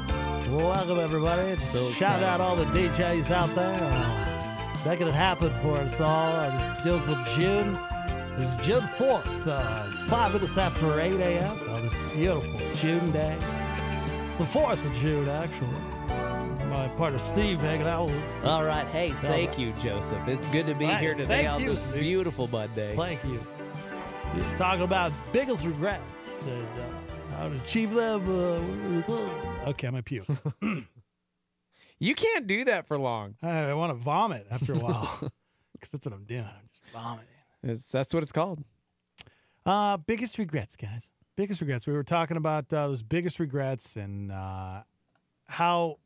Welcome, everybody. Just So shout excited. out all the DJs out there. Making it happen for us all this beautiful June. This is June 4th. It's 5 minutes after 8 a.m. on this beautiful June day. It's the 4th of June, actually. My partner Steve hanging out with us. All right. Hey, thank you, Joseph. It's good to be here today on this Steve. beautiful Monday. Thank you. We're talking about biggest regrets and how to achieve them. Okay, I'm going to puke. You can't do that for long. I want to vomit after a while because that's what I'm doing. I'm just vomiting. That's what it's called. Biggest regrets, guys. Biggest regrets. We were talking about those biggest regrets and how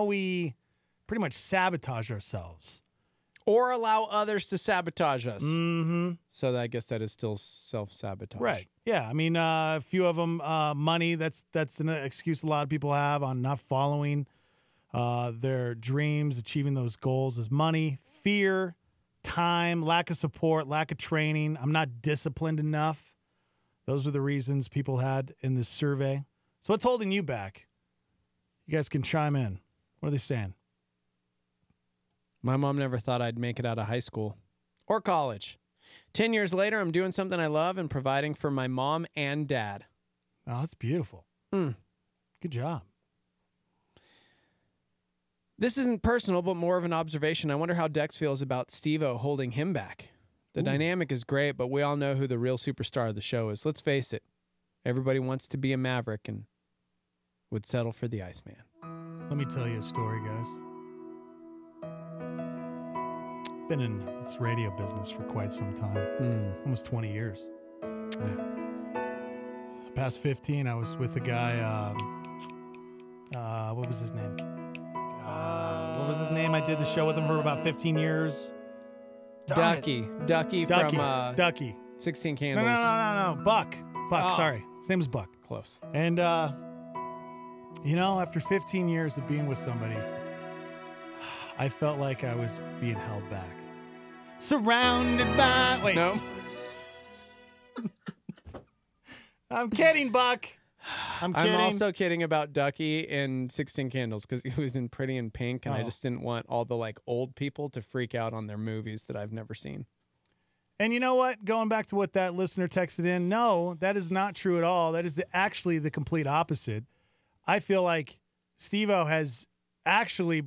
we pretty much sabotage ourselves. Or allow others to sabotage us. Mm-hmm. So I guess that is still self-sabotage. Right. Yeah. I mean, a few of them, money. That's an excuse a lot of people have on not following their dreams, achieving those goals is money, fear, time, lack of support, lack of training. I'm not disciplined enough. Those are the reasons people had in this survey. So what's holding you back? You guys can chime in. What are they saying? My mom never thought I'd make it out of high school or college. 10 years later, I'm doing something I love and providing for my mom and dad. Oh, that's beautiful. Good job. This isn't personal, but more of an observation. I wonder how Dex feels about Steve-O holding him back. The dynamic is great, but we all know who the real superstar of the show is. Let's face it. Everybody wants to be a Maverick and would settle for the Iceman. Let me tell you a story, guys. Been in this radio business for quite some time, almost 20 years. Past 15, I was with a guy, what was his name? What was his name? I did the show with him for about 15 years. Ducky from Ducky. 16 Candles. No. Buck. Sorry. His name was Buck. Close. And, after 15 years of being with somebody, I felt like I was being held back. Surrounded by... Wait. No. I'm kidding, Buck. I'm kidding. I'm also kidding about Ducky in 16 Candles because he was in Pretty in Pink, and I just didn't want all the old people to freak out on their movies that I've never seen. And you know what? Going back to what that listener texted in, no, that is not true at all. That is actually the complete opposite. I feel like Steve-O has actually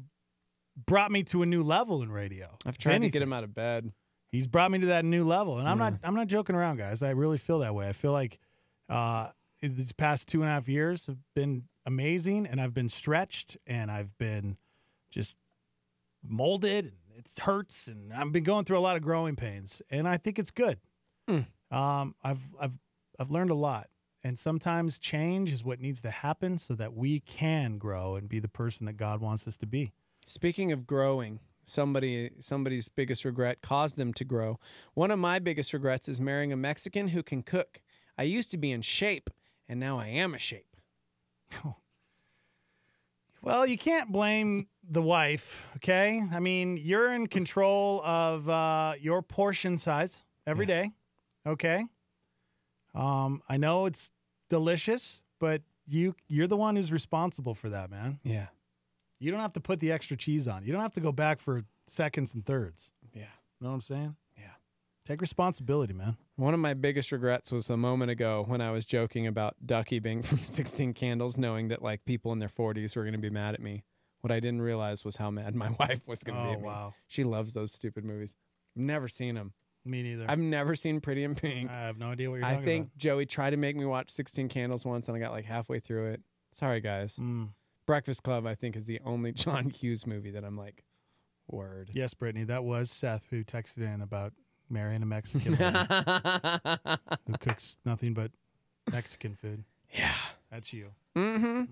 brought me to a new level in radio. I've tried to get him out of bed. He's brought me to that new level, and I'm not joking around, guys. I really feel that way. I feel like these past 2.5 years have been amazing, and I've been stretched, and I've been just molded, and it hurts, and I've been going through a lot of growing pains, and I think it's good. I've learned a lot, and sometimes change is what needs to happen so that we can grow and be the person that God wants us to be. Speaking of growing, somebody's biggest regret caused them to grow. One of my biggest regrets is marrying a Mexican who can cook. I used to be in shape, and now I am a shape. Well, you can't blame the wife, okay? I mean, you're in control of your portion size every day, okay? I know it's delicious, but you're the one who's responsible for that, man. Yeah. You don't have to put the extra cheese on. You don't have to go back for seconds and thirds. Yeah. Know what I'm saying? Yeah. Take responsibility, man. One of my biggest regrets was a moment ago when I was joking about Ducky being from 16 Candles, knowing that like people in their 40s were going to be mad at me. What I didn't realize was how mad my wife was going to be at me. Wow. She loves those stupid movies. I've never seen them. Me neither. I've never seen Pretty in Pink. I have no idea what you're I talking think about. Joey tried to make me watch 16 Candles once, and I got like halfway through it. Sorry, guys. Breakfast Club, I think, is the only John Hughes movie that I'm like, word. Yes, Brittany, that was Seth who texted in about marrying a Mexican lady who cooks nothing but Mexican food. Yeah. That's you. Mm-hmm.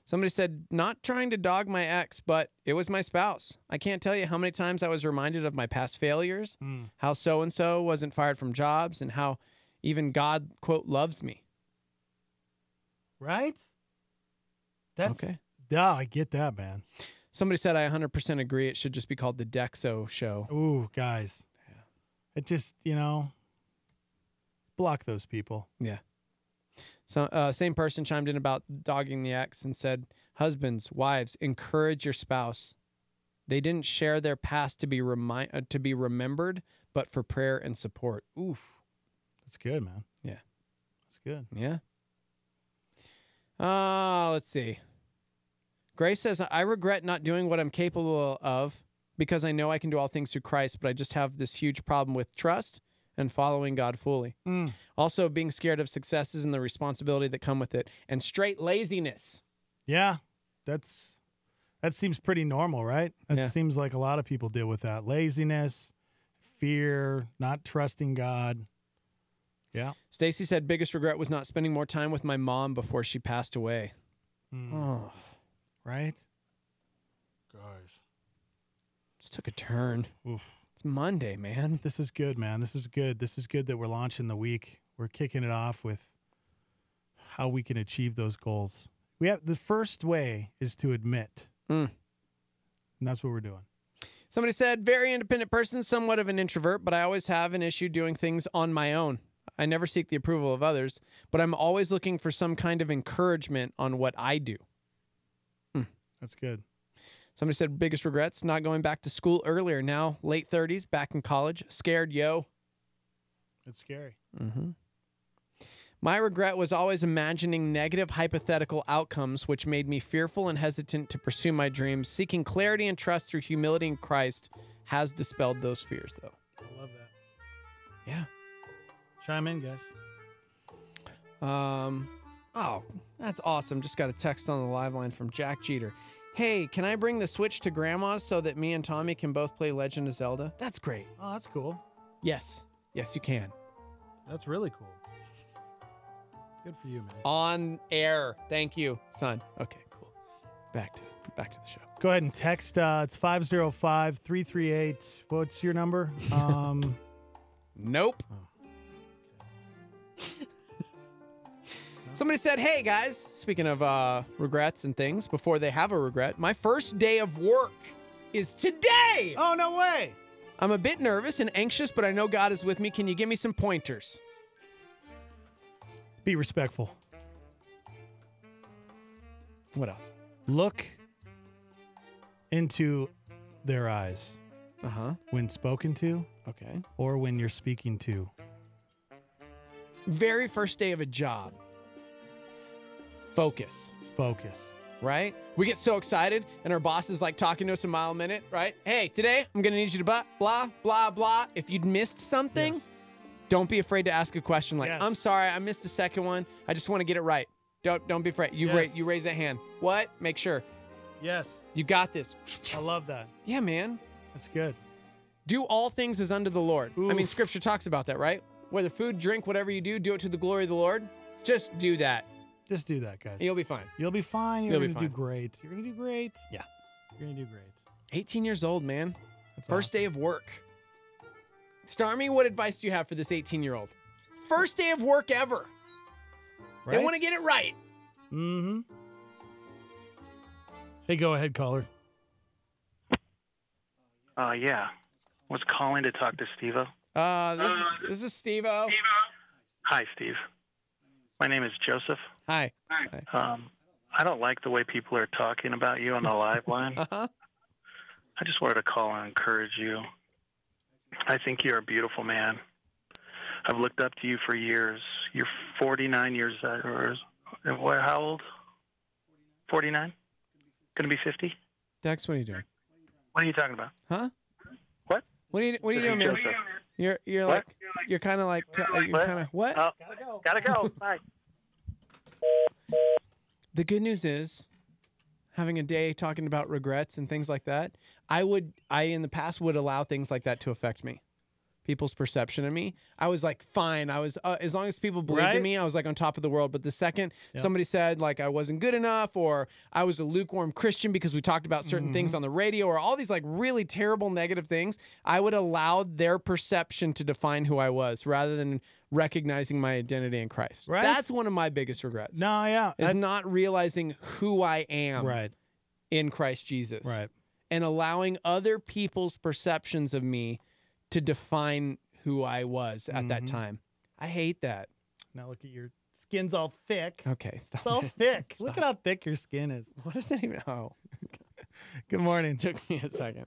Somebody said, not trying to dog my ex, but it was my spouse. I can't tell you how many times I was reminded of my past failures, how so-and-so wasn't fired from jobs, and how even God, quote, loves me. Right? That's okay. Yeah, I get that, man. Somebody said, I 100% agree. It should just be called the Dexo Show. Ooh, guys. Yeah. It just, block those people. Yeah. So, same person chimed in about dogging the ex and said, husbands, wives, encourage your spouse. They didn't share their past to be remembered, but for prayer and support. Oof. That's good, man. Yeah. That's good. Yeah. Let's see. Grace says, I regret not doing what I'm capable of because I know I can do all things through Christ, but I just have this huge problem with trust and following God fully. Also, being scared of successes and the responsibility that come with it, and straight laziness. Yeah, that seems pretty normal, right? That seems like a lot of people deal with that. Laziness, fear, not trusting God. Yeah. Stacy said, biggest regret was not spending more time with my mom before she passed away. Oh. Right? Gosh. Just took a turn. Oof. It's Monday, man. This is good, man. This is good. This is good that we're launching the week. We're kicking it off with how we can achieve those goals. The first way is to admit. And that's what we're doing. Somebody said, very independent person, somewhat of an introvert, but I always have an issue doing things on my own. I never seek the approval of others, but I'm always looking for some kind of encouragement on what I do. That's good. Somebody said, biggest regrets, not going back to school earlier. Now, late 30s, back in college. Scared, yo. It's scary. My regret was always imagining negative hypothetical outcomes, which made me fearful and hesitant to pursue my dreams. Seeking clarity and trust through humility in Christ has dispelled those fears, though. I love that. Yeah. Chime in, guys. Oh, that's awesome. Just got a text on the live line from Jack Jeter. Hey, can I bring the Switch to Grandma's so that me and Tommy can both play Legend of Zelda? That's great. Oh, that's cool. Yes. Yes, you can. That's really cool. Good for you, man. On air. Thank you, son. Okay, cool. Back to the show. Go ahead and text. It's 505-338. What's your number? Nope. Somebody said, hey, guys, speaking of regrets and things, before they have a regret, my first day of work is today. Oh, no way. I'm a bit nervous and anxious, but I know God is with me. Can you give me some pointers? Be respectful. What else? Look into their eyes. When spoken to. Okay. Or when you're speaking to. Very first day of a job. Focus. Right? We get so excited, and our boss is like talking to us a mile a minute, right? Hey, today I'm going to need you to blah, blah, blah, blah. If you'd missed something, don't be afraid to ask a question like, I'm sorry, I missed the second one. I just want to get it right. Don't be afraid. You raise that hand. What? Make sure. Yes. You got this. I love that. Yeah, man. That's good. Do all things as unto the Lord. Oof. I mean, Scripture talks about that, right? Whether food, drink, whatever you do it to the glory of the Lord. Just do that. Just do that, guys. You'll be fine. You'll be fine. You're going to do great. You're going to do great. Yeah. You're going to do great. 18 years old, man. That's First awesome. day of work. Starmy, what advice do you have for this 18-year-old? First day of work ever. Right? They want to get it right. Mm-hmm. Hey, go ahead, caller. Yeah. Was calling to talk to Steve-O. This is Steve-O. Hi, Steve. My name is Joseph. Hi. I don't like the way people are talking about you on the live line. I just wanted to call and encourage you. I think you're a beautiful man. I've looked up to you for years. You're 49 years, or how old? 49? Going to be 50? Dex, what are you doing? What are you talking about? Huh? What? What are you doing, man? You're What? like you're kind of like you're kind of what? Oh, gotta go. Bye. The good news is, having a day talking about regrets and things like that, I in the past would allow things like that to affect me. People's perception of me. I was like, fine. I was, as long as people believed in me, I was like on top of the world. But the second somebody said like I wasn't good enough, or I was a lukewarm Christian because we talked about certain things on the radio, or all these like really terrible negative things, I would allow their perception to define who I was rather than recognizing my identity in Christ. Right. That's one of my biggest regrets. No, yeah. Is not realizing who I am in Christ Jesus. Right. And allowing other people's perceptions of me to define who I was at that time. I hate that. Now look at your skin's all thick. Okay, stop. It's all it. thick. Stop. Look at how thick your skin is. What does that even? Oh. Good morning. Took me a second.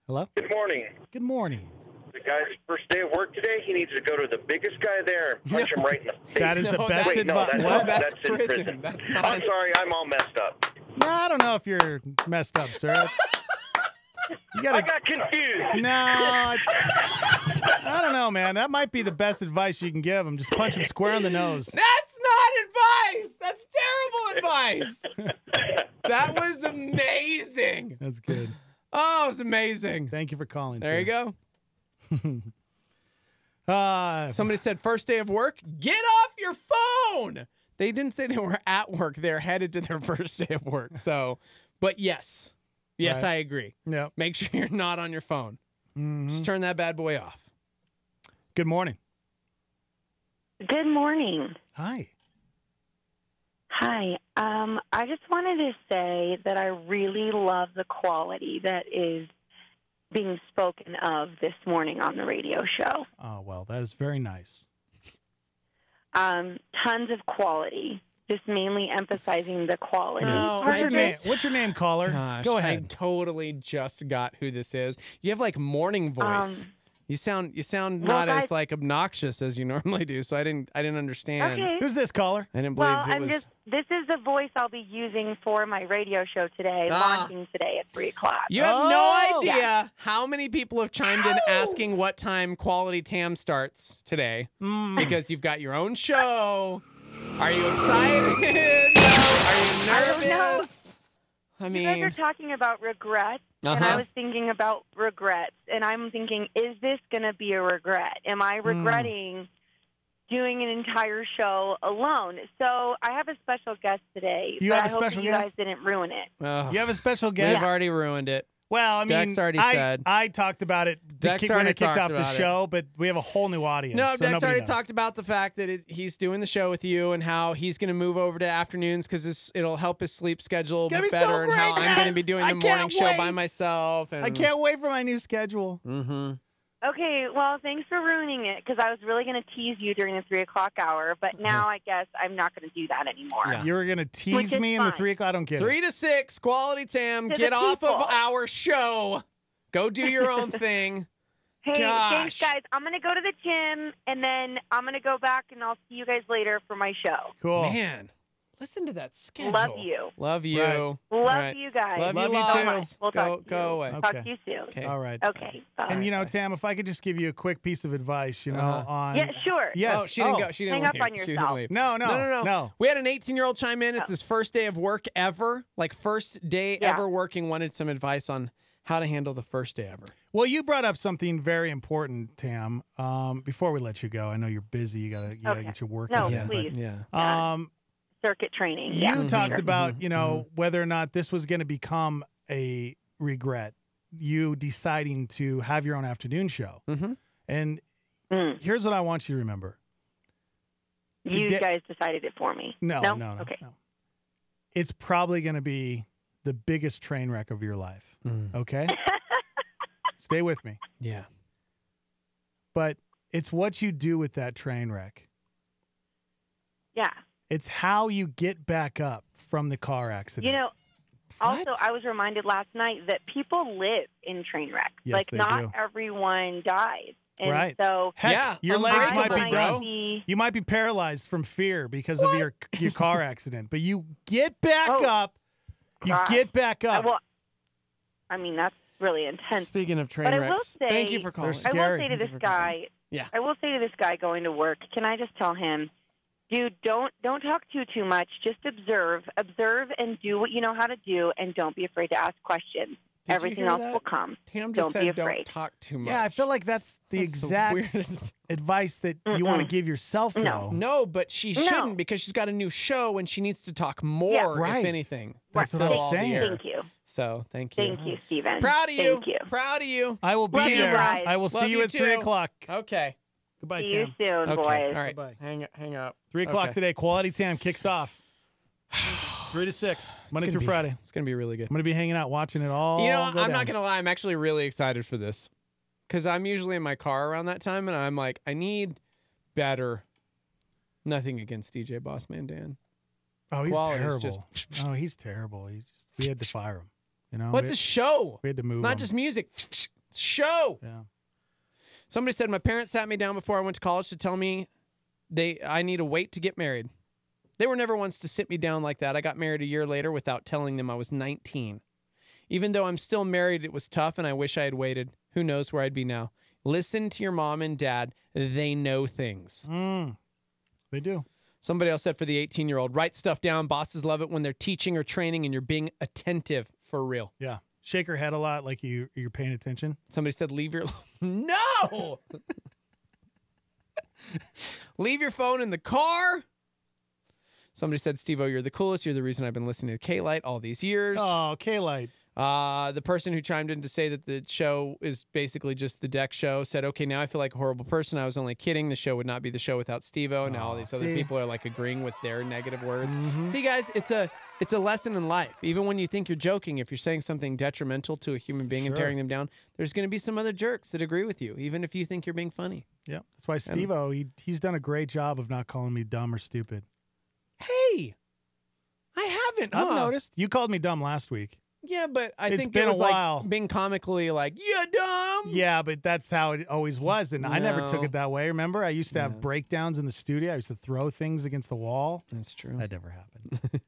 Hello? Good morning. Good morning. The guy's first day of work today, he needs to go to the biggest guy there and punch him right in the face. That is the best Wait, no, advice. that's in prison. I'm sorry, I'm all messed up. No, I don't know if you're messed up, sir. I got confused. No, I don't know, man. That might be the best advice you can give him. Just punch him square in the nose. That's not advice. That's terrible advice. That was amazing. That's good. Oh, it was amazing. Thank you for calling. There sir. you go. Somebody said first day of work, get off your phone. They didn't say they were at work. They're headed to their first day of work. So, but yes. Yes, Right. I agree. Yeah. Make sure you're not on your phone. Just turn that bad boy off. Good morning. Good morning. Hi. Hi. I just wanted to say that I really love the quality that is being spoken of this morning on the radio show. Oh, well, that is very nice. Tons of quality. Just mainly emphasizing the quality. No, What's your name? What's your name, caller? Gosh, Go I ahead. totally just got who this is. You have like morning voice. You sound well, not as guys- like obnoxious as you normally do. So I didn't understand. Okay. Who's this caller? I didn't believe Well, it was. this is the voice I'll be using for my radio show today, launching today at 3 o'clock. You have no idea Yeah. how many people have chimed in asking what time Quality Tam starts today because you've got your own show. Are you excited? Are you nervous? I don't know. I You guys mean, are talking about regrets, and I Uh-huh. was thinking about regrets, and I'm thinking, is this going to be a regret? Am I regretting doing an entire show alone? So I have a special guest today, You but have I a hope special that you guest? guys didn't ruin it. You have a special guest? We've already ruined it. Well, I mean, Dex already I said. I talked about it Dex when already I kicked talked off the about it. show, but we have a whole new audience. No, so Dex nobody already knows. talked about the fact that he's doing the show with you and how he's going to move over to afternoons because it'll help his sleep schedule gonna be so better, and how great, I'm going to be yes! doing I the morning can't show by wait! myself. And, I can't wait for my new schedule. Mm-hmm. Okay, well, thanks for ruining it, because I was really going to tease you during the 3 o'clock hour, but now I guess I'm not going to do that anymore. You were going to tease me in the 3 o'clock? I don't get 3 it. to 6, Quality Tam, To get the off of people. our show. Go do your own thing. Hey, Gosh. thanks, guys. I'm going to go to the gym, and then I'm going to go back, and I'll see you guys later for my show. Cool. Man, listen to that schedule. Love you. Love you. Right. Love Right. you guys. Love you so lots. much. We'll talk to you. Go away. Talk Okay. to you soon. Okay. All right. Okay. Bye. And, you know, Tam, if I could just give you a quick piece of advice, you know, on... Yeah, sure. Yes. Oh, she didn't go. She didn't Hang leave. up on She didn't yourself. leave. No. No. We had an 18-year-old chime in. It's his first day of work ever. Like, first day Yeah. ever working. Wanted some advice on how to handle the first day ever. Well, you brought up something very important, Tam. Before we let you go, I know you're busy. You gotta Okay. get your work No, in. please. But, Circuit training. you Yeah. talked about, Mm-hmm. you know, whether or not this was going to become a regret. You deciding to have your own afternoon show. Mm-hmm. And here's what I want you to remember. You Today- guys decided it for me. No. Okay. No. It's probably going to be the biggest train wreck of your life. Okay? Stay with me. Yeah. But it's what you do with that train wreck. Yeah. It's how you get back up from the car accident. You know, Also, I was reminded last night that people live in train wrecks. Yes, like, they not do. everyone dies. And Right. so, Heck, your legs might be done. be- You might be paralyzed from fear because of your car accident, but you get back up. You gosh. get back up. Well, I mean, that's really intense. Speaking of train But I will wrecks, say, thank you for calling. I will say to this guy, Yeah. I will say to this guy going to work, can I just tell him, dude, don't talk too much. Just observe, and do what you know how to do, and don't be afraid to ask questions. Did you Everything hear else that? will come. Tam just don't be said afraid. don't talk too much. Yeah, I feel like that's the That's the exact weirdest- advice that you want to give yourself, though. No, but she shouldn't because she's got a new show and she needs to talk more, Yeah. Right. if anything. That's what Fill I'm all the saying. air. Thank you. So, thank you. Thank you, Stephen. Proud of you. Thank you. Proud of you. I will be Love you there. guys. I will Love see you you at too. 3 o'clock. Okay. Goodbye, See you Tam. soon, Okay. boys. All right. Bye. Hang up. 3 o'clock Okay. today. Quality Tam kicks off. 3 to 6, Monday through Friday. It's going to be really good. I'm going to be hanging out watching it all. You know, go I'm down. not going to lie. I'm actually really excited for this because I'm usually in my car around that time and I'm like, I need better. Nothing against DJ Bossman Dan. Oh, he's Quality's terrible. Oh, he's terrible. We had to fire him. You know, What's a show? We had to move Not him. just music. Show. Yeah. Somebody said my parents sat me down before I went to college to tell me I need to wait to get married. They were never ones to sit me down like that. I got married a year later without telling them I was 19. Even though I'm still married, it was tough and I wish I had waited. Who knows where I'd be now. Listen to your mom and dad. They know things. They do. Somebody else said for the 18-year-old, write stuff down. Bosses love it when they're teaching or training and you're being attentive for real. Yeah. Shake her head a lot like you're paying attention. Somebody said leave your... No! Leave your phone in the car. Somebody said, Steve-O, you're the coolest. You're the reason I've been listening to K-Light all these years. Oh, K-Light. The person who chimed in to say that the show is basically just the Deck Show said, okay, now I feel like a horrible person. I was only kidding. The show would not be the show without Steve-O. Now all these other see? people are like agreeing with their negative words. See, guys, it's a lesson in life. Even when you think you're joking, if you're saying something detrimental to a human being and Sure. tearing them down, there's going to be some other jerks that agree with you, even if you think you're being funny. Yeah. That's why Steve-O, he's done a great job of not calling me dumb or stupid. Hey, I haven't. I've huh? noticed. You called me dumb last week. Yeah, but I It's think been it was a while. like being comically like, yeah, dumb. Yeah, but that's how it always was. And I never took No. it that way. Remember? I used to have breakdowns in the studio. I used to throw things against the wall. That's true. That never happened.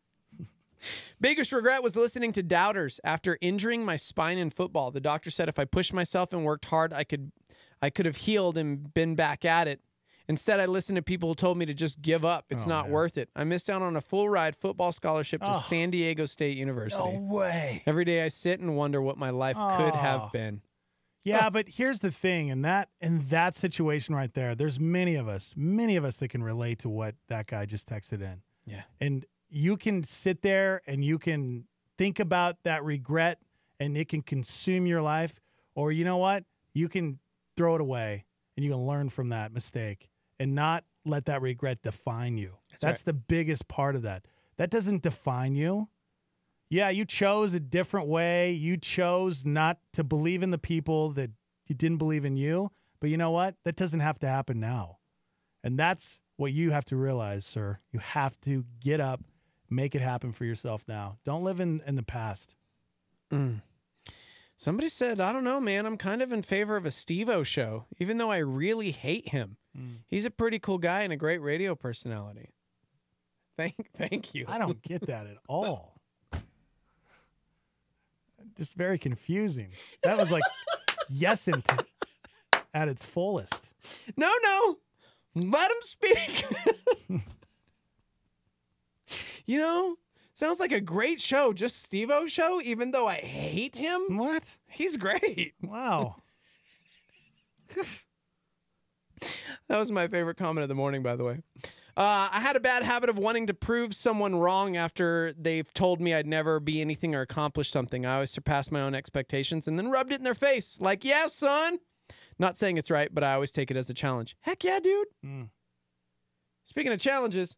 Biggest regret was listening to Doubters after injuring my spine in football. The doctor said if I pushed myself and worked hard, I could have healed and been back at it. Instead, I listened to people who told me to just give up. It's not worth it. I missed out on a full ride football scholarship to San Diego State University. No way. Every day I sit and wonder what my life could have been. Yeah, but here's the thing. In that situation right there, there's many of us that can relate to what that guy just texted in. Yeah. And you can sit there and you can think about that regret and it can consume your life. Or you know what? You can throw it away and you can learn from that mistake and not let that regret define you. That's the biggest part of that. That doesn't define you. Yeah, you chose a different way. You chose not to believe in the people that you didn't believe in you. But you know what? That doesn't have to happen now. And that's what you have to realize, sir. You have to get up, make it happen for yourself now. Don't live in the past. Somebody said, I don't know, man. I'm kind of in favor of a Steve-O show, even though I really hate him. He's a pretty cool guy and a great radio personality. Thank you. I don't get that at all. Just very confusing. That was like yesing at its fullest. No. Let him speak. You know, sounds like a great show. Just Steve-O show, even though I hate him. What? He's great. Wow. That was my favorite comment of the morning, by the way. I had a bad habit of wanting to prove someone wrong after they've told me I'd never be anything or accomplish something. I always surpassed my own expectations and then rubbed it in their face. Like, yeah, son. Not saying it's right, but I always take it as a challenge. Heck yeah, dude. Speaking of challenges,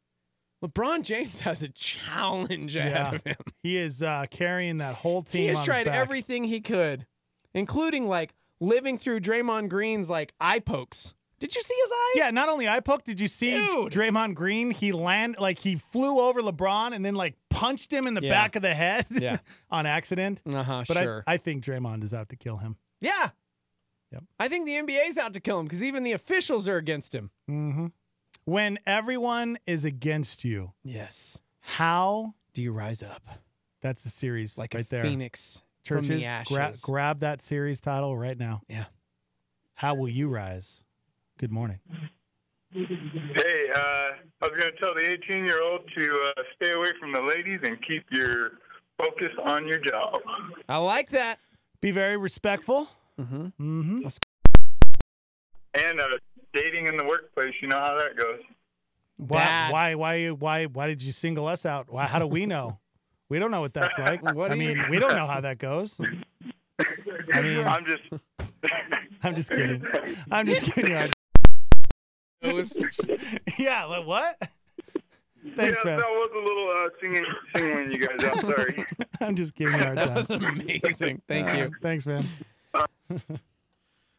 LeBron James has a challenge ahead of him. He is carrying that whole team. He has on his tried back. everything he could, including like living through Draymond Green's like eye pokes. Did you see his eye? Yeah, not only eye poke, did you see Dude. Draymond Green? He he flew over LeBron and then punched him in the back of the head on accident. Uh-huh, but sure. I think Draymond is out to kill him. Yeah. Yep. I think the NBA's out to kill him because even the officials are against him. Mm-hmm. When everyone is against you, yes, how do you rise up? That's the series Like right a there. phoenix Churches, from the ashes. grab that series title right now. Yeah. How will you rise? Good morning. Hey, I was going to tell the 18-year-old to stay away from the ladies and keep your focus on your job. I like that. Be very respectful. Mm-hmm. Mm-hmm. And dating in the workplace, you know how that goes. Why did you single us out? How do we know? We don't know what that's like. We don't know how that goes. I'm just kidding. I'm just kidding. Yeah, what? Thanks, man. That was a little singing you guys out. Sorry. I'm just giving you a hard time. That was amazing. Thank you. Thanks, man.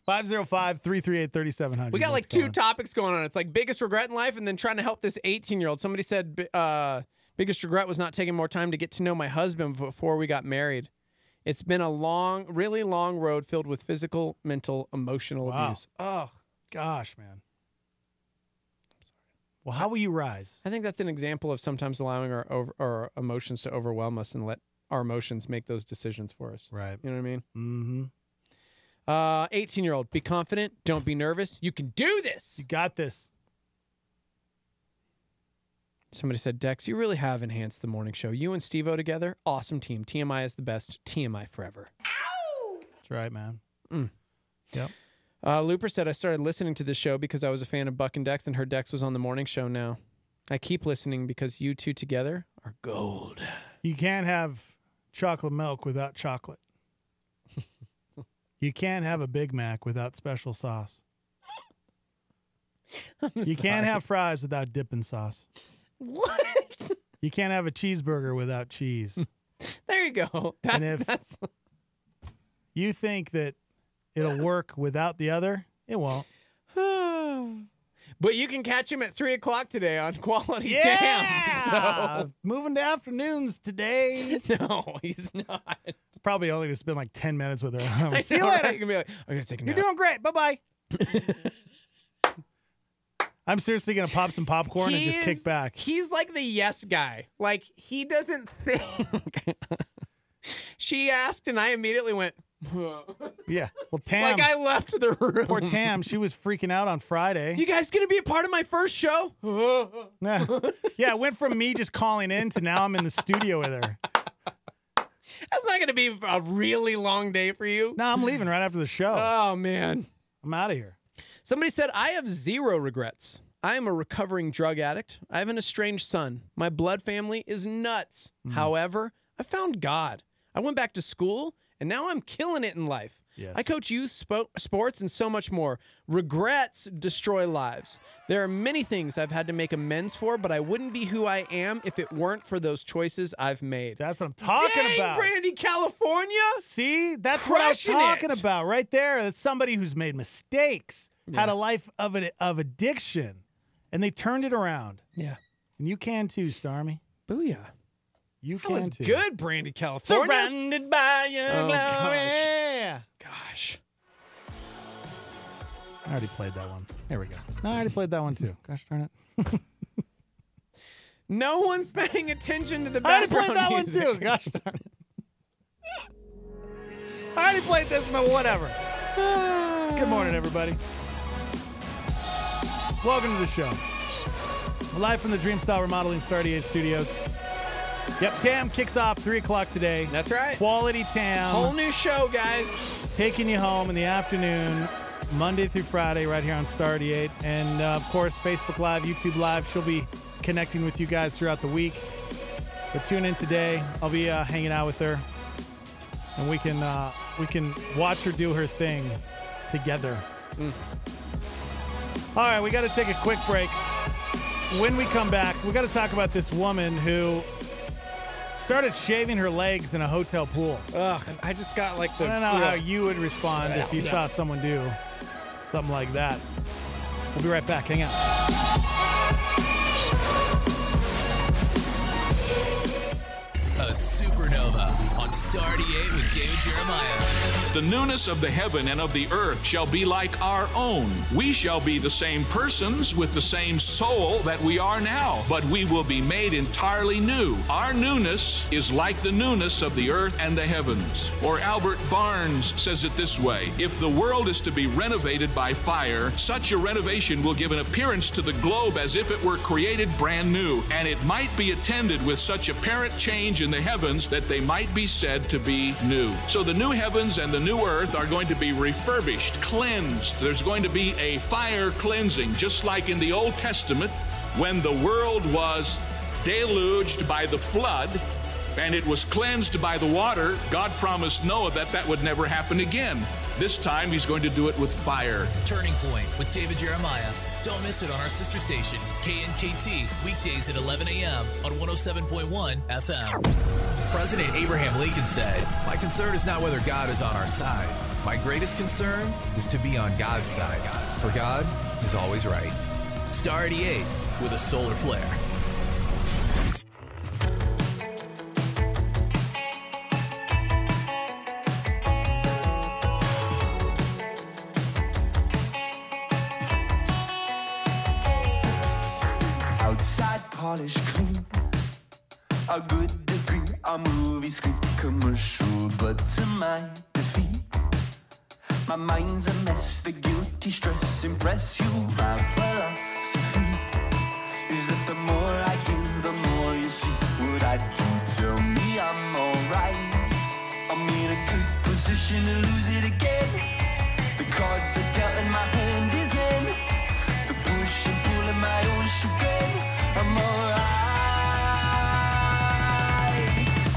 505-338-3700. We got like two topics going on. It's like biggest regret in life and then trying to help this 18-year-old. Somebody said biggest regret was not taking more time to get to know my husband before we got married. It's been a long, really long road filled with physical, mental, emotional abuse. Oh, gosh, man. I'm sorry. Well, how will you rise? I think that's an example of sometimes allowing our emotions to overwhelm us and let our emotions make those decisions for us. Right. You know what I mean? Mm-hmm. 18-year-old, be confident. Don't be nervous. You can do this. You got this. Somebody said, Dex, you really have enhanced the morning show. You and Steve-O together, awesome team. TMI is the best. TMI forever. Ow! That's right, man. Yep. Looper said, I started listening to this show because I was a fan of Buck and Dex and heard Dex was on the morning show now. I keep listening because you two together are gold. You can't have chocolate milk without chocolate. You can't have a Big Mac without special sauce. You can't have fries without dipping sauce. What? You can't have a cheeseburger without cheese. There you go. And if you think that it'll work without the other, it won't. But you can catch him at 3 o'clock today on Quality Yeah! Time. So. Moving to afternoons today. No, he's not. Probably only to spend like 10 minutes with her. I See you know, later. right? You can be like, I'm going to take a nap. You're doing great. Bye-bye. I'm seriously going to pop some popcorn and just kick back. He's like the yes guy. Like, he doesn't think. She asked, and I immediately went, yeah. Well, Tam. like I left the room. Poor Tam. She was freaking out on Friday. You guys going to be a part of my first show? Yeah, it went from me just calling in to now I'm in the studio with her. That's not going to be a really long day for you. No, I'm leaving right after the show. Oh, man. I'm out of here. Somebody said, I have zero regrets. I am a recovering drug addict. I have an estranged son. My blood family is nuts. However, I found God. I went back to school, and now I'm killing it in life. Yes. I coach youth sports and so much more. Regrets destroy lives. There are many things I've had to make amends for, but I wouldn't be who I am if it weren't for those choices I've made. That's what I'm talking about. Brandy, California. See, that's what I was Crushing talking it. about right there. That's somebody who's made mistakes, had a life of addiction, and they turned it around. Yeah. And you can too, Starmy. Booyah. You That can was too. good, Brandy, California. Surrounded by your glory. Gosh. I already played that one. There we go. No, I already played that one too. Gosh darn it. No one's paying attention to the I already background played that music. one too. Gosh darn it. I already played this, but whatever. Good morning, everybody. Welcome to the show. Live from the Dreamstyle Remodeling Star 88 Studios. Yep, Tam kicks off 3 o'clock today. That's right. Quality Tam. Whole new show, guys. Taking you home in the afternoon, Monday through Friday, right here on Star 88. And, of course, Facebook Live, YouTube Live. She'll be connecting with you guys throughout the week. But tune in today. I'll be hanging out with her. And we can watch her do her thing together. All right, we got to take a quick break. When we come back, we got to talk about this woman who started shaving her legs in a hotel pool. Ugh, I just got like the... I don't know how you would respond if you saw someone do something like that. We'll be right back. Hang out. A supernova on Star 88 with David Jeremiah. The newness of the heaven and of the earth shall be like our own. We shall be the same persons with the same soul that we are now, but we will be made entirely new. Our newness is like the newness of the earth and the heavens. Or Albert Barnes says it this way: if the world is to be renovated by fire, such a renovation will give an appearance to the globe as if it were created brand new, and it might be attended with such apparent change in the heavens that they might be said to be new. So the new heavens and the new earth are going to be refurbished, cleansed. There's going to be a fire cleansing, just like in the Old Testament when the world was deluged by the flood and it was cleansed by the water. God promised Noah that that would never happen again. This time he's going to do it with fire. Turning Point with David Jeremiah. Don't miss it on our sister station, KNKT, weekdays at 11 a.m. on 107.1 FM. President Abraham Lincoln said, "My concern is not whether God is on our side. My greatest concern is to be on God's side, for God is always right." Star 88 with a solar flare. Polish clean, a good degree, a movie screen, commercial, but to my defeat, my mind's a mess, the guilty stress impress you. My philosophy is that the more I give, the more you see. What I do, tell me I'm alright. I'm in a good position to lose it again. The cards are dealt and my hand is in. The push and pull of my own chagrin. I'm alright.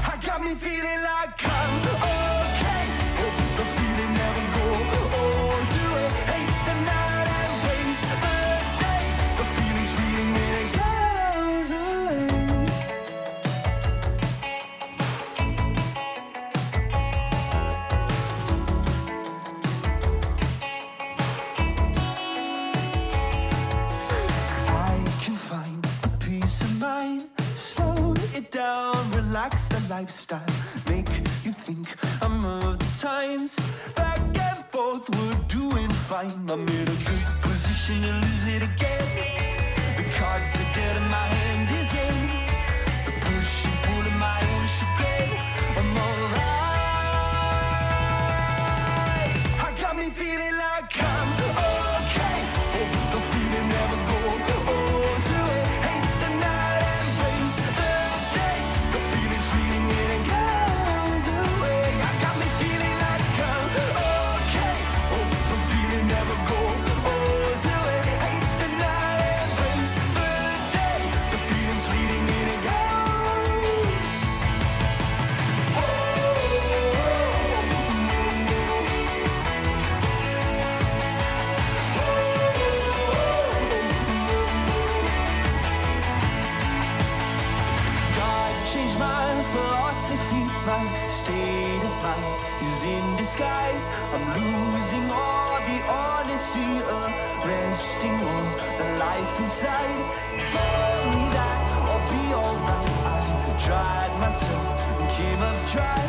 I got me feeling like I'm okay. The feeling never goes away. Hey, the night I waste the day. The feeling's feeling when it goes away. I can find peace of mind, slow it down, relax the lifestyle, make you think I'm of the times. Back and forth, we're doing fine. I'm in a good position to lose it again. The cards are dead and my hand is in. The push and pull of my own chagrin. I'm alright. I got me feeling like I'm okay. The feeling never goes away. Hey, the night and waste the day. The feeling's fleeting when it goes away. I got me feeling like I'm okay. The feeling never goes away. Hey, the night and waste the day. The feeling's fleeting when it goes. God changed my philosophy, my state of mind is in disguise. I'm losing all the honesty, arresting all the life inside. Tell me that I'll be alright. I tried myself and came up dry.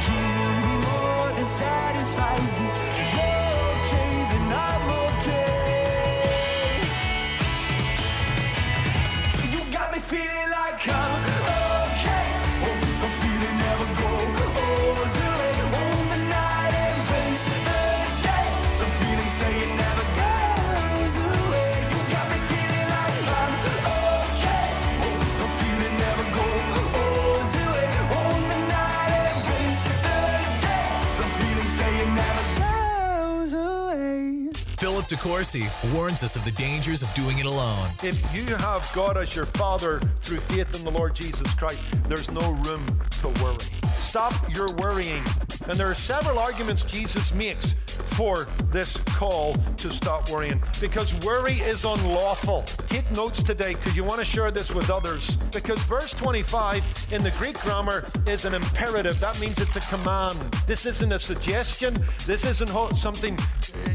Give me more that satisfies you. You're okay, then I'm okay. You got me feeling like I'm okay. The feeling never goes away. On the night and waste the day. The feeling staying never goes away. You got me feeling like I'm okay. The feeling never goes away. On the night and waste the day. The feeling staying never goes away. Philip DeCourcy warns us of the dangers of doing it alone. If you have God as your Father through faith in the Lord Jesus Christ, there's no room to worry. Stop your worrying. And there are several arguments Jesus makes for this call to stop worrying, because worry is unlawful. Take notes today because you want to share this with others, because verse 25 in the Greek grammar is an imperative. That means it's a command. This isn't a suggestion. This isn't something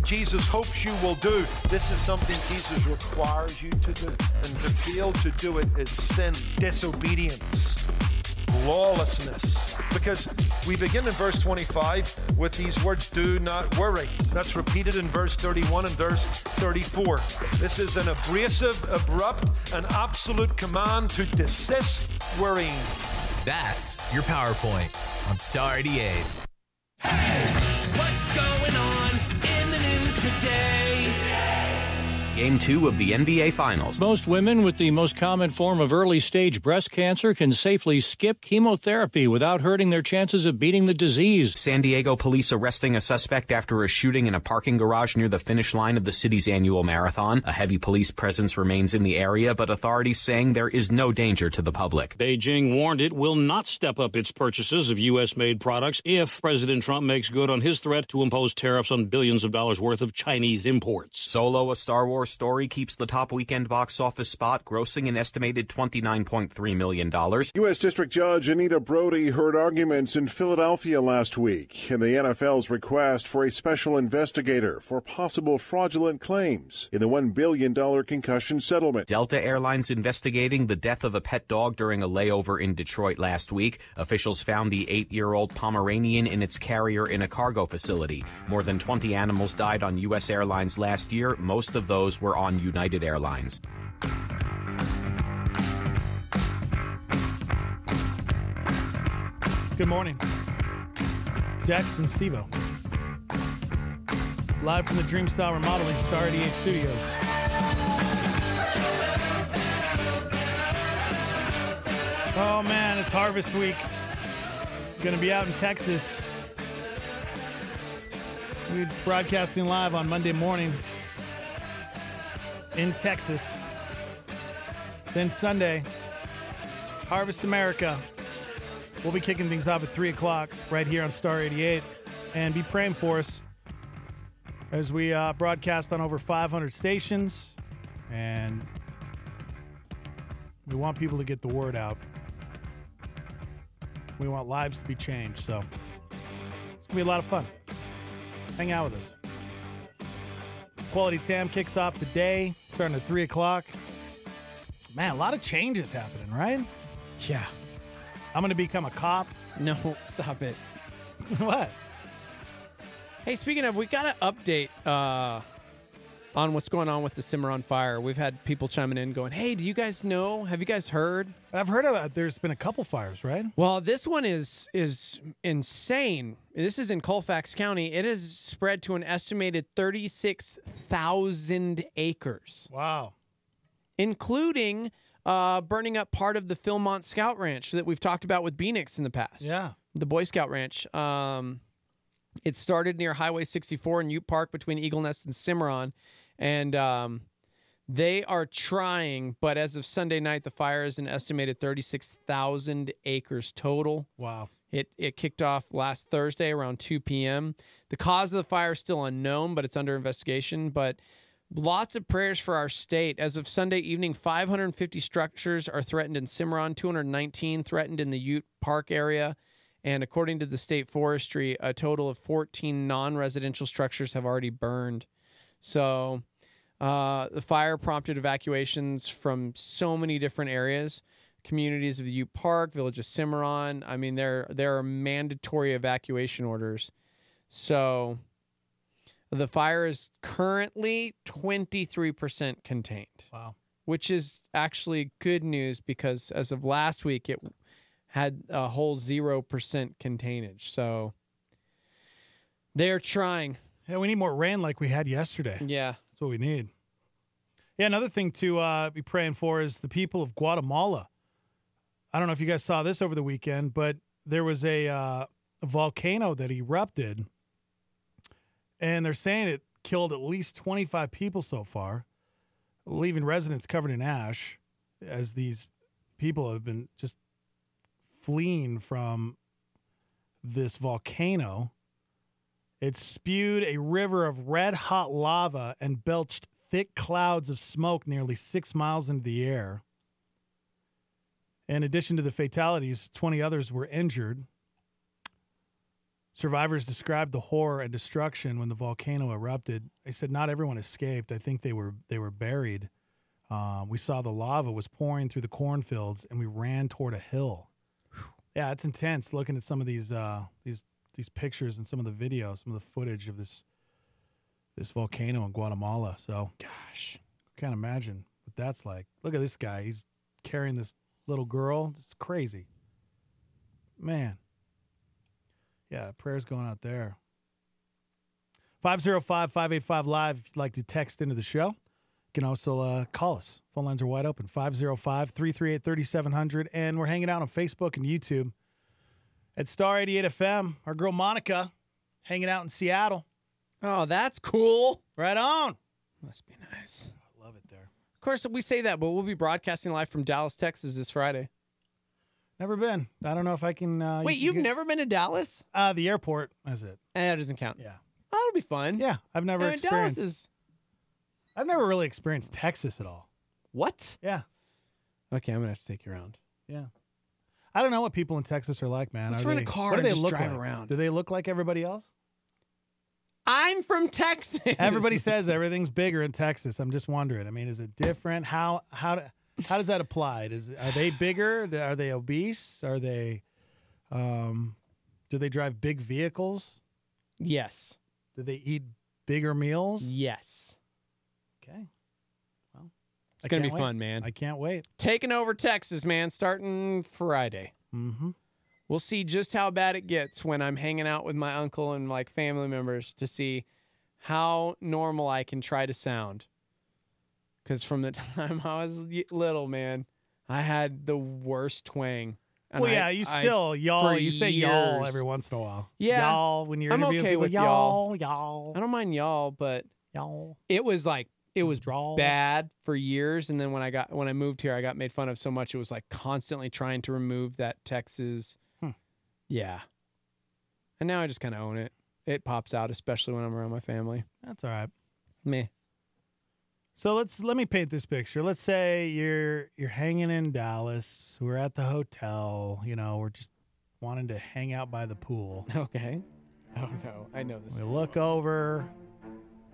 Jesus hopes you will do. This is something Jesus requires you to do. And to fail to do it is sin, disobedience, lawlessness. Because we begin in verse 25 with these words, do not worry. That's repeated in verse 31 and verse 34. This is an abrasive, abrupt, and absolute command to desist worrying. That's your PowerPoint on Star 88. What's going on in the news today? Game 2 of the NBA Finals. Most women with the most common form of early-stage breast cancer can safely skip chemotherapy without hurting their chances of beating the disease. San Diego police arresting a suspect after a shooting in a parking garage near the finish line of the city's annual marathon. A heavy police presence remains in the area, but authorities saying there is no danger to the public. Beijing warned it will not step up its purchases of U.S.-made products if President Trump makes good on his threat to impose tariffs on billions of dollars worth of Chinese imports. Solo, a Star Wars story, keeps the top weekend box office spot, grossing an estimated $29.3 million. U.S. District Judge Anita Brody heard arguments in Philadelphia last week in the NFL's request for a special investigator for possible fraudulent claims in the $1 billion concussion settlement. Delta Airlines investigating the death of a pet dog during a layover in Detroit last week. Officials found the 8-year-old Pomeranian in its carrier in a cargo facility. More than 20 animals died on U.S. Airlines last year. Most of those were on United Airlines. Good morning. Dex and Steve-O. Live from the Dreamstyle Remodeling Star 88 Studios. Oh man, it's harvest week. Gonna be out in Texas. We're broadcasting live on Monday morning in Texas. Then Sunday, Harvest America. We'll be kicking things off at 3 o'clock right here on Star 88. And be praying for us as we broadcast on over 500 stations. And we want people to get the word out. We want lives to be changed. So it's going to be a lot of fun. Hang out with us. Quality Tam kicks off today, starting at 3 o'clock. Man, a lot of changes happening, right? Yeah. I'm going to become a cop. No, stop it. What? Hey, speaking of, we got an update on what's going on with the Cimarron fire. We've had people chiming in going, hey, do you guys know? Have you guys heard? I've heard of it. There's been a couple fires, right? Well, this one is insane. This is in Colfax County. It has spread to an estimated 36,000 acres. Wow. Including burning up part of the Philmont Scout Ranch that we've talked about with Phoenix in the past. Yeah. The Boy Scout Ranch. It started near Highway 64 in Ute Park between Eagle Nest and Cimarron. And they are trying, but as of Sunday night, the fire is an estimated 36,000 acres total. Wow. It kicked off last Thursday around 2 p.m. The cause of the fire is still unknown, but it's under investigation. But lots of prayers for our state. As of Sunday evening, 550 structures are threatened in Cimarron, 219 threatened in the Ute Park area. And according to the state forestry, a total of 14 non-residential structures have already burned. So the fire prompted evacuations from so many different areas, communities of the Ute Park, Village of Cimarron. I mean, there are mandatory evacuation orders. So the fire is currently 23% contained. Wow. Which is actually good news because as of last week, it had a whole 0% containage. So they're trying. Yeah, we need more rain like we had yesterday. Yeah. That's what we need. Yeah, another thing to be praying for is the people of Guatemala. I don't know if you guys saw this over the weekend, but there was a volcano that erupted, and they're saying it killed at least 25 people so far, leaving residents covered in ash as these people have been just fleeing from this volcano. It spewed a river of red-hot lava and belched thick clouds of smoke nearly 6 miles into the air. In addition to the fatalities, 20 others were injured. Survivors described the horror and destruction when the volcano erupted. They said not everyone escaped. I think they were buried. We saw the lava was pouring through the cornfields, and we ran toward a hill. Yeah, it's intense looking at some of these pictures and some of the videos, some of the footage of this volcano in Guatemala. So, gosh, can't imagine what that's like. Look at this guy. He's carrying this little girl. It's crazy. Man. Yeah, prayers going out there. 505-585-LIVE if you'd like to text into the show. You can also call us. Phone lines are wide open. 505-338-3700. And we're hanging out on Facebook and YouTube at Star 88 FM. Our girl Monica hanging out in Seattle. Oh, that's cool. Right on. Must be nice. I love it there. Of course, we say that, but we'll be broadcasting live from Dallas, Texas this Friday. Never been. I don't know if I can. Wait, you've never been to Dallas? The airport. That's it. That doesn't count. Yeah. Oh, it'll be fun. Yeah, I've never experienced. Dallas is... I've never really experienced Texas at all. What? Yeah. Okay, I'm gonna have to take you around. Yeah. I don't know what people in Texas are like, man. Let's rent a car what do and they just look drive like? around. Do they look like everybody else? I'm from Texas. Everybody says everything's bigger in Texas. I'm just wondering. I mean, is it different? How does that apply? Are they bigger? Are they obese? Are they? Do they drive big vehicles? Yes. Do they eat bigger meals? Yes. Okay. Well, it's going to be fun, man. I can't wait. Taking over Texas, man, starting Friday. Mm-hmm. We'll see just how bad it gets when I'm hanging out with my uncle and like family members to see how normal I can try to sound. Because from the time I was little, man, I had the worst twang. And well, yeah, you still y'all. You say y'all every once in a while. Yeah, y'all when you're I'm interviewing okay people. with y'all. I don't mind y'all, but y'all. It was bad for years, and then when I moved here, I got made fun of so much. It was like constantly trying to remove that Texas. Yeah, and now I just kind of own it. It pops out, especially when I'm around my family. That's all right. Meh. So let me paint this picture. Let's say you're hanging in Dallas. We're at the hotel. You know, we're just wanting to hang out by the pool. Okay. Oh no, I know this. We look over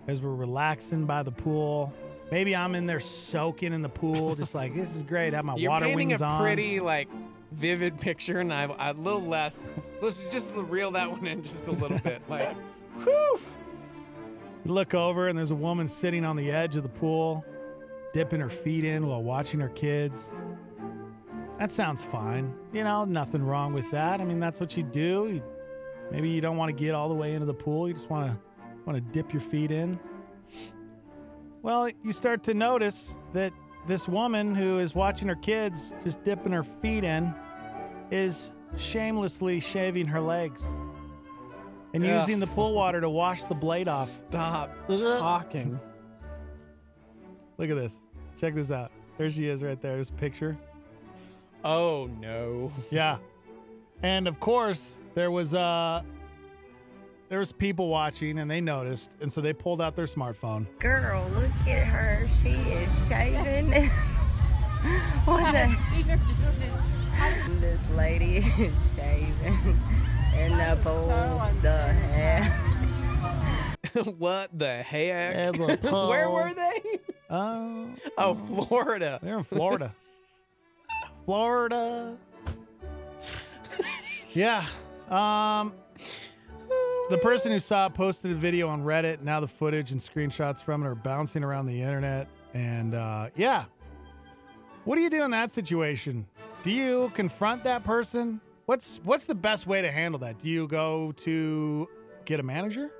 as we're relaxing by the pool. Maybe I'm in there soaking in the pool, just like this is great. I have my water wings on. You're painting a pretty like vivid picture, and I a little less. Let's just reel that one in just a little bit. Like, whew. You look over, and there's a woman sitting on the edge of the pool, dipping her feet in while watching her kids. That sounds fine. You know, nothing wrong with that. I mean, that's what you do. Maybe you don't want to get all the way into the pool. You just want to dip your feet in. Well, you start to notice that this woman who is watching her kids just dipping her feet in is shamelessly shaving her legs and using the pool water to wash the blade off. Stop talking. Look at this. Check this out. There she is right there. There's a picture. Oh, no. Yeah. And, of course, there was people watching, and they noticed, and so they pulled out their smartphone. Girl, look at her. She is shaving. What the? This lady is shaving in the pool. The heck? What the heck? Pool. Where were they? Oh, Florida. They're in Florida. Florida. Yeah. The person who saw it posted a video on Reddit. Now the footage and screenshots from it are bouncing around the internet. And yeah. What do you do in that situation? Do you confront that person? What's the best way to handle that? Do you go to get a manager?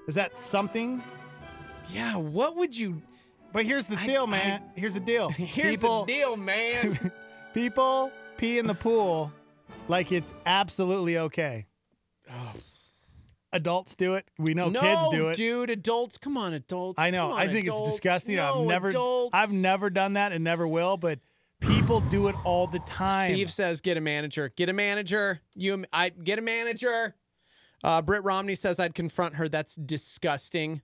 Is that something? Yeah, what would you... But here's the deal, man. Here's the deal. Here's the deal, man. People pee in the pool like it's absolutely okay. Oh. Adults do it. We know kids do it. Dude, adults. Come on, adults. I know. Come on, I think adults. it's disgusting. No, I've never done that and never will, but people do it all the time. Steve says get a manager. Get a manager. Get a manager. Britt Romney says I'd confront her. That's disgusting.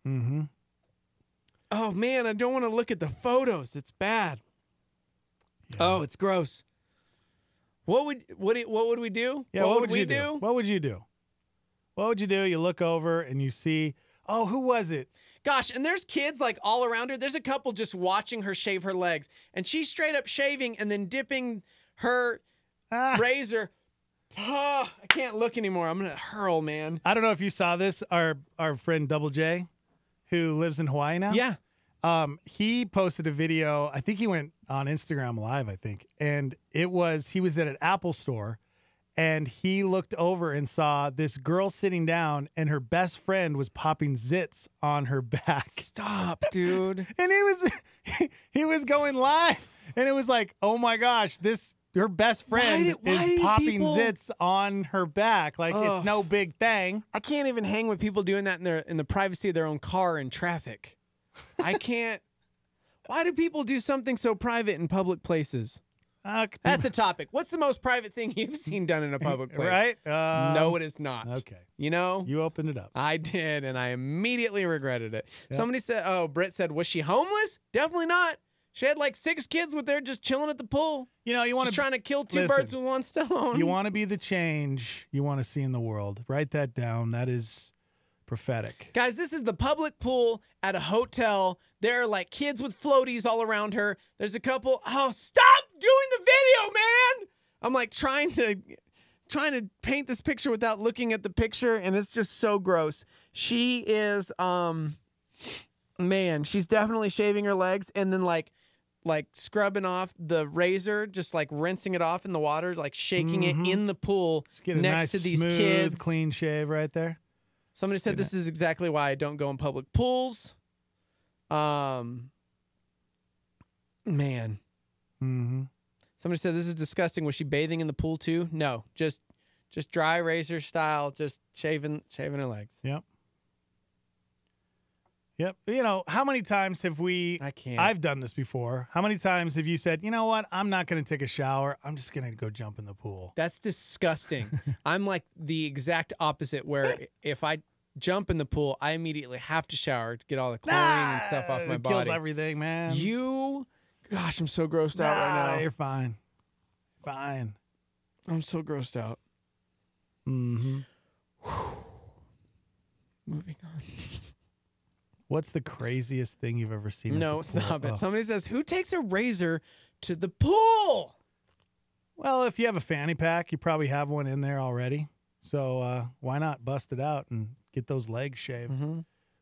Mm-hmm. Oh, man, I don't want to look at the photos. It's bad. Yeah. Oh, it's gross. What would we do? Yeah, what would we you do? What would you do? What would you do? You look over and you see, oh, who was it? Gosh, and there's kids like all around her. There's a couple just watching her shave her legs, and she's straight up shaving and then dipping her razor. Oh, I can't look anymore. I'm gonna hurl, man. I don't know if you saw this. Our friend Double J, who lives in Hawaii now. Yeah. He posted a video. I think he went on Instagram Live, I think. And he was at an Apple store, and he looked over and saw this girl sitting down, and her best friend was popping zits on her back. Stop, dude. And he was going live, and it was like, oh my gosh, her best friend is popping zits on her back. Like, it's no big thing. I can't even hang with people doing that in the privacy of their own car in traffic. I can't. Why do people do something so private in public places? That's a topic. What's the most private thing you've seen done in a public place? Right? No, it is not. Okay. You know? You opened it up. I did, and I immediately regretted it. Yep. Somebody said, Britt said, was she homeless? Definitely not. She had like 6 kids with her just chilling at the pool. You know, you want to trying to kill two birds with one stone. You want to be the change you want to see in the world. Write that down. That is prophetic. Guys, this is the public pool at a hotel. There are like kids with floaties all around her. There's a couple. Oh, stop doing the video, man. I'm like trying to paint this picture without looking at the picture, and it's just so gross. She is man, she's definitely shaving her legs and then like scrubbing off the razor, just like rinsing it off in the water, like shaking it in the pool next to these smooth, kids. Clean shave right there. Somebody said this is exactly why I don't go in public pools. Man. Mm-hmm. Somebody said this is disgusting. Was she bathing in the pool too? No, just dry razor style, just shaving her legs. Yep. Yep. You know, how many times have I've done this before. How many times have you said, you know what? I'm not going to take a shower. I'm just going to go jump in the pool. That's disgusting. I'm like the exact opposite, where if I jump in the pool, I immediately have to shower to get all the chlorine and stuff off my body. Kills everything, man. Gosh, I'm so grossed out right now. You're fine. Fine. I'm so grossed out. Mm-hmm. Moving on. What's the craziest thing you've ever seen? No, stop it. Somebody says, who takes a razor to the pool? Well, if you have a fanny pack, you probably have one in there already. So why not bust it out and get those legs shaved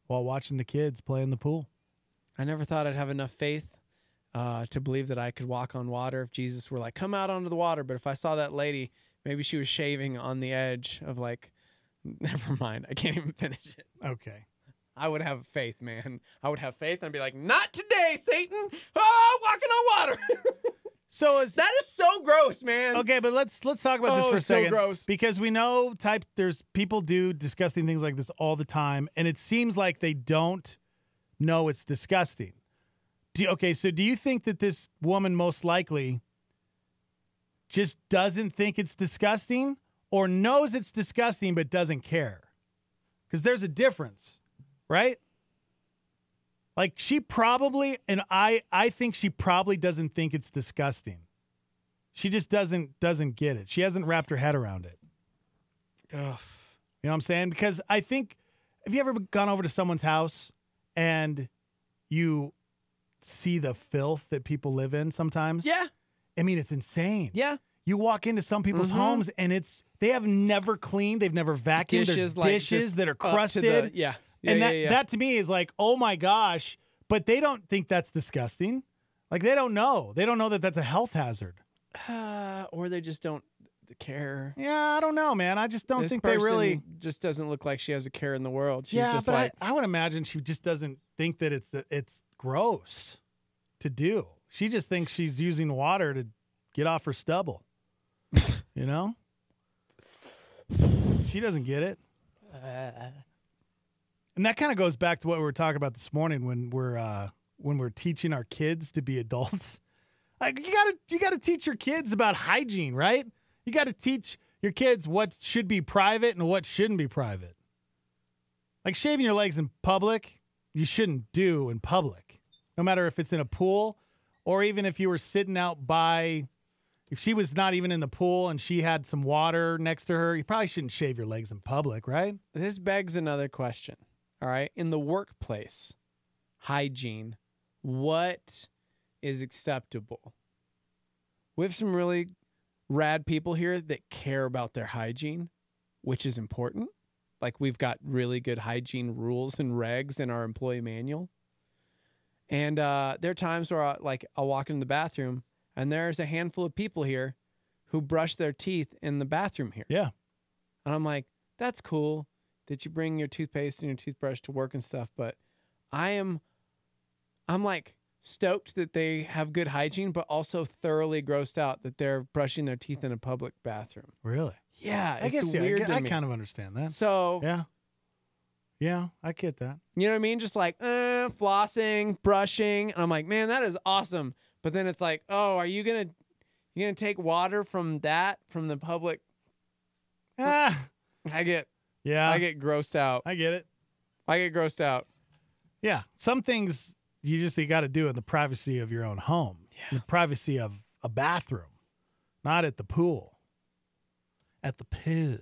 while watching the kids play in the pool? I never thought I'd have enough faith to believe that I could walk on water if Jesus were like, come out onto the water. But if I saw that lady, maybe she was shaving on the edge of like, never mind. I can't even finish it. Okay. I would have faith, man. I would have faith and I'd be like, not today, Satan. Oh, walking on water. That is so gross, man. Okay, but let's talk about this for a second. So gross. Because we know there's people do disgusting things like this all the time, and it seems like they don't know it's disgusting. So do you think that this woman most likely just doesn't think it's disgusting, or knows it's disgusting but doesn't care? Because there's a difference, right? Like she probably, and I think she probably doesn't think it's disgusting. She just doesn't get it. She hasn't wrapped her head around it. Ugh. You know what I'm saying? Because I think, have you ever gone over to someone's house and you see the filth that people live in sometimes? Yeah. I mean, it's insane. Yeah. You walk into some people's homes and they have never cleaned, they've never vacuumed. There's dishes that are crusted. That to me is like, oh my gosh, but they don't think that's disgusting. Like they don't know. They don't know that that's a health hazard. Or they just don't care. Yeah, I don't know, man. I just don't think they really. Just doesn't look like she has a care in the world. She's yeah, just but like, I would imagine she just doesn't think that it's gross to do. She just thinks she's using water to get off her stubble. You know, she doesn't get it. And that kind of goes back to what we were talking about this morning when we're teaching our kids to be adults. Like you gotta teach your kids about hygiene, right? You got to teach your kids what should be private and what shouldn't be private. Like shaving your legs in public, you shouldn't do in public. No matter if it's in a pool or even if you were sitting out by, If she was not even in the pool and she had some water next to her, you probably shouldn't shave your legs in public, right? This begs another question. All right. In the workplace, hygiene, what is acceptable? We have some really rad people here that care about their hygiene, which is important. Like, we've got really good hygiene rules and regs in our employee manual. And there are times where I'll walk into the bathroom and there's a handful of people here who brush their teeth in the bathroom here. Yeah. And I'm like, that's cool that you bring your toothpaste and your toothbrush to work and stuff, but I'm like stoked that they have good hygiene, but also thoroughly grossed out that they're brushing their teeth in a public bathroom. Really? Yeah, I guess weird to I me. kind of understand that. So yeah, I get that. You know what I mean? Just like flossing, brushing, and I'm like, man, that is awesome. But then it's like, oh, are you gonna take water from the public? I get grossed out. I get it. I get grossed out. Yeah, some things you got to do in the privacy of your own home, in the privacy of a bathroom, not at the pool. At the pool,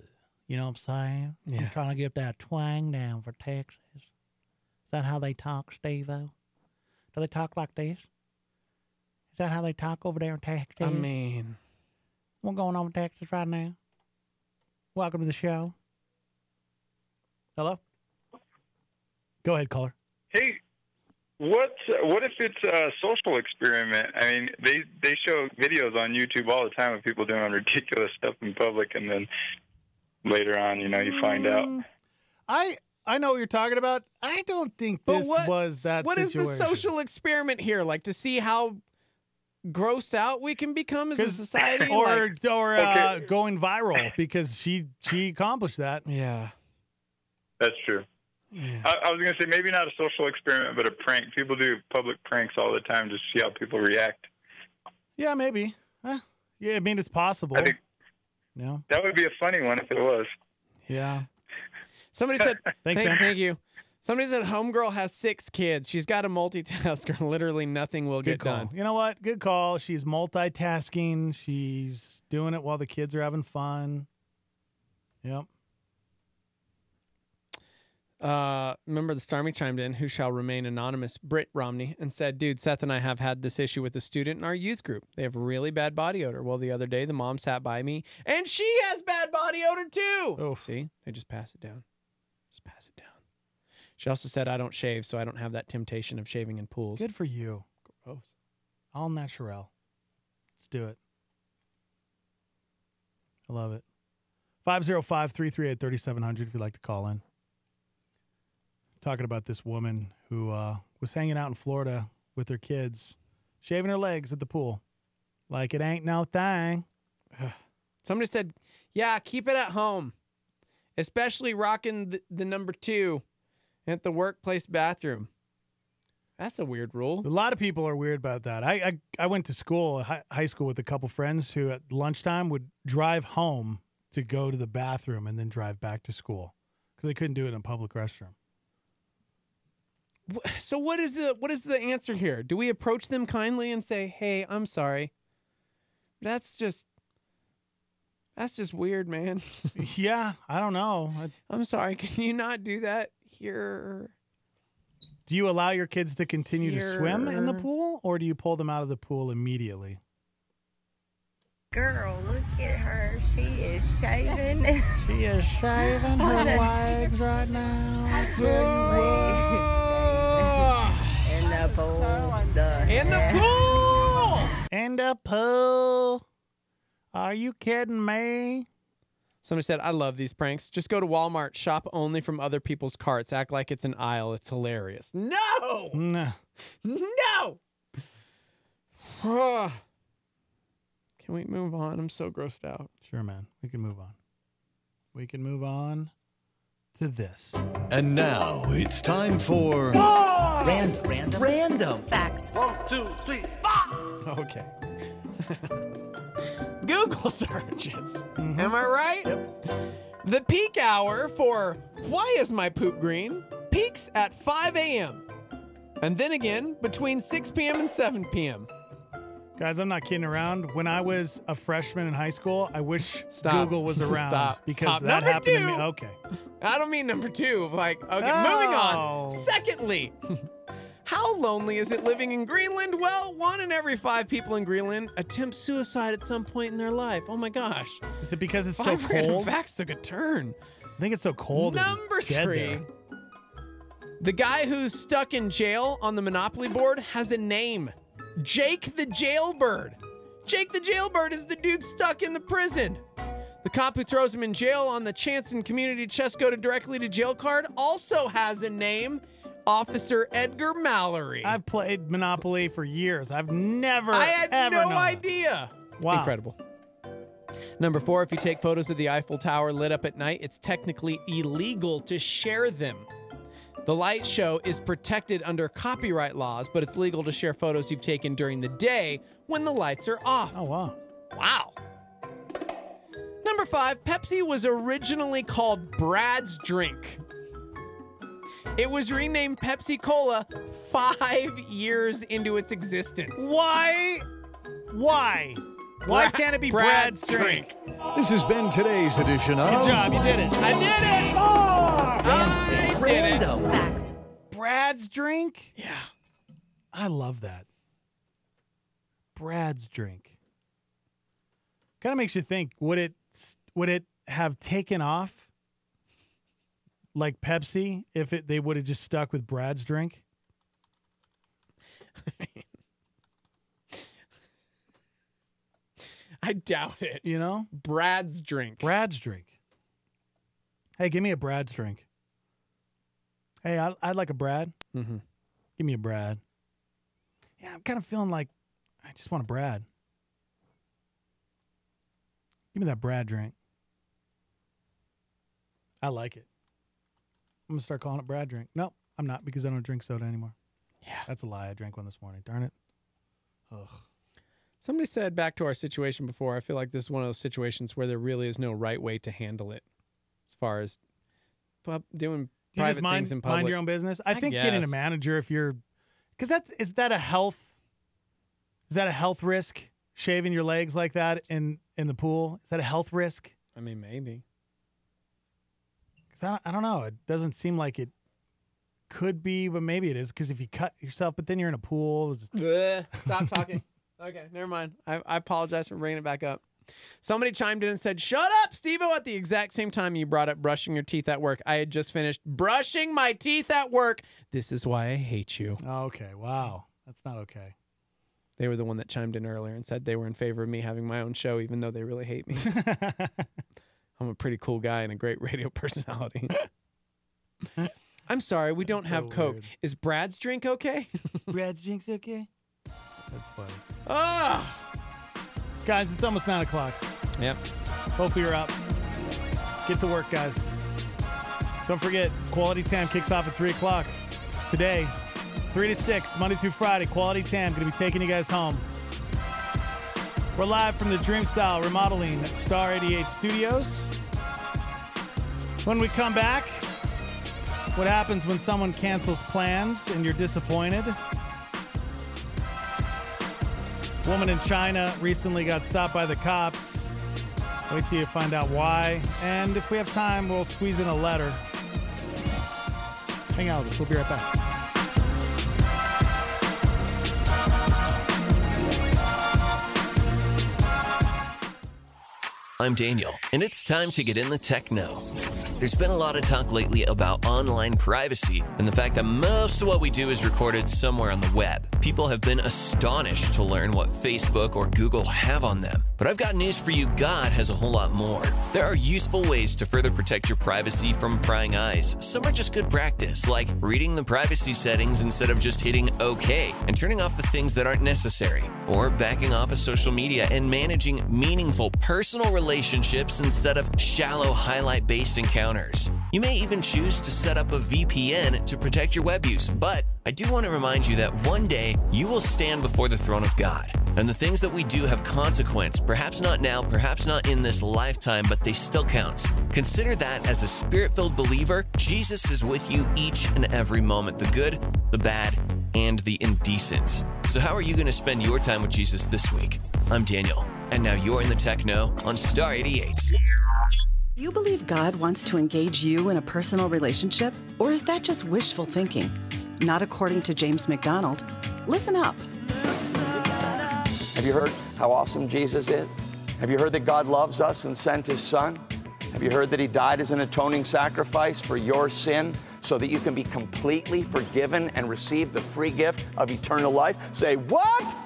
you know what I'm saying? Yeah. I'm trying to get that twang down for Texas. Is that how they talk, Steve-O? Do they talk like this? Is that how they talk over there in Texas? I mean, what's going on in Texas right now? Welcome to the show. Hello? Go ahead, caller. Hey, what if it's a social experiment? I mean, they show videos on YouTube all the time of people doing ridiculous stuff in public, and then later on, you find out. I know what you're talking about. I don't think this was that What is situation. the social experiment here? Like, to see how grossed out we can become as a society? Or Okay. going viral, because she accomplished that. Yeah. That's true. Yeah. I was going to say maybe not a social experiment, but a prank. People do public pranks all the time to see how people react. Yeah, maybe. Yeah, I mean, it's possible. I think Yeah. that would be a funny one if it was. Yeah. Somebody said, Thanks, man. Thank you. Somebody said, homegirl has 6 kids. She's got a multitasker. Literally nothing will Good get call. done. You know what? Good call. She's multitasking. She's doing it while the kids are having fun. Yep. Remember the Starmy chimed in, who shall remain anonymous, Britt Romney, and said, dude, Seth and I have had this issue with a student in our youth group. They have really bad body odor. Well, the other day, the mom sat by me, and she has bad body odor too. Oh. See? They just pass it down. Just pass it down. She also said, I don't shave, so I don't have that temptation of shaving in pools. Good for you. Gross. All natural. Let's do it. I love it. 505-338-3700 if you'd like to call in. Talking about this woman who was hanging out in Florida with her kids, shaving her legs at the pool. Like it ain't no thing. Somebody said, yeah, keep it at home, especially rocking the number 2 at the workplace bathroom. That's a weird rule. A lot of people are weird about that. I went to school, high school, with a couple friends who at lunchtime would drive home to go to the bathroom and then drive back to school because they couldn't do it in a public restroom. So what is the answer here? Do we approach them kindly and say, hey, I'm sorry? That's just weird, man. Yeah, I don't know. I'm sorry. Can you not do that here? Do you allow your kids to continue to swim in the pool, or do you pull them out of the pool immediately? Girl, look at her. She is shaving. She is shaving her legs right now. In the pool. In the pool! In the pool. Are you kidding me? Somebody said, I love these pranks. Just go to Walmart, shop only from other people's carts. Act like it's an aisle. It's hilarious. No! Nah. No! Can we move on? I'm so grossed out. Sure, man. We can move on. We can move on to this. And now it's time for Random facts. 1, 2, 3, 4. Okay. Google searches. Am I right? Yep. The peak hour for why is my poop green peaks at 5 a.m. and then again between 6 p.m. and 7 p.m. Guys, I'm not kidding around. When I was a freshman in high school, I wish Google was around. Because that Number happened to me. 2. Okay. I don't mean number 2. Like, okay, moving on. Secondly, how lonely is it living in Greenland? Well, 1 in every 5 people in Greenland attempt suicide at some point in their life. Oh my gosh. Is it because it's 5 so random cold? facts took a turn. I think it's so cold. Number dead 3. there. The guy who's stuck in jail on the Monopoly board has a name. Jake the Jailbird. Jake the Jailbird is the dude stuck in the prison. The cop who throws him in jail on the Chance and Community Chess Go to Directly to Jail card also has a name. Officer Edgar Mallory. I've played Monopoly for years. I've never, I had ever no known. idea. Wow. Incredible. Number 4, if you take photos of the Eiffel Tower lit up at night, it's technically illegal to share them. The light show is protected under copyright laws, but it's legal to share photos you've taken during the day when the lights are off. Oh, wow. Wow. Number 5, Pepsi was originally called Brad's Drink. It was renamed Pepsi Cola 5 years into its existence. Why? Why can't it be Brad's Drink? This has been today's edition of... Good job, you did it. I did it! I did it! Facts. Brad's Drink? Yeah. I love that. Brad's Drink. Kind of makes you think, would it have taken off like Pepsi if they would have just stuck with Brad's Drink? I doubt it. You know? Brad's Drink. Brad's Drink. Hey, give me a Brad's Drink. Hey, I'd like a Brad. Mm-hmm. Give me a Brad. Yeah, I'm kind of feeling like I just want a Brad. Give me that Brad drink. I like it. I'm going to start calling it Brad drink. No, I'm not, because I don't drink soda anymore. Yeah. That's a lie. I drank one this morning. Darn it. Ugh. Somebody said, back to our situation before, I feel like this is one of those situations where there really is no right way to handle it as far as doing You private just mind, things in public. mind your own business. I think getting a guess. manager, if you're, because is that a health risk? Shaving your legs like that in the pool, is that a health risk? I mean, maybe. Because I don't know. It doesn't seem like it could be, but maybe it is. Because if you cut yourself, but then you're in a pool. Stop talking. Okay, never mind. I apologize for bringing it back up. Somebody chimed in and said, "Shut up, Steve-O." At the exact same time you brought up brushing your teeth at work, I had just finished brushing my teeth at work. This is why I hate you. Okay, wow. That's not okay. They were the one that chimed in earlier and said they were in favor of me having my own show, even though they really hate me. I'm a pretty cool guy and a great radio personality. I'm sorry, we don't have Coke. weird. Is Brad's drink okay? Brad's drink's okay? That's funny. Ah! Guys, it's almost 9 o'clock. Yep. Hopefully you're up. Get to work, guys. Don't forget, Quality Time kicks off at 3 o'clock today. 3 to 6, Monday through Friday. Quality Time going to be taking you guys home. We're live from the Dreamstyle Remodeling Star 88 Studios. When we come back, what happens when someone cancels plans and you're disappointed? Woman in China recently got stopped by the cops. Wait till you find out why. And if we have time, we'll squeeze in a letter. Hang out with us. We'll be right back. I'm Daniel, and it's time to get in the tech know. There's been a lot of talk lately about online privacy and the fact that most of what we do is recorded somewhere on the web. People have been astonished to learn what Facebook or Google have on them. But I've got news for you, God has a whole lot more. There are useful ways to further protect your privacy from prying eyes. Some are just good practice, like reading the privacy settings instead of just hitting OK and turning off the things that aren't necessary, or backing off of social media and managing meaningful personal relationships instead of shallow highlight-based encounters. You may even choose to set up a VPN to protect your web use, but I do want to remind you that one day you will stand before the throne of God, and the things that we do have consequence, perhaps not now, perhaps not in this lifetime, but they still count. Consider that as a Spirit-filled believer, Jesus is with you each and every moment, the good, the bad, and the indecent. So how are you going to spend your time with Jesus this week? I'm Daniel, and now you're in the Tech Know on Star 88. Do you believe God wants to engage you in a personal relationship? Or is that just wishful thinking? Not according to James McDonald. Listen up. Have you heard how awesome Jesus is? Have you heard that God loves us and sent his son? Have you heard that he died as an atoning sacrifice for your sin so that you can be completely forgiven and receive the free gift of eternal life? Say, what?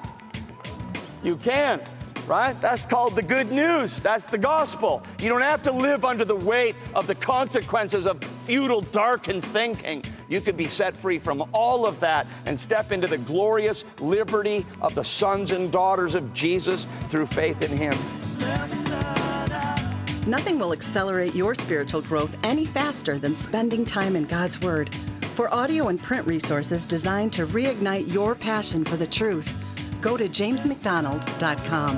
You can. Right? That's called the good news. That's the gospel. You don't have to live under the weight of the consequences of futile, darkened thinking. You can be set free from all of that and step into the glorious liberty of the sons and daughters of Jesus through faith in him. Nothing will accelerate your spiritual growth any faster than spending time in God's Word. For audio and print resources designed to reignite your passion for the truth, go to jamesmcdonald.com.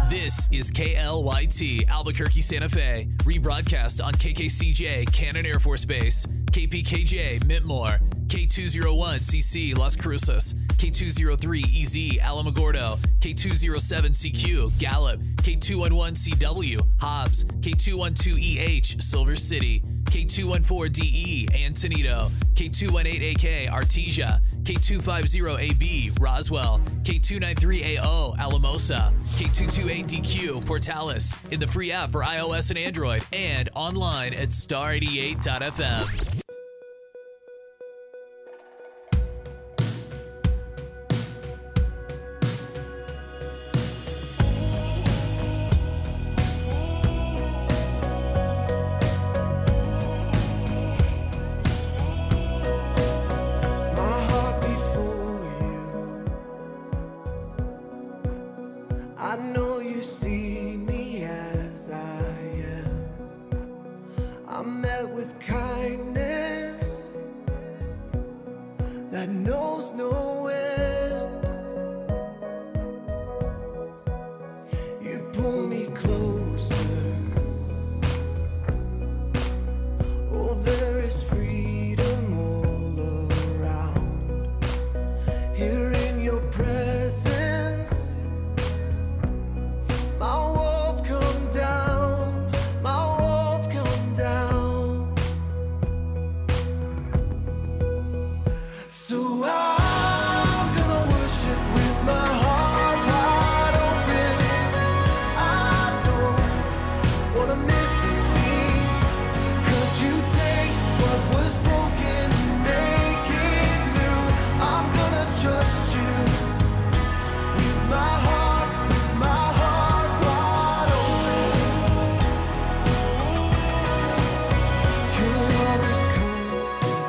This is KLYT Albuquerque, Santa Fe, rebroadcast on KKCJ Cannon Air Force Base, KPKJ Mintmore, K201CC Las Cruces, K203EZ Alamogordo, K207CQ Gallup, K211CW Hobbs, K212EH Silver City, K214DE Antonito, K218AK Artesia, K250AB Roswell, K293AO Alamosa, K228DQ Portales, in the free app for iOS and Android, and online at star88.fm. I know you see me as I am. I'm met with kindness that knows no end. You pull me closer. Oh, there is freedom all around. Here in your presence, my walls come down, my walls come down. So I'm gonna worship with my heart wide open. I don't wanna miss a beat, 'cause you take what was broken and make it new. I'm gonna trust you with my heart, with my heart wide open. Your love is constant.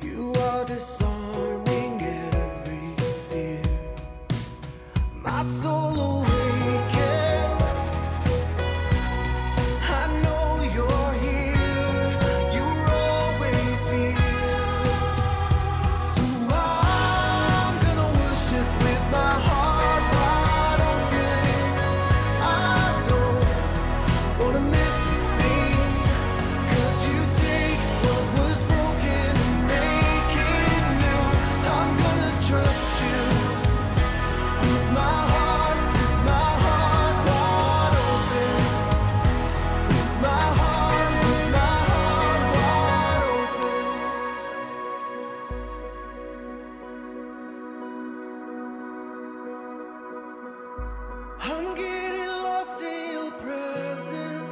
You are disarming every fear. My soul awakens. I know you're here. You're always here. So I'm gonna worship with my heart wide open. I don't wanna miss a thing, 'cause you take what was broken and make it new. I'm gonna trust you with my heart wide open. With my heart wide open. I'm getting lost in your presence.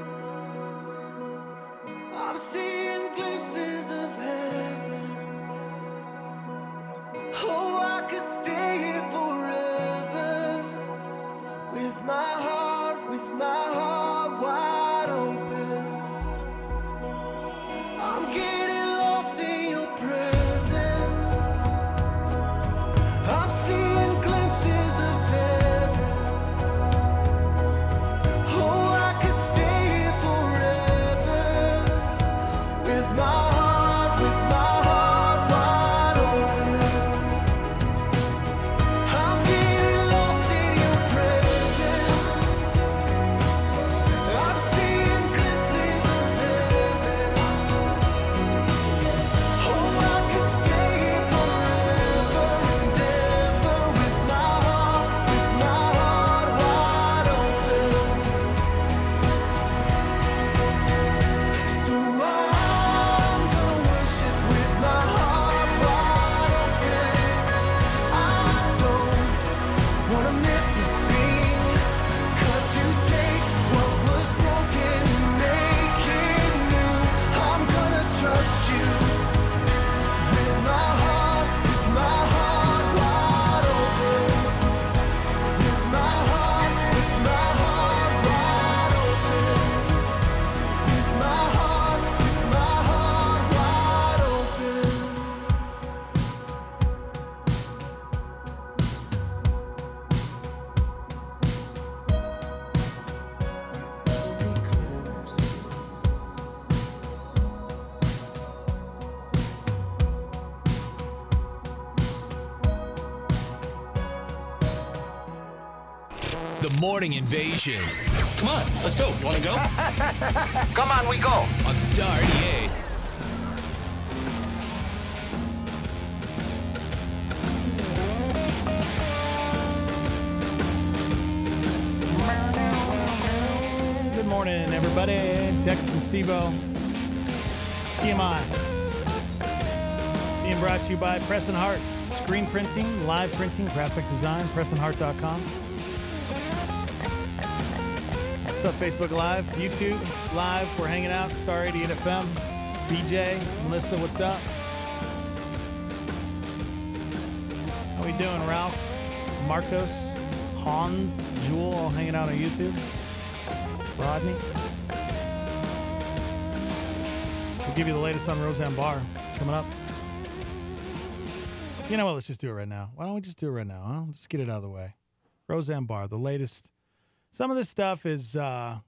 I'm seeing glimpses of heaven. Oh, I could stay here forever. With my heart wide open. I'm getting lost in your presence. I'm seeing glimpses of heaven. Oh, I could stay here forever. With my heart wide open. The Morning Invasion. Come on, let's go. You want to go? Come on, we go. On Star 88. Good morning, everybody. Dex and Steve-O. TMI. Being brought to you by Preston Hart. Screen printing, live printing, graphic design, PrestonHart.com. What's up, Facebook Live, YouTube Live? We're hanging out, Star 88 FM. BJ, Melissa, what's up? How we doing, Ralph? Marcos, Hans, Jewel, all hanging out on YouTube. Rodney. We'll give you the latest on Roseanne Barr coming up. You know what? Let's just do it right now. Why don't we just do it right now? Huh? Just get it out of the way. Roseanne Barr, the latest. Some of this stuff is I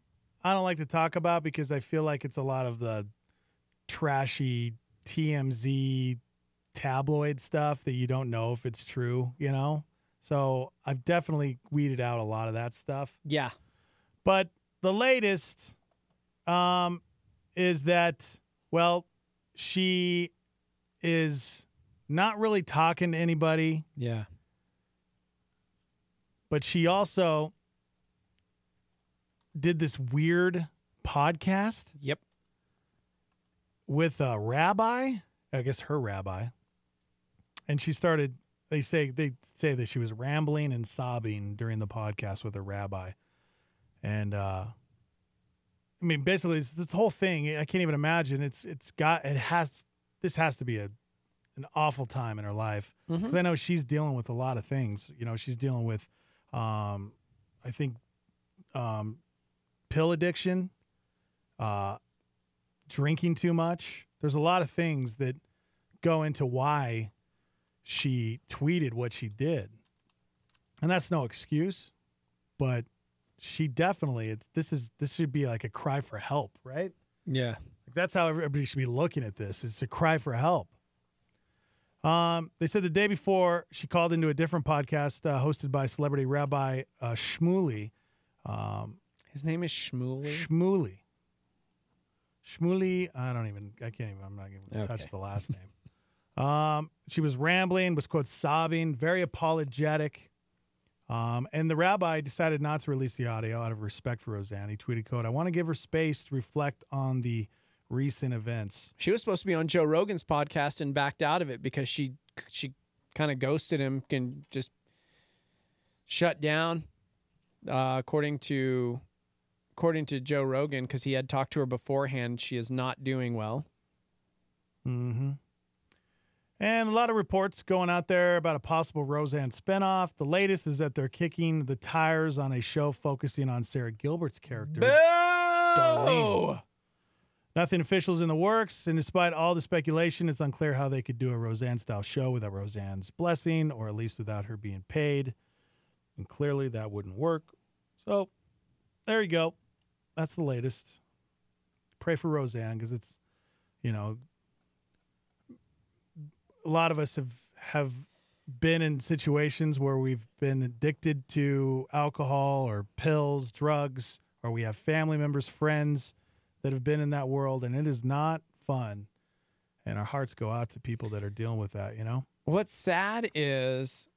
don't like to talk about because I feel like it's a lot of the trashy TMZ tabloid stuff that you don't know if it's true, you know? So I've definitely weeded out a lot of that stuff. Yeah. But the latest is that, well, she is not really talking to anybody. Yeah. But she also did this weird podcast. Yep. With a rabbi, I guess her rabbi. And she started, they say that she was rambling and sobbing during the podcast with a rabbi. And I mean, basically, it's this whole thing. I can't even imagine. This has to be an awful time in her life, because I know she's dealing with a lot of things. You know, she's dealing with, I think, pill addiction, drinking too much. There's a lot of things that go into why she tweeted what she did, and that's no excuse, but she definitely, this should be like a cry for help, right? Yeah. Like that's how everybody should be looking at this. It's a cry for help. They said the day before she called into a different podcast hosted by celebrity Rabbi Shmuley. His name is Shmuley? Shmuley, I'm not even going to touch the last name. She was rambling, was quote sobbing, very apologetic. And the rabbi decided not to release the audio out of respect for Roseanne. He tweeted, quote, "I want to give her space to reflect on the recent events." She was supposed to be on Joe Rogan's podcast and backed out of it because she kind of ghosted him and just shut down, according to Joe Rogan, because he had talked to her beforehand. She is not doing well. Mm-hmm. And a lot of reports going out there about a possible Roseanne spinoff. The latest is that they're kicking the tires on a show focusing on Sarah Gilbert's character, Darlene. Nothing official is in the works, and despite all the speculation, it's unclear how they could do a Roseanne-style show without Roseanne's blessing, or at least without her being paid. And clearly that wouldn't work. So there you go. That's the latest. Pray for Roseanne, because it's, you know, a lot of us have been in situations where we've been addicted to alcohol or pills, drugs, or we have family members, friends that have been in that world, and it is not fun. And our hearts go out to people that are dealing with that, you know? What's sad is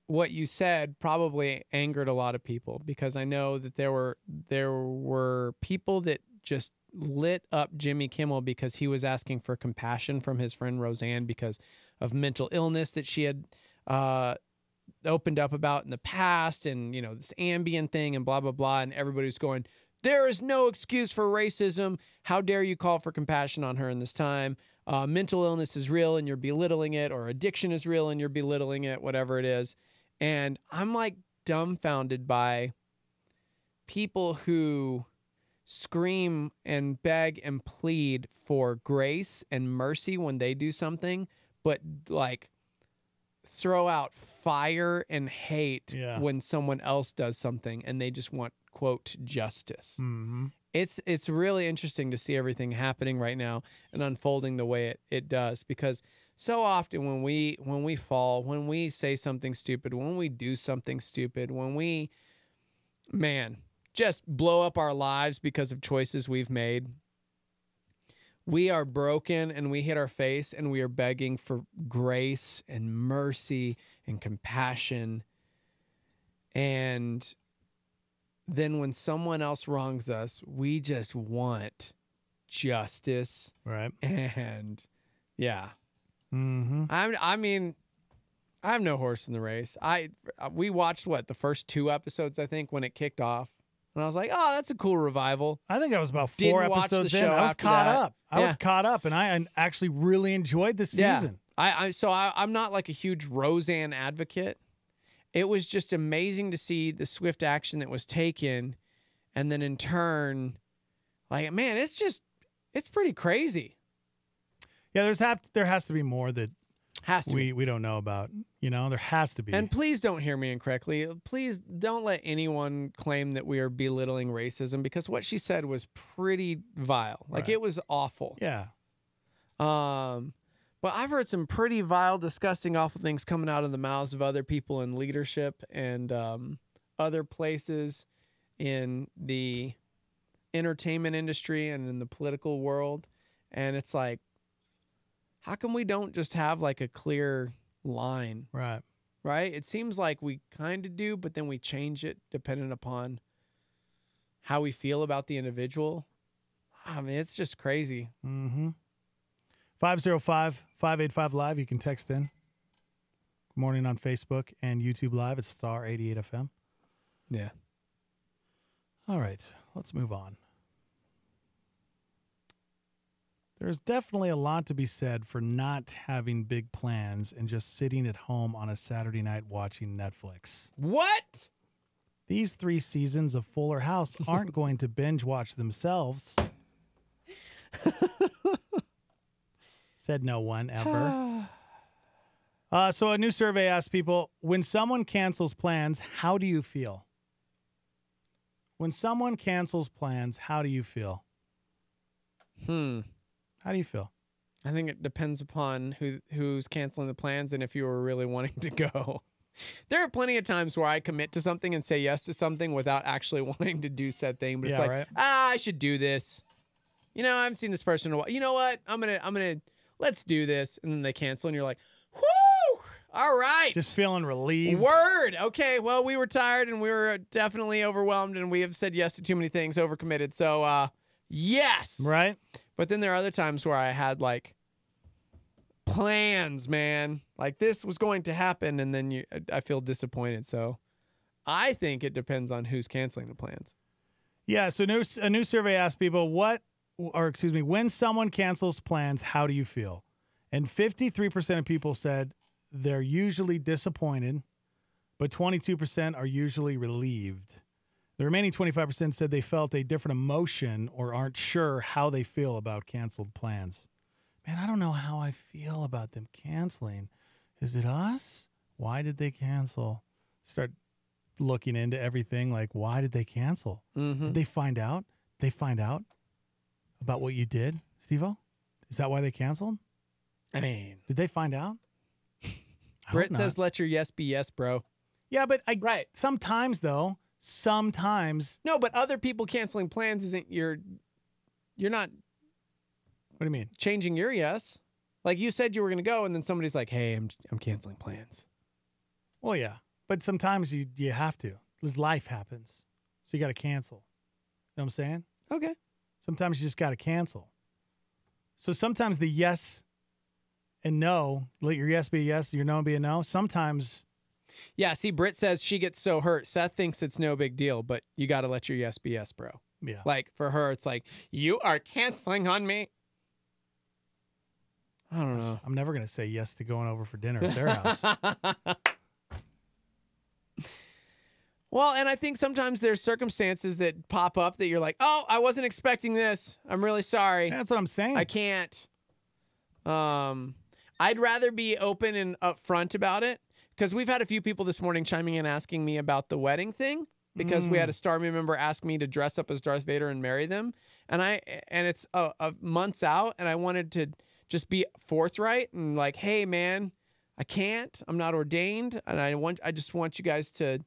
what you said probably angered a lot of people, because I know that there were people that just lit up Jimmy Kimmel because he was asking for compassion from his friend Roseanne because of mental illness that she had opened up about in the past, and, you know, this Ambien thing and blah, blah, blah. And everybody's going, there is no excuse for racism. How dare you call for compassion on her in this time? Mental illness is real and you're belittling it, or addiction is real and you're belittling it, whatever it is. And I'm like dumbfounded by people who scream and beg and plead for grace and mercy when they do something, but like throw out fire and hate when someone else does something and they just want, quote, justice. Mm-hmm. It's really interesting to see everything happening right now and unfolding the way it does, because so often when we fall, when we say something stupid, when we do something stupid, when we man, just blow up our lives because of choices we've made. We are broken and we hit our face and we are begging for grace and mercy and compassion. And then when someone else wrongs us, we just want justice. Right. And yeah. Mm-hmm. I mean, I have no horse in the race. We watched the first 2 episodes, I think, when it kicked off. And I was like, oh, that's a cool revival. I think I was about 4 episodes in. I was caught up. I was caught up, and I actually really enjoyed the season. So I'm not like a huge Roseanne advocate. It was just amazing to see the swift action that was taken, and then in turn, like, man, it's pretty crazy. Yeah, there has to be more that has to we don't know about. You know, there has to be. And please don't hear me incorrectly. Please don't let anyone claim that we are belittling racism, because what she said was pretty vile. Like, it was awful. Yeah. But I've heard some pretty vile, disgusting, awful things coming out of the mouths of other people in leadership and other places in the entertainment industry and in the political world. And it's like, how come we don't just have like a clear line? Right. It seems like we kind of do, but then we change it depending upon how we feel about the individual. I mean, it's just crazy. Mm-hmm. 505-585-LIVE. You can text in. Good morning on Facebook and YouTube Live. It's Star 88 FM. Yeah. All right. Let's move on. There's definitely a lot to be said for not having big plans and just sitting at home on a Saturday night watching Netflix. What? These 3 seasons of Fuller House aren't going to binge watch themselves. Said no one ever. So a new survey asked people, when someone cancels plans, how do you feel? When someone cancels plans, how do you feel? How do you feel? I think it depends upon who's canceling the plans and if you were really wanting to go. There are plenty of times where I commit to something and say yes to something without actually wanting to do said thing. But it's like, I should do this. You know, I haven't seen this person in a while. You know what? I'm gonna let's do this. And then they cancel and you're like, whoo! All right. Just feeling relieved. Word. Okay. Well, we were tired and we were definitely overwhelmed and we have said yes to too many things, overcommitted. So, yes. Right. But then there are other times where I had like plans, man. Like this was going to happen, and then I feel disappointed. So I think it depends on who's canceling the plans. Yeah. So a new survey asked people when someone cancels plans, how do you feel? And 53% of people said they're usually disappointed, but 22% are usually relieved. The remaining 25% said they felt a different emotion or aren't sure how they feel about canceled plans. Man, I don't know how I feel about them canceling. Is it us? Why did they cancel? Start looking into everything like, why did they cancel? Mm-hmm. Did they find out? They find out about what you did, Steve-O? Is that why they canceled? I mean, did they find out? Britt says, let your yes be yes, bro. Yeah, but sometimes though, no, but other people canceling plans isn't you're not. What do you mean? Changing your yes. Like you said you were going to go, and then somebody's like, hey, I'm canceling plans. Well, yeah, but sometimes you have to, because life happens, so you got to cancel. You know what I'm saying? Okay. Sometimes you just got to cancel. So sometimes the yes and no, let your yes be a yes, your no be a no. Sometimes. Yeah, see, Britt says she gets so hurt. Seth thinks it's no big deal, but you got to let your yes be yes, bro. Yeah. Like, for her, it's like, you are canceling on me. I don't know. I'm never going to say yes to going over for dinner at their house. Well, and I think sometimes there's circumstances that pop up that you're like, oh, I wasn't expecting this. I'm really sorry. That's what I'm saying. I can't. I'd rather be open and upfront about it. Because we've had a few people this morning chiming in asking me about the wedding thing, because we had a Star member ask me to dress up as Darth Vader and marry them, and it's months out, and I wanted to just be forthright and like, hey man, I can't, I'm not ordained, and I just want you guys to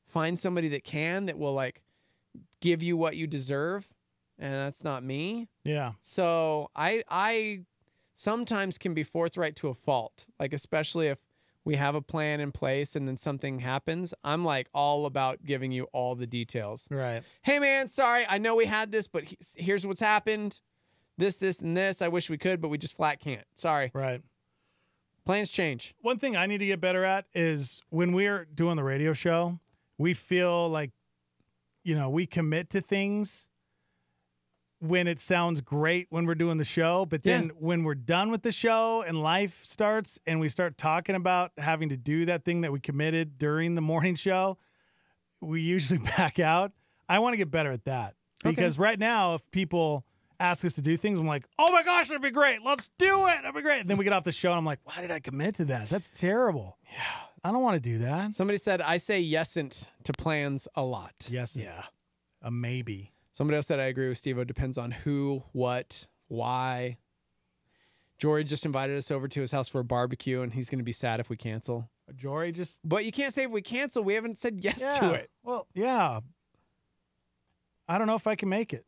find somebody that will like give you what you deserve, and that's not me. Yeah. So I sometimes can be forthright to a fault, like especially if we have a plan in place and then something happens. I'm like all about giving you all the details. Right. Hey man, sorry, I know we had this, but here's what's happened. This, and this. I wish we could, but we just flat can't. Sorry. Right. Plans change. One thing I need to get better at is when we're doing the radio show, we feel like, we commit to things when it sounds great when we're doing the show, but then when we're done with the show and life starts and we start talking about having to do that thing that we committed during the morning show, we usually back out. I want to get better at that because right now, if people ask us to do things, I'm like, oh my gosh, that'd be great. Let's do it. That'd be great. And then we get off the show and I'm like, why did I commit to that? That's terrible. Yeah. I don't want to do that. Somebody said, I say yesn't to plans a lot. Yes. Yeah. A maybe. Somebody else said, I agree with Steve-O. Depends on who, what, why. Jory just invited us over to his house for a barbecue, and he's going to be sad if we cancel. Jory just... But you can't say if we cancel. We haven't said yes to it. Well, yeah. I don't know if I can make it.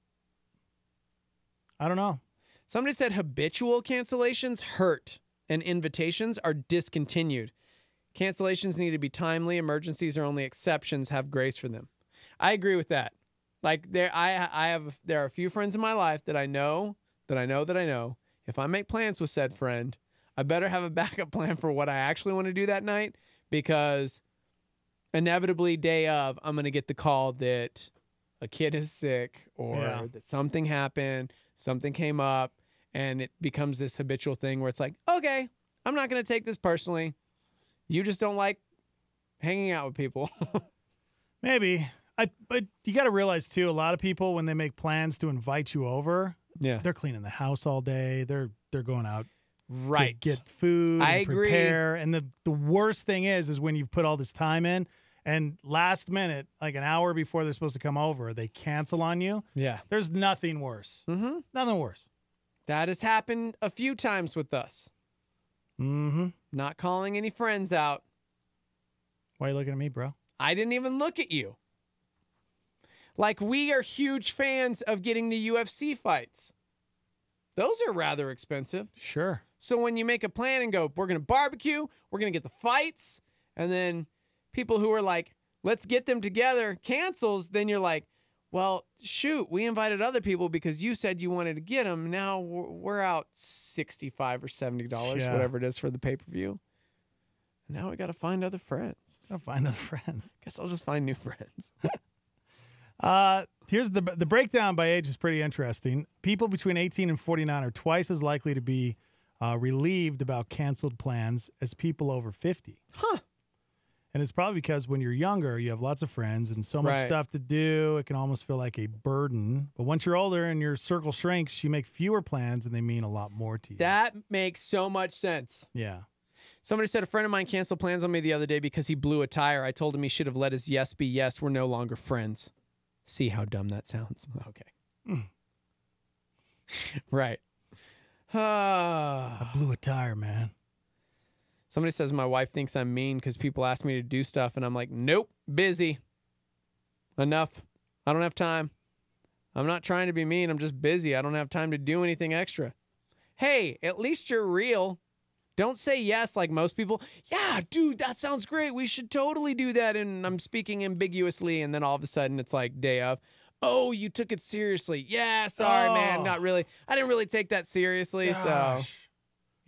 I don't know. Somebody said habitual cancellations hurt and invitations are discontinued. Cancellations need to be timely. Emergencies are only exceptions. Have grace for them. I agree with that. Like there are a few friends in my life that I know. If I make plans with said friend, I better have a backup plan for what I actually want to do that night, because inevitably day of, I'm going to get the call that a kid is sick or that something happened, something came up, and it becomes this habitual thing where it's like, okay, I'm not going to take this personally. You just don't like hanging out with people. Maybe. But you got to realize, too, a lot of people, when they make plans to invite you over, they're cleaning the house all day. They're going out to get food and prepare. And the worst thing is when you've put all this time in and last minute, like an hour before they're supposed to come over, they cancel on you. Yeah. There's nothing worse. Mm-hmm. Nothing worse. That has happened a few times with us. Mm-hmm. Not calling any friends out. Why are you looking at me, bro? I didn't even look at you. Like, we are huge fans of getting the UFC fights. Those are rather expensive. Sure. So when you make a plan and go, we're going to barbecue, we're going to get the fights, and then people who are like, let's get them together, cancels, then you're like, well, shoot, we invited other people because you said you wanted to get them. Now we're out $65 or $70, whatever it is, for the pay-per-view. Now we got to find other friends. Guess I'll just find new friends. Here's the breakdown by age is pretty interesting. People between 18 and 49 are twice as likely to be relieved about canceled plans as people over 50. Huh. And it's probably because when you're younger, you have lots of friends and so much stuff to do. It can almost feel like a burden. But once you're older and your circle shrinks, you make fewer plans and they mean a lot more to you. That makes so much sense. Yeah. Somebody said a friend of mine canceled plans on me the other day because he blew a tire. I told him he should have let his yes be yes. We're no longer friends. See how dumb that sounds? Okay. Right. I blew a tire, man. Somebody says my wife thinks I'm mean because people ask me to do stuff, and I'm like, nope, busy. Enough. I don't have time. I'm not trying to be mean. I'm just busy. I don't have time to do anything extra. Hey, at least you're real. Don't say yes like most people. Yeah, dude, that sounds great. We should totally do that. And I'm speaking ambiguously. And then all of a sudden it's like day of. Oh, you took it seriously. Yeah, sorry, man. Not really. I didn't really take that seriously. Gosh. So,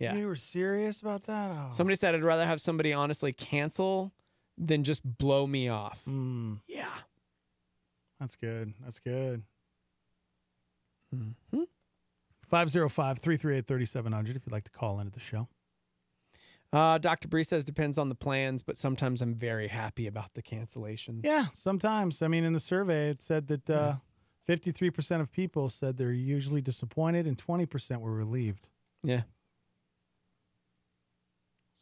yeah. You were serious about that? Oh. Somebody said I'd rather have somebody honestly cancel than just blow me off. Yeah. That's good. That's good. Mm-hmm. 505-338-3700 if you'd like to call into the show. Dr. Bree says depends on the plans, but sometimes I'm very happy about the cancellations. Yeah, sometimes. I mean, in the survey, it said that 53% of people said they're usually disappointed and 20% were relieved. Yeah.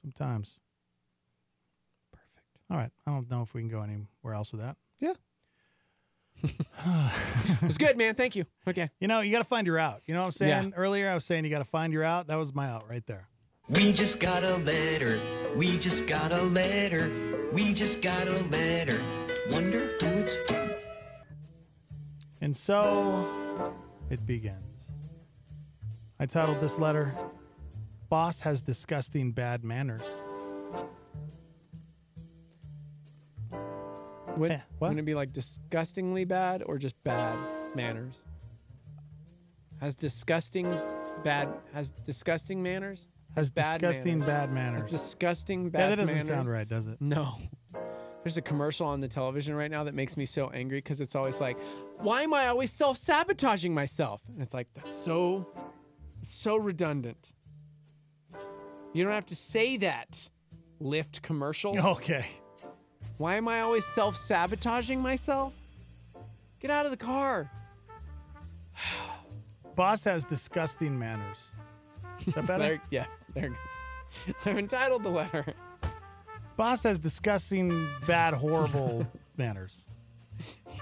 Sometimes. Perfect. All right. I don't know if we can go anywhere else with that. Yeah. It was good, man. Thank you. Okay. You know, you got to find your out. You know what I'm saying? Earlier, I was saying you got to find your out. That was my out right there. We just got a letter. We just got a letter. We just got a letter. Wonder who it's from. And so it begins. I titled this letter, Boss Has Disgusting Bad Manners. Wouldn't it be like disgustingly bad or just bad manners? Has disgusting manners? Has disgusting bad manners. Has disgusting bad Yeah, that doesn't manners. sound right, does it? No. There's a commercial on the television right now that makes me so angry because it's always like, why am I always self-sabotaging myself? And it's like, that's so redundant. You don't have to say that, Lyft commercial. Okay. Why am I always self-sabotaging myself? Get out of the car. Boss has disgusting manners. Is that better? Yes. I've entitled the letter. Boss has disgusting, bad, horrible manners.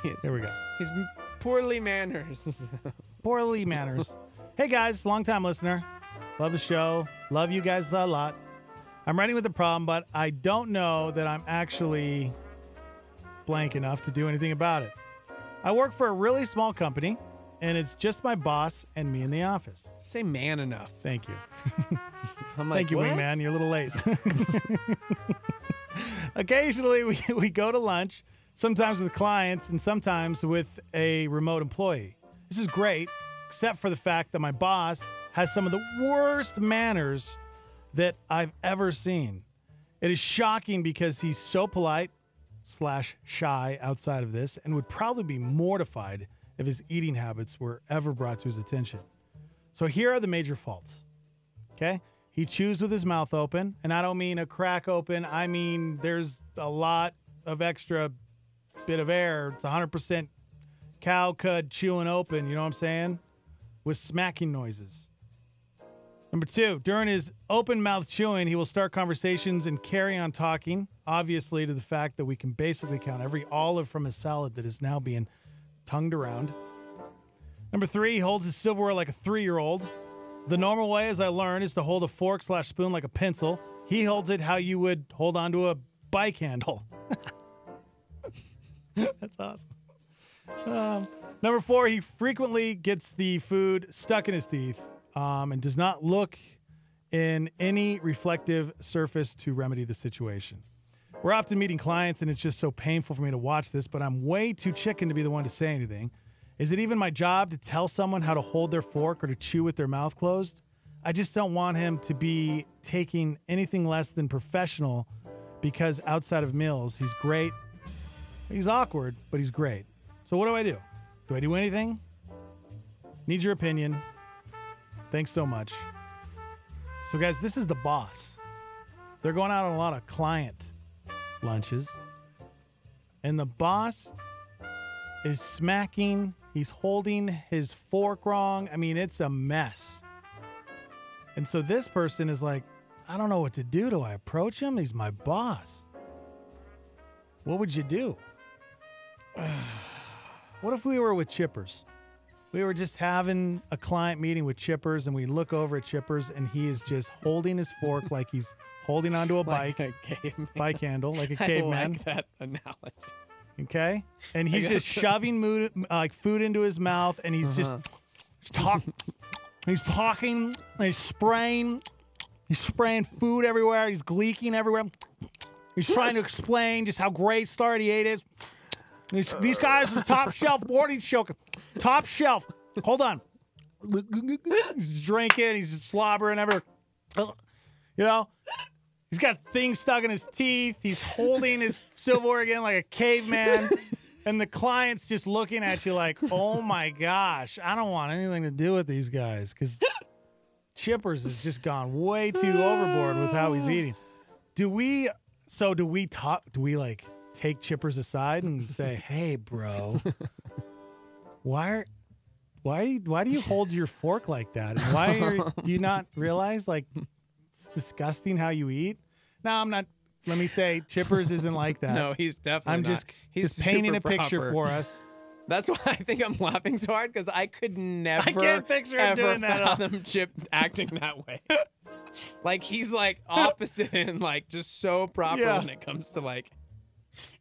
Here we go. He's poorly manners. Poorly manners. Hey guys, long-time listener. Love the show. Love you guys a lot. I'm writing with a problem, but I don't know that I'm actually blank enough to do anything about it. I work for a really small company, and it's just my boss and me in the office. Say man enough. Thank you. I'm like, Thank you, what? wingman. You're a little late. Occasionally, we go to lunch, sometimes with clients and sometimes with a remote employee. This is great, except for the fact that my boss has some of the worst manners that I've ever seen. It is shocking because he's so polite / shy outside of this and would probably be mortified if his eating habits were ever brought to his attention. So here are the major faults. Okay? He chews with his mouth open, and I don't mean a crack open. I mean there's a lot of extra bit of air. It's 100% cow cud chewing open, you know what I'm saying? With smacking noises. Number 2, during his open mouth chewing, he will start conversations and carry on talking, obviously to the fact that we can basically count every olive from his salad that is now being tongued around. Number 3, he holds his silverware like a 3-year-old. The normal way, as I learned, is to hold a fork / spoon like a pencil. He holds it how you would hold onto a bike handle. That's awesome. Number 4, he frequently gets the food stuck in his teeth and does not look in any reflective surface to remedy the situation. We're often meeting clients, and it's just so painful for me to watch this, but I'm way too chicken to be the one to say anything. Is it even my job to tell someone how to hold their fork or to chew with their mouth closed? I just don't want him to be taking anything less than professional because outside of meals, he's great. He's awkward, but he's great. So what do I do? Do I do anything? Need your opinion. Thanks so much. So guys, this is the boss. They're going out on a lot of client lunches. And the boss is smacking. He's holding his fork wrong. I mean, it's a mess. And so this person is like, I don't know what to do. Do I approach him? He's my boss. What would you do? What if we were with Chippers? We were just having a client meeting with Chippers, and we look over at Chippers, and he is just holding his fork like he's holding onto a bike, Like a caveman. bike handle, like a caveman. I like that analogy. Okay, and he's just shoving food into his mouth, and he's just he's talking, he's spraying food everywhere. He's gleeking everywhere. He's trying to explain just how great Star 88 is. These guys are top shelf boarding show. Top shelf. Hold on. He's drinking. He's slobbering everywhere. You know? He's got things stuck in his teeth. He's holding his silverware again like a caveman. And the client's just looking at you like, oh my gosh, I don't want anything to do with these guys. Because Chippers has just gone way too overboard with how he's eating. Do we take Chippers aside and say, hey, bro, why do you hold your fork like that? And do you not realize, like, it's disgusting how you eat? No, I'm not. Let me say, Chippers isn't like that. No, he's definitely I'm not. just painting a picture for us. That's why I think I'm laughing so hard, because I could never I can't picture him ever doing that. fathom Chip acting that way. Like, he's like opposite and like just so proper when it comes to like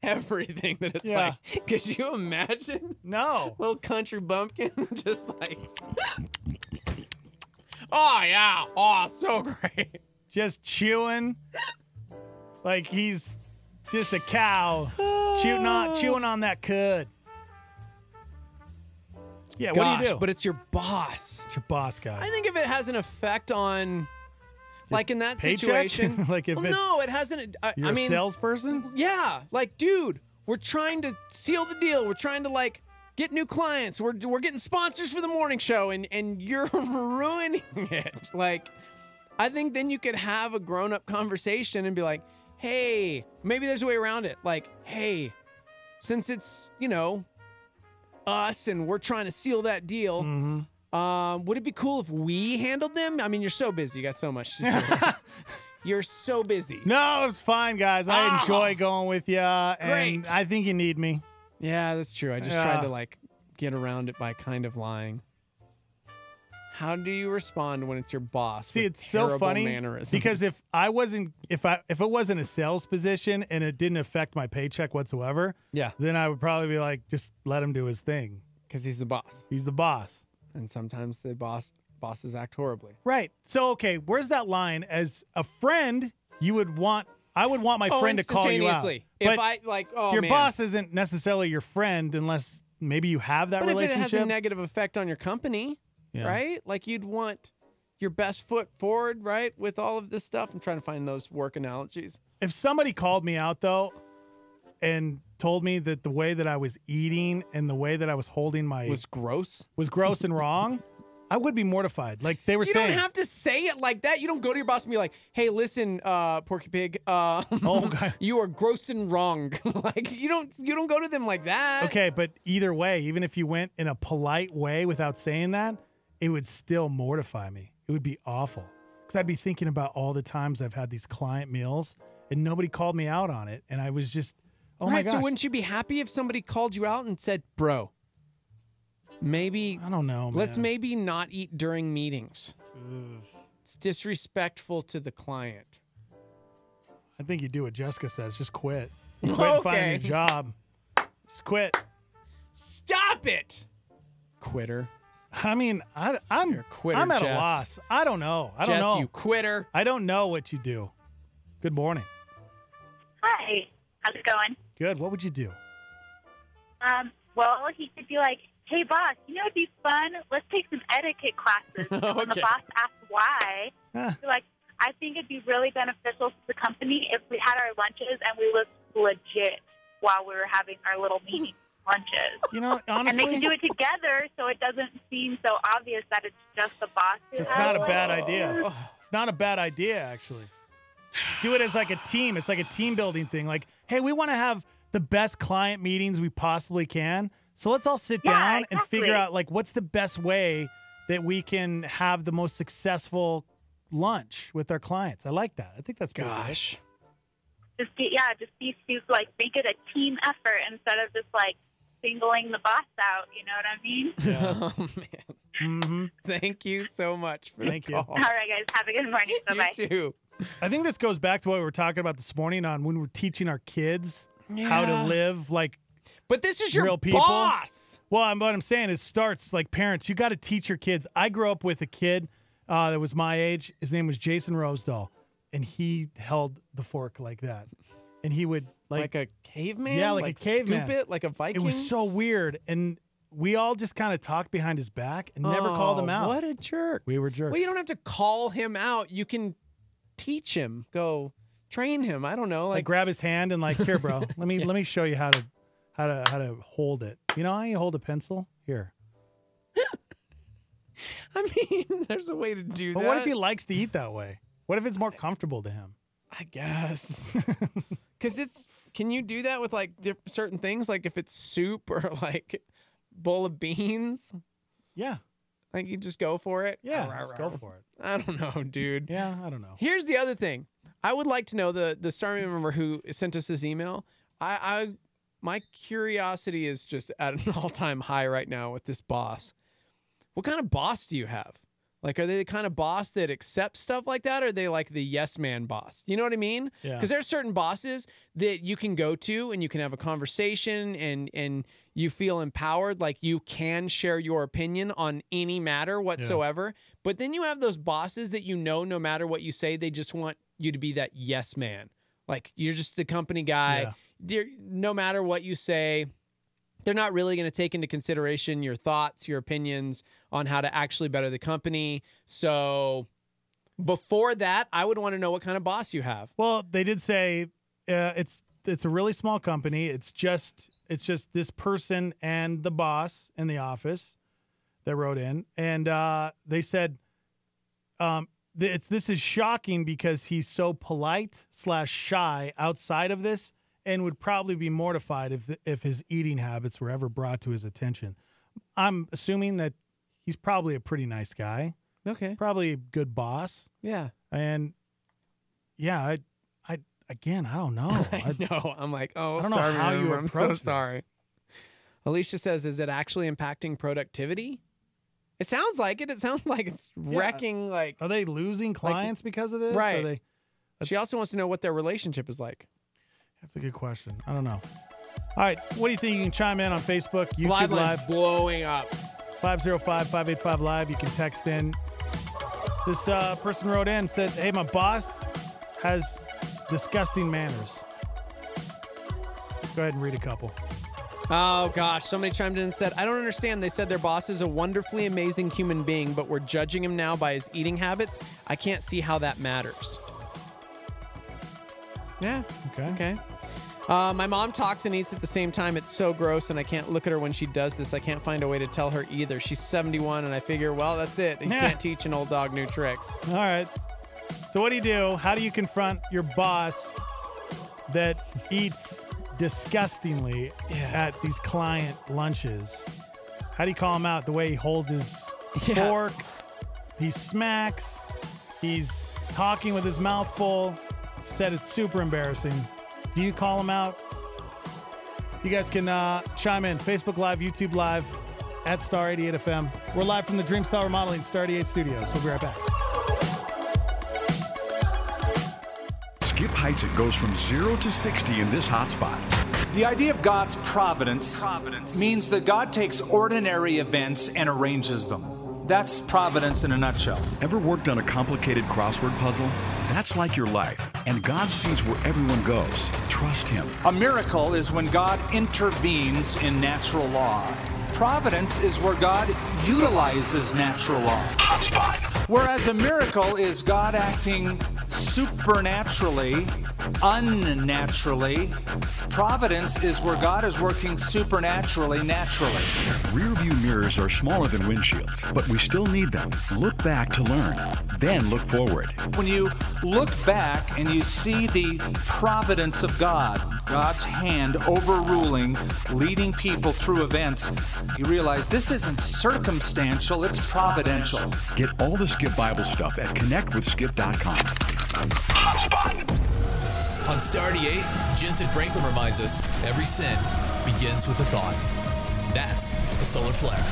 everything that it's like. Could you imagine? No. Little country bumpkin just like, oh, yeah. Oh, so great. Just chewing like he's just a cow chewing on that cud. Yeah, what do you do? But it's your boss. It's your boss, guy. I think if it has an effect on, like in that paycheck? situation. Like if it's no, it hasn't. you're I mean, a salesperson? Yeah. Like, dude, we're trying to seal the deal. We're trying to like get new clients. We're getting sponsors for the morning show, and you're ruining it. Like, I think then you could have a grown-up conversation and be like, hey, maybe there's a way around it. Like, hey, since it's, us and we're trying to seal that deal, would it be cool if we handled them? I mean, you're so busy. You got so much to do. You're so busy. No, it's fine, guys. I enjoy going with you. And Great. I think you need me. Yeah, that's true. I just tried to like get around it by kind of lying. How do you respond when it's your boss? See, with it's so terrible funny mannerisms? because if it wasn't a sales position and it didn't affect my paycheck whatsoever, then I would probably be like, just let him do his thing because he's the boss. He's the boss, and sometimes the bosses act horribly. Right. So okay, where's that line? As a friend, I would want my friend to call you out. If I like, your boss isn't necessarily your friend unless maybe you have that relationship. But if it has a negative effect on your company. Yeah. Right? Like you'd want your best foot forward, right? With all of this stuff. I'm trying to find those work analogies. If somebody called me out, though, and told me that the way that I was eating and the way that I was holding was gross and wrong, I would be mortified. Like they were saying. You don't have to say it like that. You don't go to your boss and be like, hey, listen, Porky Pig, you are gross and wrong. Like you don't go to them like that. Okay, but either way, even if you went in a polite way without saying that, it would still mortify me. It would be awful. Because I'd be thinking about all the times I've had these client meals and nobody called me out on it. And I was just, my gosh. So wouldn't you be happy if somebody called you out and said, bro, maybe, I don't know, let's man. maybe not eat during meetings. It's disrespectful to the client. I think you do what Jessica says. Just quit. You quit and find a new job. Just quit. Stop it. Quitter. I mean, I'm at a loss. I don't know. I don't know. You quitter. I don't know what you do. Good morning. Hi. How's it going? Good. What would you do? Well, he could be like, hey, boss, it'd be fun? Let's take some etiquette classes. And when the boss asks why, you're like, I think it'd be really beneficial to the company if we had our lunches and we looked legit while we were having our little meeting lunches. Honestly. And they can do it together so it doesn't seem so obvious that it's just the boss. It's not a bad idea. It's not a bad idea, actually. Do it as like a team. It's like a team building thing. Like, hey, we want to have the best client meetings we possibly can. So let's all sit down and figure out like what's the best way that we can have the most successful lunch with our clients. I like that. I think that's pretty good. Just be super, like make it a team effort instead of just like singling the boss out. You know what I mean? Yeah. Oh man. Mm-hmm. Thank you so much for the call. All right, guys. Have a good morning. Bye-bye. You too. I think this goes back to what we were talking about this morning on when we're teaching our kids how to live like. But this is your real people. boss. Well, what I'm saying is starts like parents. You got to teach your kids. I grew up with a kid that was my age. His name was Jason Rosedal, and he held the fork like that, and he would like a caveman. Yeah, like a caveman. Scoop it like a Viking. It was so weird, and we all just kind of talked behind his back and never called him out. What a jerk! We were jerks. Well, you don't have to call him out. You can teach him. Go train him. I don't know. Like grab his hand and like, here, bro. let me show you how to hold it. You know how you hold a pencil? Here. I mean, there's a way to do that. But what if he likes to eat that way? What if it's more comfortable to him? I guess. Because can you do that with like certain things? Like if it's soup or like bowl of beans? Yeah. Like you just go for it? Yeah, just go for it. I don't know, dude. Yeah, I don't know. Here's the other thing. I would like to know the star member who sent us this email. My curiosity is just at an all-time high right now with this boss. What kind of boss do you have? Like, are they the kind of boss that accepts stuff like that, or are they like the yes man boss? You know what I mean? Yeah. Because there's certain bosses that you can go to and you can have a conversation and you feel empowered, like you can share your opinion on any matter whatsoever. Yeah. But then you have those bosses that no matter what you say, they just want you to be that yes man. Like, you're just the company guy. Yeah. No matter what you say, they're not really going to take into consideration your thoughts, your opinions on how to actually better the company. So before that, I would want to know what kind of boss you have. Well, they did say it's a really small company. It's just this person and the boss in the office that wrote in. And they said this is shocking because he's so polite / shy outside of this, and would probably be mortified if his eating habits were ever brought to his attention. I'm assuming that he's probably a pretty nice guy. Okay. Probably a good boss. Yeah. And yeah, I don't know. I know. I'm like, I don't know how you I'm so approach sorry. Alicia says, is it actually impacting productivity? It sounds like it. It sounds like it's wrecking. Like, are they losing clients because of this? Right. She also wants to know what their relationship is like. That's a good question. I don't know. All right. What do you think? You can chime in on Facebook, YouTube Live. Blowing up. 505-585-LIVE. You can text in. This person wrote in, said, hey, my boss has disgusting manners. Go ahead and read a couple. Oh, gosh. Somebody chimed in and said, I don't understand. They said their boss is a wonderfully amazing human being, but we're judging him now by his eating habits. I can't see how that matters. Yeah. Okay. My mom talks and eats at the same time. It's so gross, and I can't look at her when she does this. I can't find a way to tell her either. She's 71, and I figure, well, that's it. You can't teach an old dog new tricks. All right. So what do you do? How do you confront your boss that eats disgustingly at these client lunches? How do you call him out? The way he holds his fork, he smacks, he's talking with his mouth full. Said it's super embarrassing. Do you call him out? You guys can chime in. Facebook Live, YouTube Live, at Star 88 FM. We're live from the Dreamstyle Remodeling Star 88 Studios. We'll be right back. Skip heights it goes from 0 to 60 in this hotspot. The idea of God's providence means that God takes ordinary events and arranges them. That's providence in a nutshell. Ever worked on a complicated crossword puzzle? That's like your life, and God sees where everyone goes. Trust Him. A miracle is when God intervenes in natural law. Providence is where God utilizes natural law. Hotspot. Whereas a miracle is God acting supernaturally, unnaturally. Providence is where God is working supernaturally, naturally. Rear view mirrors are smaller than windshields, but we still need them. Look back to learn, then look forward. When you look back and you see the providence of God, God's hand overruling, leading people through events, you realize this isn't circumstantial, it's providential. Get all the Skip Bible stuff at connectwithskip.com. Hotspot. On Star 88, Jensen Franklin reminds us every sin begins with a thought. That's a solar flare.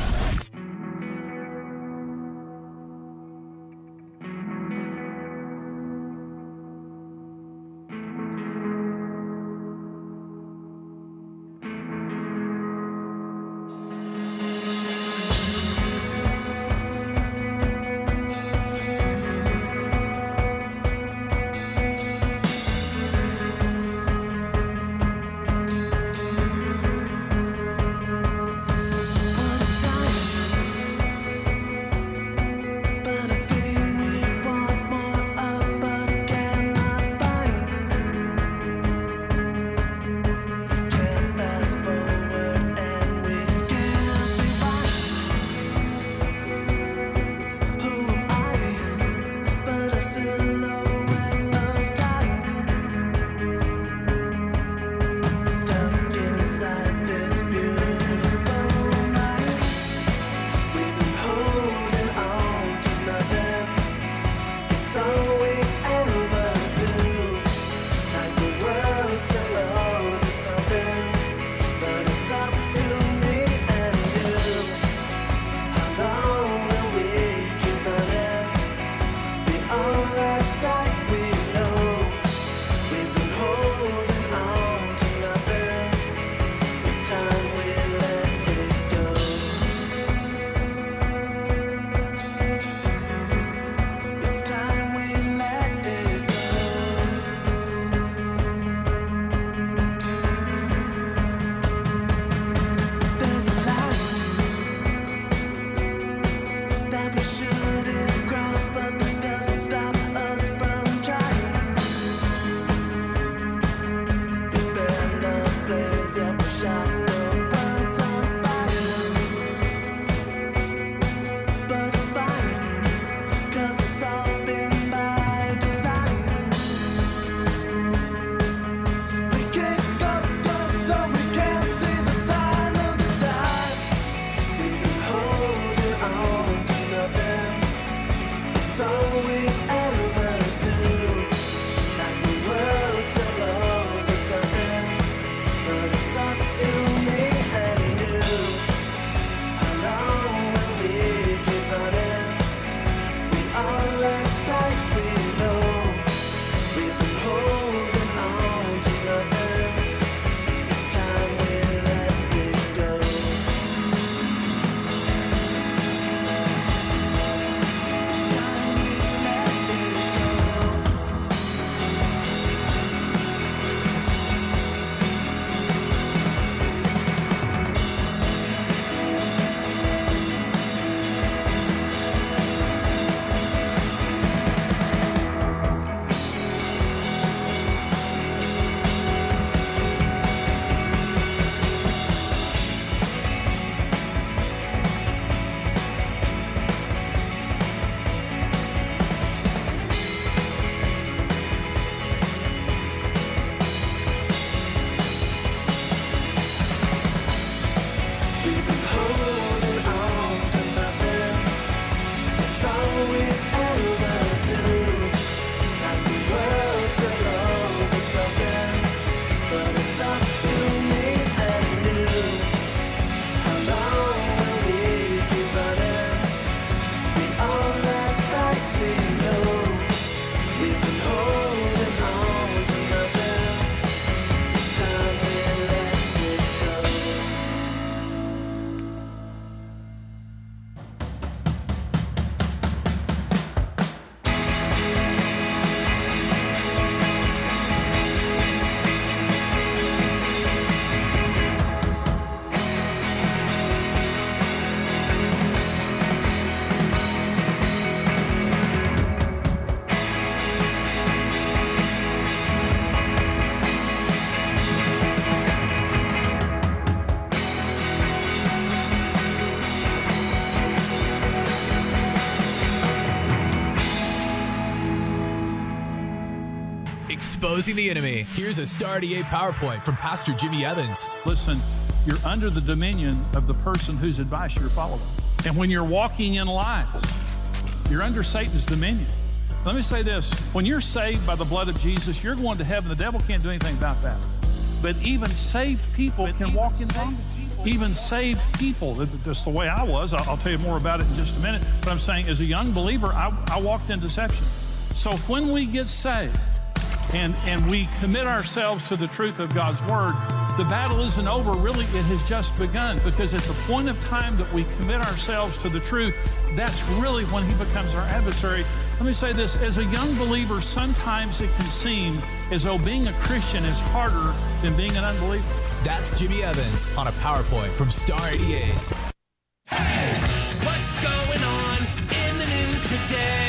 Exposing the enemy. Here's a Star 88 PowerPoint from Pastor Jimmy Evans. Listen, you're under the dominion of the person whose advice you're following. And when you're walking in lies, you're under Satan's dominion. Let me say this. When you're saved by the blood of Jesus, you're going to heaven. The devil can't do anything about that. But even saved people can walk in bondage. Even saved people, that's the way I was. I'll tell you more about it in just a minute. But I'm saying as a young believer, I walked in deception. So when we get saved and we commit ourselves to the truth of God's word, the battle isn't over. Really, it has just begun, because at the point of time that we commit ourselves to the truth, that's really when he becomes our adversary. Let me say this. As a young believer, sometimes it can seem as though being a Christian is harder than being an unbeliever. That's Jimmy Evans on a PowerPoint from Star 88. Hey, what's going on in the news today?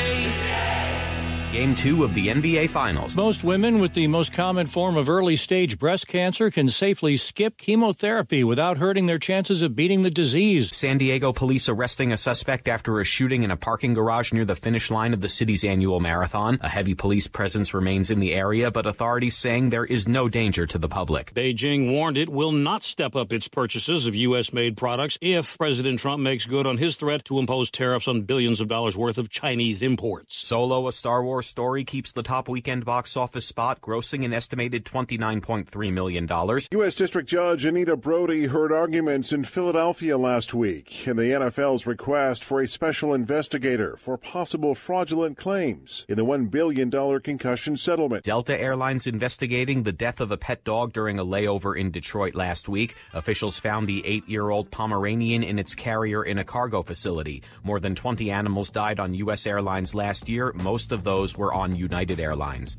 Game 2 of the NBA Finals. Most women with the most common form of early-stage breast cancer can safely skip chemotherapy without hurting their chances of beating the disease. San Diego police arresting a suspect after a shooting in a parking garage near the finish line of the city's annual marathon. A heavy police presence remains in the area, but authorities saying there is no danger to the public. Beijing warned it will not step up its purchases of U.S.-made products if President Trump makes good on his threat to impose tariffs on billions of dollars worth of Chinese imports. Solo, a Star Wars story, keeps the top weekend box office spot, grossing an estimated $29.3 million. U.S. District Judge Anita Brody heard arguments in Philadelphia last week in the NFL's request for a special investigator for possible fraudulent claims in the $1 billion concussion settlement. Delta Airlines investigating the death of a pet dog during a layover in Detroit last week. Officials found the 8-year-old Pomeranian in its carrier in a cargo facility. More than 20 animals died on U.S. Airlines last year. Most of those were on United Airlines.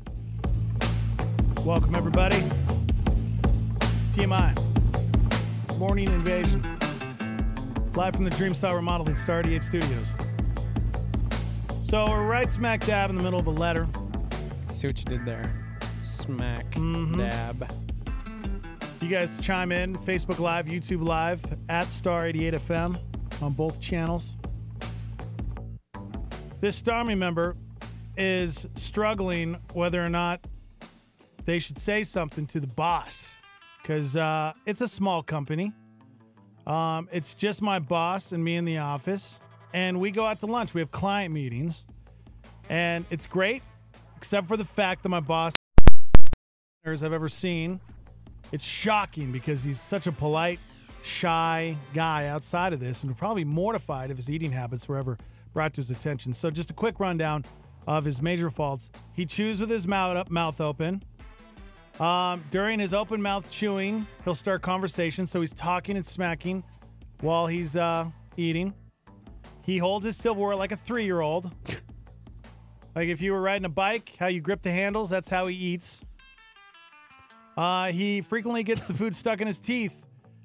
Welcome, everybody. TMI. Morning Invasion. Live from the Dreamstyle Remodeling Star 88 Studios. So we're right smack dab in the middle of a letter. See what you did there. Smack dab. You guys chime in, Facebook Live, YouTube Live, at Star 88 FM on both channels. This Starmy member is struggling whether or not they should say something to the boss because it's a small company. It's just my boss and me in the office, and we go out to lunch. We have client meetings, and it's great, except for the fact that my boss I've ever seen. It's shocking because he's such a polite, shy guy outside of this, and would probably be mortified if his eating habits were ever brought to his attention. So just a quick rundown of his major faults. He chews with his mouth open. During his open mouth chewing, he'll start conversation, so he's talking and smacking while he's eating. He holds his silverware like a 3-year-old. Like if you were riding a bike, how you grip the handles, that's how he eats. He frequently gets the food stuck in his teeth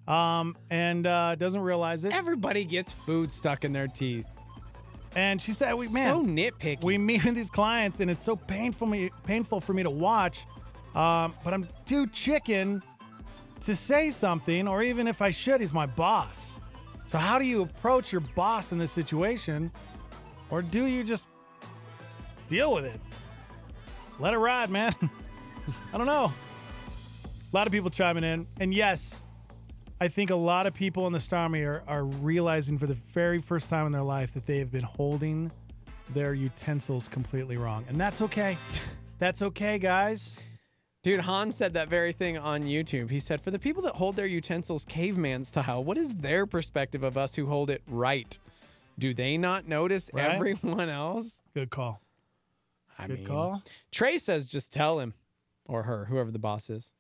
and doesn't realize it. Everybody gets food stuck in their teeth. And she said, so nitpicky. We meet with these clients, and it's so painful for me to watch. But I'm too chicken to say something, or even if I should, he's my boss. So how do you approach your boss in this situation? Or do you just deal with it? Let it ride, man. I don't know. A lot of people chiming in. And yes, I think a lot of people in the Starmy are realizing for the very first time in their life that they have been holding their utensils completely wrong. And that's okay. That's okay, guys. Dude, Han said that very thing on YouTube. He said, for the people that hold their utensils caveman style, what is their perspective of us who hold it right? Do they not notice everyone else? Good call. Good call. Trey says, just tell him or her, whoever the boss is.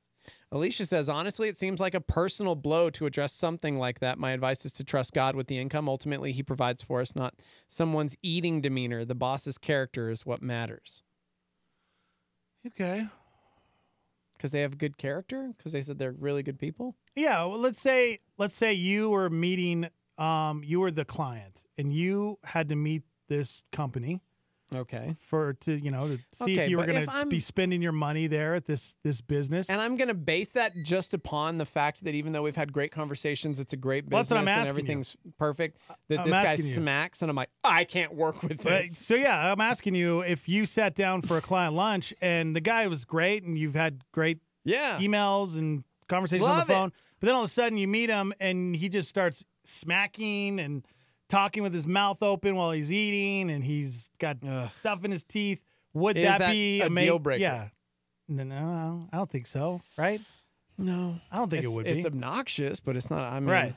Alicia says, honestly, it seems like a personal blow to address something like that. My advice is to trust God with the income. Ultimately, he provides for us, not someone's eating demeanor. The boss's character is what matters. Okay. Because they have good character? Because they said they're really good people? Yeah, well, let's say you were meeting, you were the client, and you had to meet this company. Okay. To see if you were going to be spending your money there at this business. And I'm going to base that just upon the fact that even though we've had great conversations, it's a great business, that's what I'm asking and everything's you. perfect, that this guy smacks, and I'm like, I can't work with this. So yeah, I'm asking you if you sat down for a client lunch and the guy was great and you've had great emails and conversations on the phone, but then all of a sudden you meet him and he just starts smacking and talking with his mouth open while he's eating, and he's got stuff in his teeth. Would that be a deal breaker? Yeah. No, I don't think so. Right? No. I don't think it would be. It's obnoxious, but it's not. I mean, right.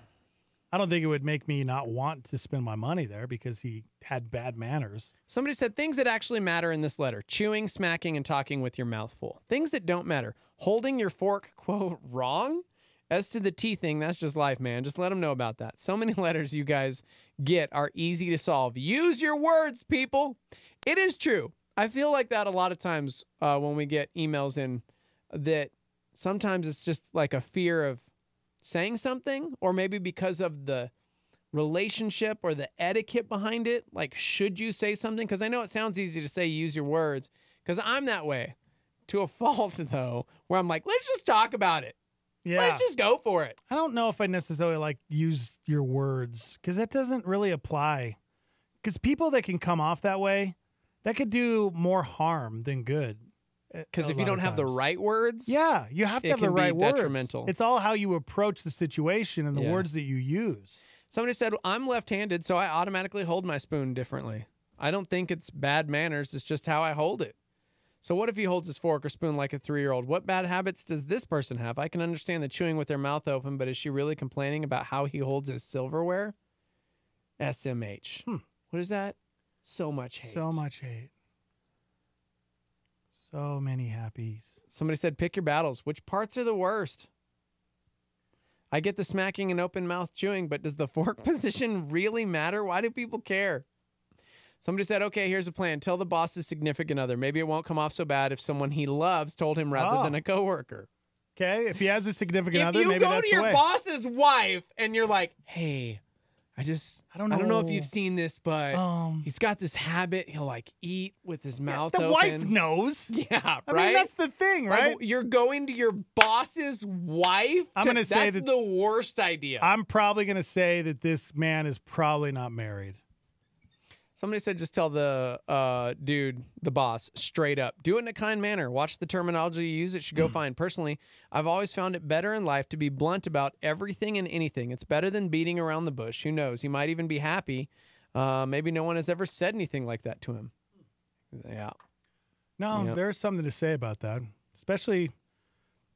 I don't think it would make me not want to spend my money there because he had bad manners. Somebody said things that actually matter in this letter: chewing, smacking, and talking with your mouth full. Things that don't matter: holding your fork, quote, wrong. As to the tea thing, that's just life, man. Just let them know about that. So many letters you guys get are easy to solve. Use your words, people. It is true. I feel like that a lot of times when we get emails in, that sometimes it's just like a fear of saying something, or maybe because of the relationship or the etiquette behind it. Like, should you say something? Because I know it sounds easy to say use your words, because I'm that way to a fault, though, where I'm like, let's just talk about it. Yeah. Let's just go for it. I don't know if I necessarily like use your words, because that doesn't really apply. Because people that can come off that way, that could do more harm than good. Because if you don't have the right words, you have to have the right words. Detrimental. It's all how you approach the situation and the words that you use. Somebody said, I'm left-handed, so I automatically hold my spoon differently. I don't think it's bad manners. It's just how I hold it. So what if he holds his fork or spoon like a 3-year-old? What bad habits does this person have? I can understand the chewing with their mouth open, but is she really complaining about how he holds his silverware? SMH. What is that? So much hate. So much hate. So many happies. Somebody said, pick your battles. Which parts are the worst? I get the smacking and open mouth chewing, but does the fork position really matter? Why do people care? Somebody said, okay, here's a plan. Tell the boss's significant other. Maybe it won't come off so bad if someone he loves told him rather than a coworker. Okay, if he has a significant other, maybe that's the way. If you go to your boss's wife and you're like, hey, I don't know if know. you've seen this, but he's got this habit. He'll like eat with his mouth the open. wife knows. Yeah, right. I mean, that's the thing, right? Like, you're going to your boss's wife. I'm going to say that's the worst idea. I'm probably going to say that this man is probably not married. Somebody said just tell the dude, the boss, straight up. Do it in a kind manner. Watch the terminology you use. It should go fine. Personally, I've always found it better in life to be blunt about everything and anything. It's better than beating around the bush. Who knows? He might even be happy. Maybe no one has ever said anything like that to him. Yeah. No, Yep. there's something to say about that, especially,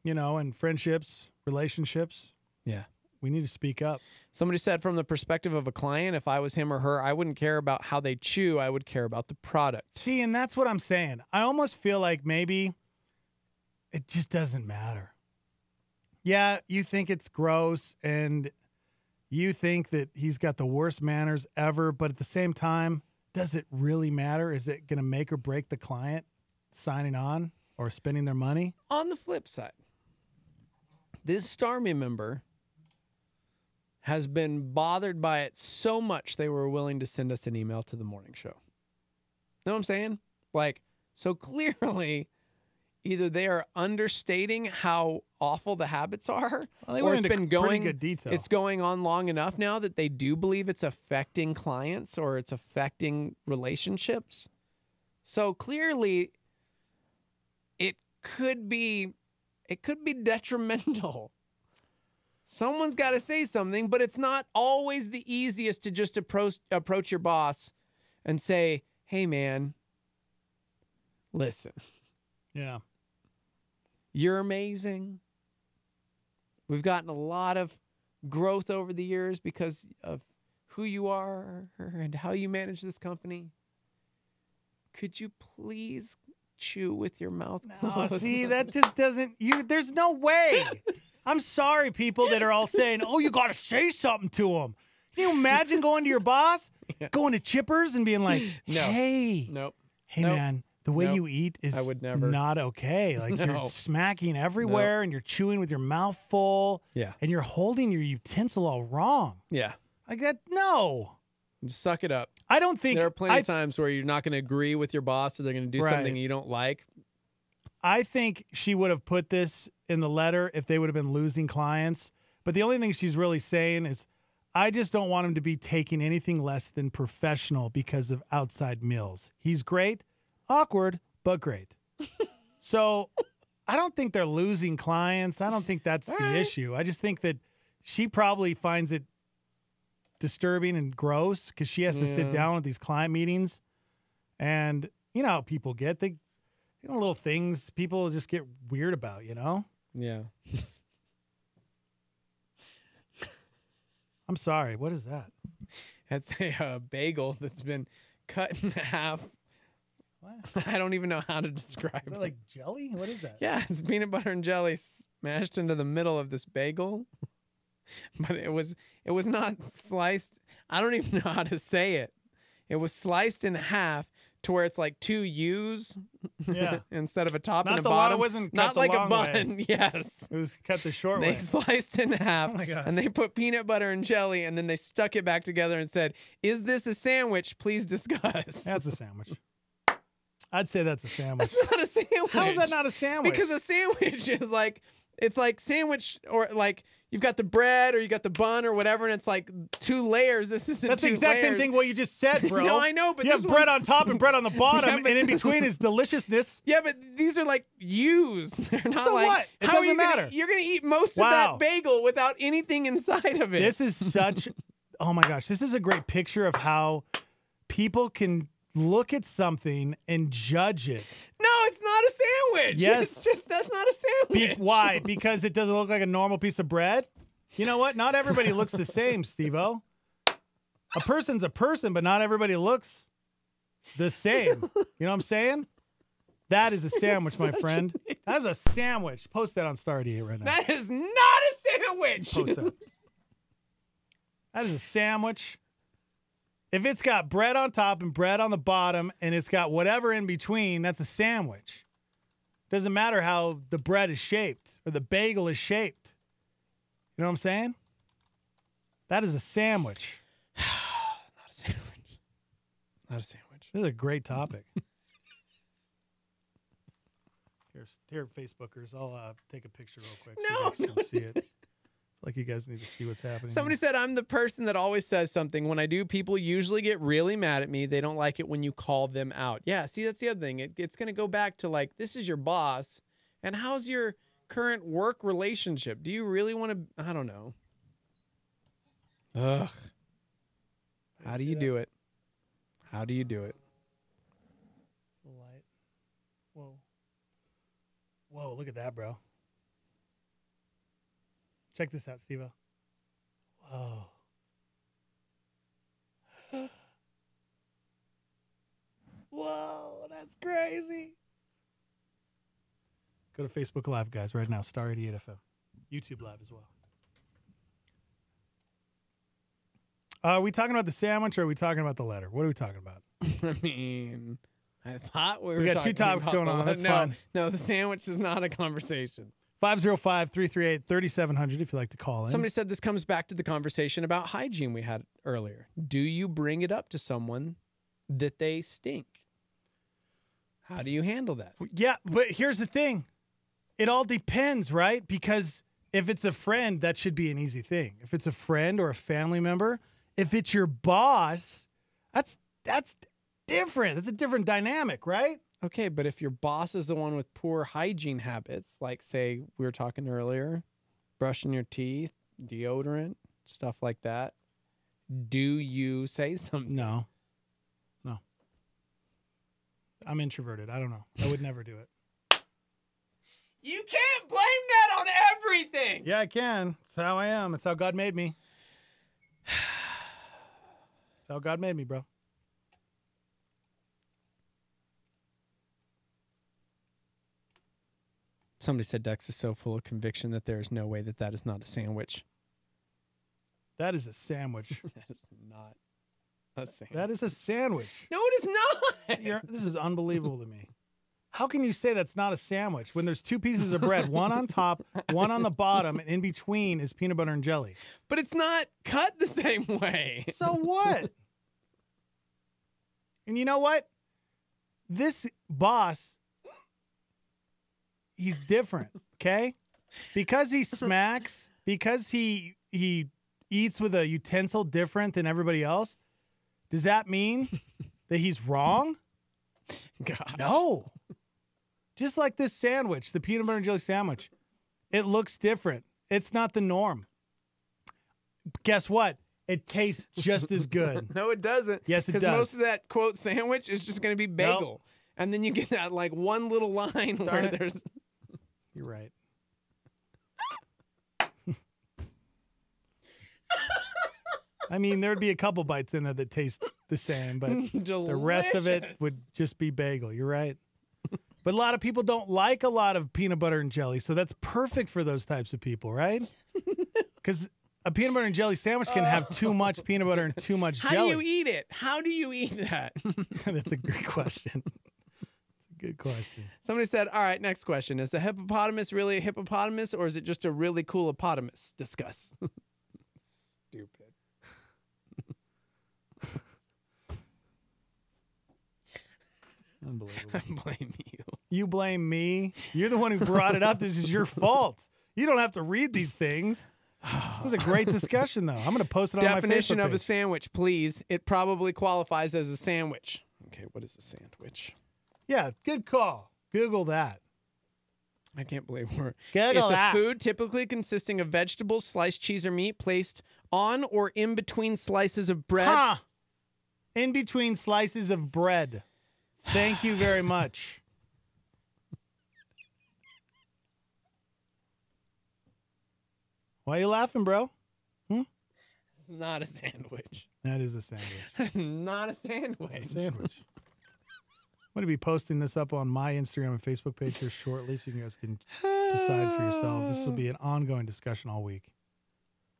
in friendships, relationships. Yeah. We need to speak up. Somebody said from the perspective of a client, if I was him or her, I wouldn't care about how they chew. I would care about the product. See, and that's what I'm saying. I almost feel like maybe it just doesn't matter. Yeah, you think it's gross and you think that he's got the worst manners ever, but at the same time, does it really matter? Is it going to make or break the client signing on or spending their money? On the flip side, this Starmie member has been bothered by it so much they were willing to send us an email to the morning show. Know what I'm saying? Like, so clearly, either they are understating how awful the habits are, Well, they or went it's into been pretty going. good detail. It's going on long enough now that they do believe it's affecting clients or it's affecting relationships. So clearly, it could be detrimental. Someone's got to say something, but it's not always the easiest to just approach your boss and say, hey, man, listen. Yeah. You're amazing. We've gotten a lot of growth over the years because of who you are and how you manage this company. Could you please chew with your mouth Oh, closed? see, that just doesn't. There's no way. I'm sorry, people that are all saying, "Oh, you got to say something to him." Can you imagine going to your boss, going to Chippers, and being like, No. "Hey, Nope. hey, Nope. man, the way Nope. you eat is I would never. not okay. Like No. you're smacking everywhere, and you're chewing with your mouth full, Yeah. and you're holding your utensil all wrong." Yeah. Like that. No, Just suck it up. I don't think There are plenty of times where you're not going to agree with your boss or they're going to do Right. something you don't like. I think she would have put this in the letter if they would have been losing clients. But the only thing she's really saying is, I just don't want him to be taking anything less than professional because of outside meals. He's great, awkward, but great. So I don't think they're losing clients. I don't think that's the issue. I just think that she probably finds it disturbing and gross because she has to sit down at these client meetings. And you know how people get. Little things people just get weird about, Yeah. I'm sorry. What is that? That's a bagel that's been cut in half. What? I don't even know how to describe Is that it. like jelly? What is that? Yeah, it's peanut butter and jelly smashed into the middle of this bagel. But it was not sliced. I don't even know how to say it. It was sliced in half to where it's like two U's Yeah. instead of a top Not and a the bottom. long, it wasn't cut not the like long a bun. way. Yes. It was cut the short They way. sliced in half Oh my gosh. and they put peanut butter and jelly and then they stuck it back together and said, "Is this a sandwich? Please discuss." That's a sandwich. I'd say that's a sandwich. That's not a sandwich. How is that not a sandwich? Because a sandwich is like, it's like sandwich, or like you've got the bread or you got the bun or whatever, and it's like two layers. This isn't That's the two exact same layers. thing what you just said, bro. No, I know, but you this have bread one's- on top and bread on the bottom, Yeah, but- and in between is deliciousness. Yeah, but these are like U's. They're not So like. what? It how are doesn't you matter. You're gonna eat most Wow. of that bagel without anything inside of it. This is such. Oh my gosh, this is a great picture of how people can look at something and judge it. No, it's not a sandwich. Yes. It's just, that's not a sandwich. Why? Because it doesn't look like a normal piece of bread? You know what? Not everybody looks the same, Steve-O. A person's a person, but not everybody looks the same. You know what I'm saying? That is a sandwich, my friend. That's a sandwich. Post that on Star 88 right now. That is not a sandwich. Post that. That is a sandwich. If it's got bread on top and bread on the bottom and it's got whatever in between, that's a sandwich. Doesn't matter how the bread is shaped or the bagel is shaped. You know what I'm saying? That is a sandwich. Not a sandwich. This is a great topic. Here, Facebookers, I'll take a picture real quick so you guys can see it. Like you guys need to see what's happening. Somebody said, I'm the person that always says something. When I do, people usually get really mad at me. They don't like it when you call them out. Yeah, see, that's the other thing. It's going to go back to like, this is your boss. And how's your current work relationship? Do you really want to, I don't know. Ugh. How do you do it? How do you do it? The light. Whoa. Whoa, look at that, bro. Check this out, Steve-O. Whoa. Whoa, that's crazy. Go to Facebook Live, guys, right now. Star 88 FM. YouTube Live as well. Are we talking about the sandwich or are we talking about the letter? What are we talking about? I mean, I thought we were got two talking topics about going on. That's no, fine. No, the sandwich is not a conversation. 505-338-3700 if you'd like to call in. Somebody said this comes back to the conversation about hygiene we had earlier. Do you bring it up to someone that they stink? How do you handle that? Yeah, but here's the thing. It all depends, right? Because if it's a friend, that should be an easy thing. If it's a friend or a family member, if it's your boss, that's different. That's a different dynamic, right? Okay, but if your boss is the one with poor hygiene habits, like, say, we were talking earlier, brushing your teeth, deodorant, stuff like that, do you say something? No. I'm introverted. I don't know. I would never do it. You can't blame that on everything. Yeah, I can. It's how I am. It's how God made me. It's how God made me, bro. Somebody said Dex is so full of conviction that there is no way that that is not a sandwich. That is a sandwich. That is not a sandwich. That is a sandwich. No, it is not. This is unbelievable to me. How can you say that's not a sandwich when there's two pieces of bread, one on top, one on the bottom, and in between is peanut butter and jelly? But it's not cut the same way. So what? And you know what? This boss, he's different, okay? Because he smacks, because he eats with a utensil different than everybody else, does that mean that he's wrong? God. No. Just like this sandwich, the peanut butter and jelly sandwich, it looks different. It's not the norm. Guess what? It tastes just as good. No, it doesn't. Yes, it does. Because most of that, quote, sandwich is just going to be bagel. Nope. And then you get that, like, one little line where there's... You're right. I mean, there'd be a couple bites in there that taste the same, but the rest of it would just be bagel. You're right. But a lot of people don't like a lot of peanut butter and jelly, so that's perfect for those types of people, right? Because a peanut butter and jelly sandwich can have too much peanut butter and too much jelly. How do you eat it? How do you eat that? That's a great question. That's a good question. Somebody said, all right, next question. Is a hippopotamus really a hippopotamus, or is it just a really cool hippopotamus? Discuss. Stupid. Unbelievable. I blame you. You blame me? You're the one who brought it up. This is your fault. You don't have to read these things. This is a great discussion, though. I'm going to post it on my Facebook page. Definition of a sandwich, please. It probably qualifies as a sandwich. Okay, what is a sandwich? Yeah, good call. Google that. I can't believe we're... Google it's that. a food typically consisting of vegetables, sliced cheese, or meat placed on or in between slices of bread. Huh. In between slices of bread. Thank you very much. Why are you laughing, bro? It's not a sandwich. That is a sandwich. That's not a sandwich. It's a sandwich. I'm going to be posting this up on my Instagram and Facebook page here shortly so you guys can decide for yourselves. This will be an ongoing discussion all week.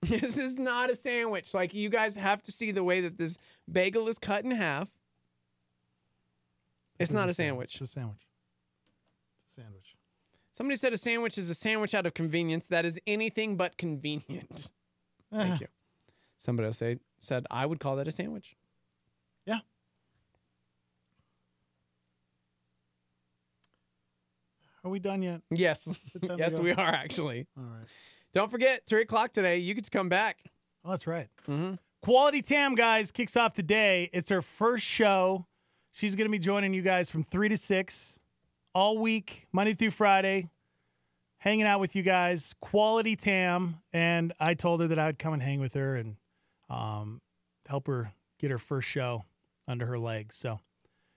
This is not a sandwich. Like, you guys have to see the way that this bagel is cut in half. It's not a sandwich. It's a sandwich. It's a sandwich. Somebody said a sandwich is a sandwich out of convenience. That is anything but convenient. Thank you. Somebody else said I would call that a sandwich. Yeah. Are we done yet? Yes. time Yes, to go? we are actually. All right. Don't forget, 3 o'clock today, you get to come back. Oh, that's right. Mm-hmm. Quality Tam, guys, kicks off today. It's her first show. She's going to be joining you guys from 3 to 6 all week, Monday through Friday, hanging out with you guys. Quality Tam. And I told her that I would come and hang with her and help her get her first show under her legs. So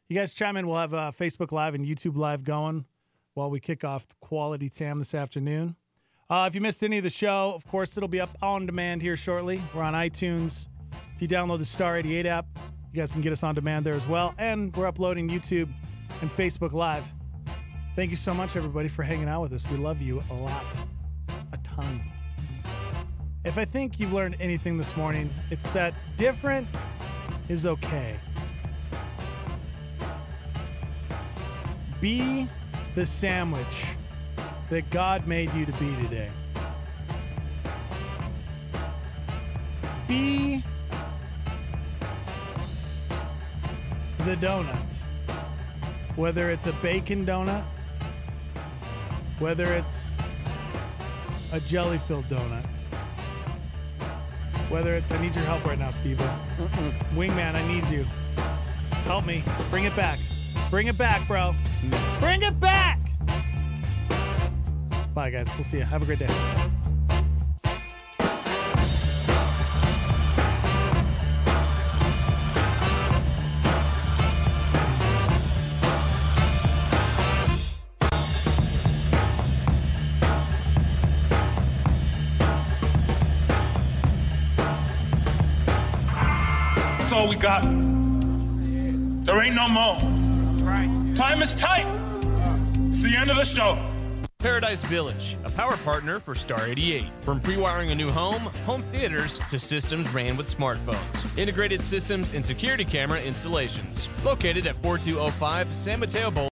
you guys chime in. We'll have Facebook Live and YouTube Live going while we kick off Quality Tam this afternoon. If you missed any of the show, of course, it'll be up on demand here shortly. We're on iTunes. If you download the Star 88 app, you guys can get us on demand there as well. And we're uploading YouTube and Facebook Live. Thank you so much, everybody, for hanging out with us. We love you a lot, a ton. If I think you've learned anything this morning, it's that different is okay. Be the sandwich that God made you to be today. Be the donut. Whether it's a bacon donut, whether it's a jelly-filled donut, whether it's, I need your help right now, Steve. Wingman, I need you. Help me. Bring it back. Bring it back, bro. Bring it back! Bye, guys. We'll see you. Have a great day. That's all we got. There ain't no more. That's right. Time is tight. It's the end of the show. Paradise Village, a power partner for Star 88. From pre-wiring a new home, home theaters, to systems ran with smartphones. Integrated systems and security camera installations. Located at 4205 San Mateo Boulevard.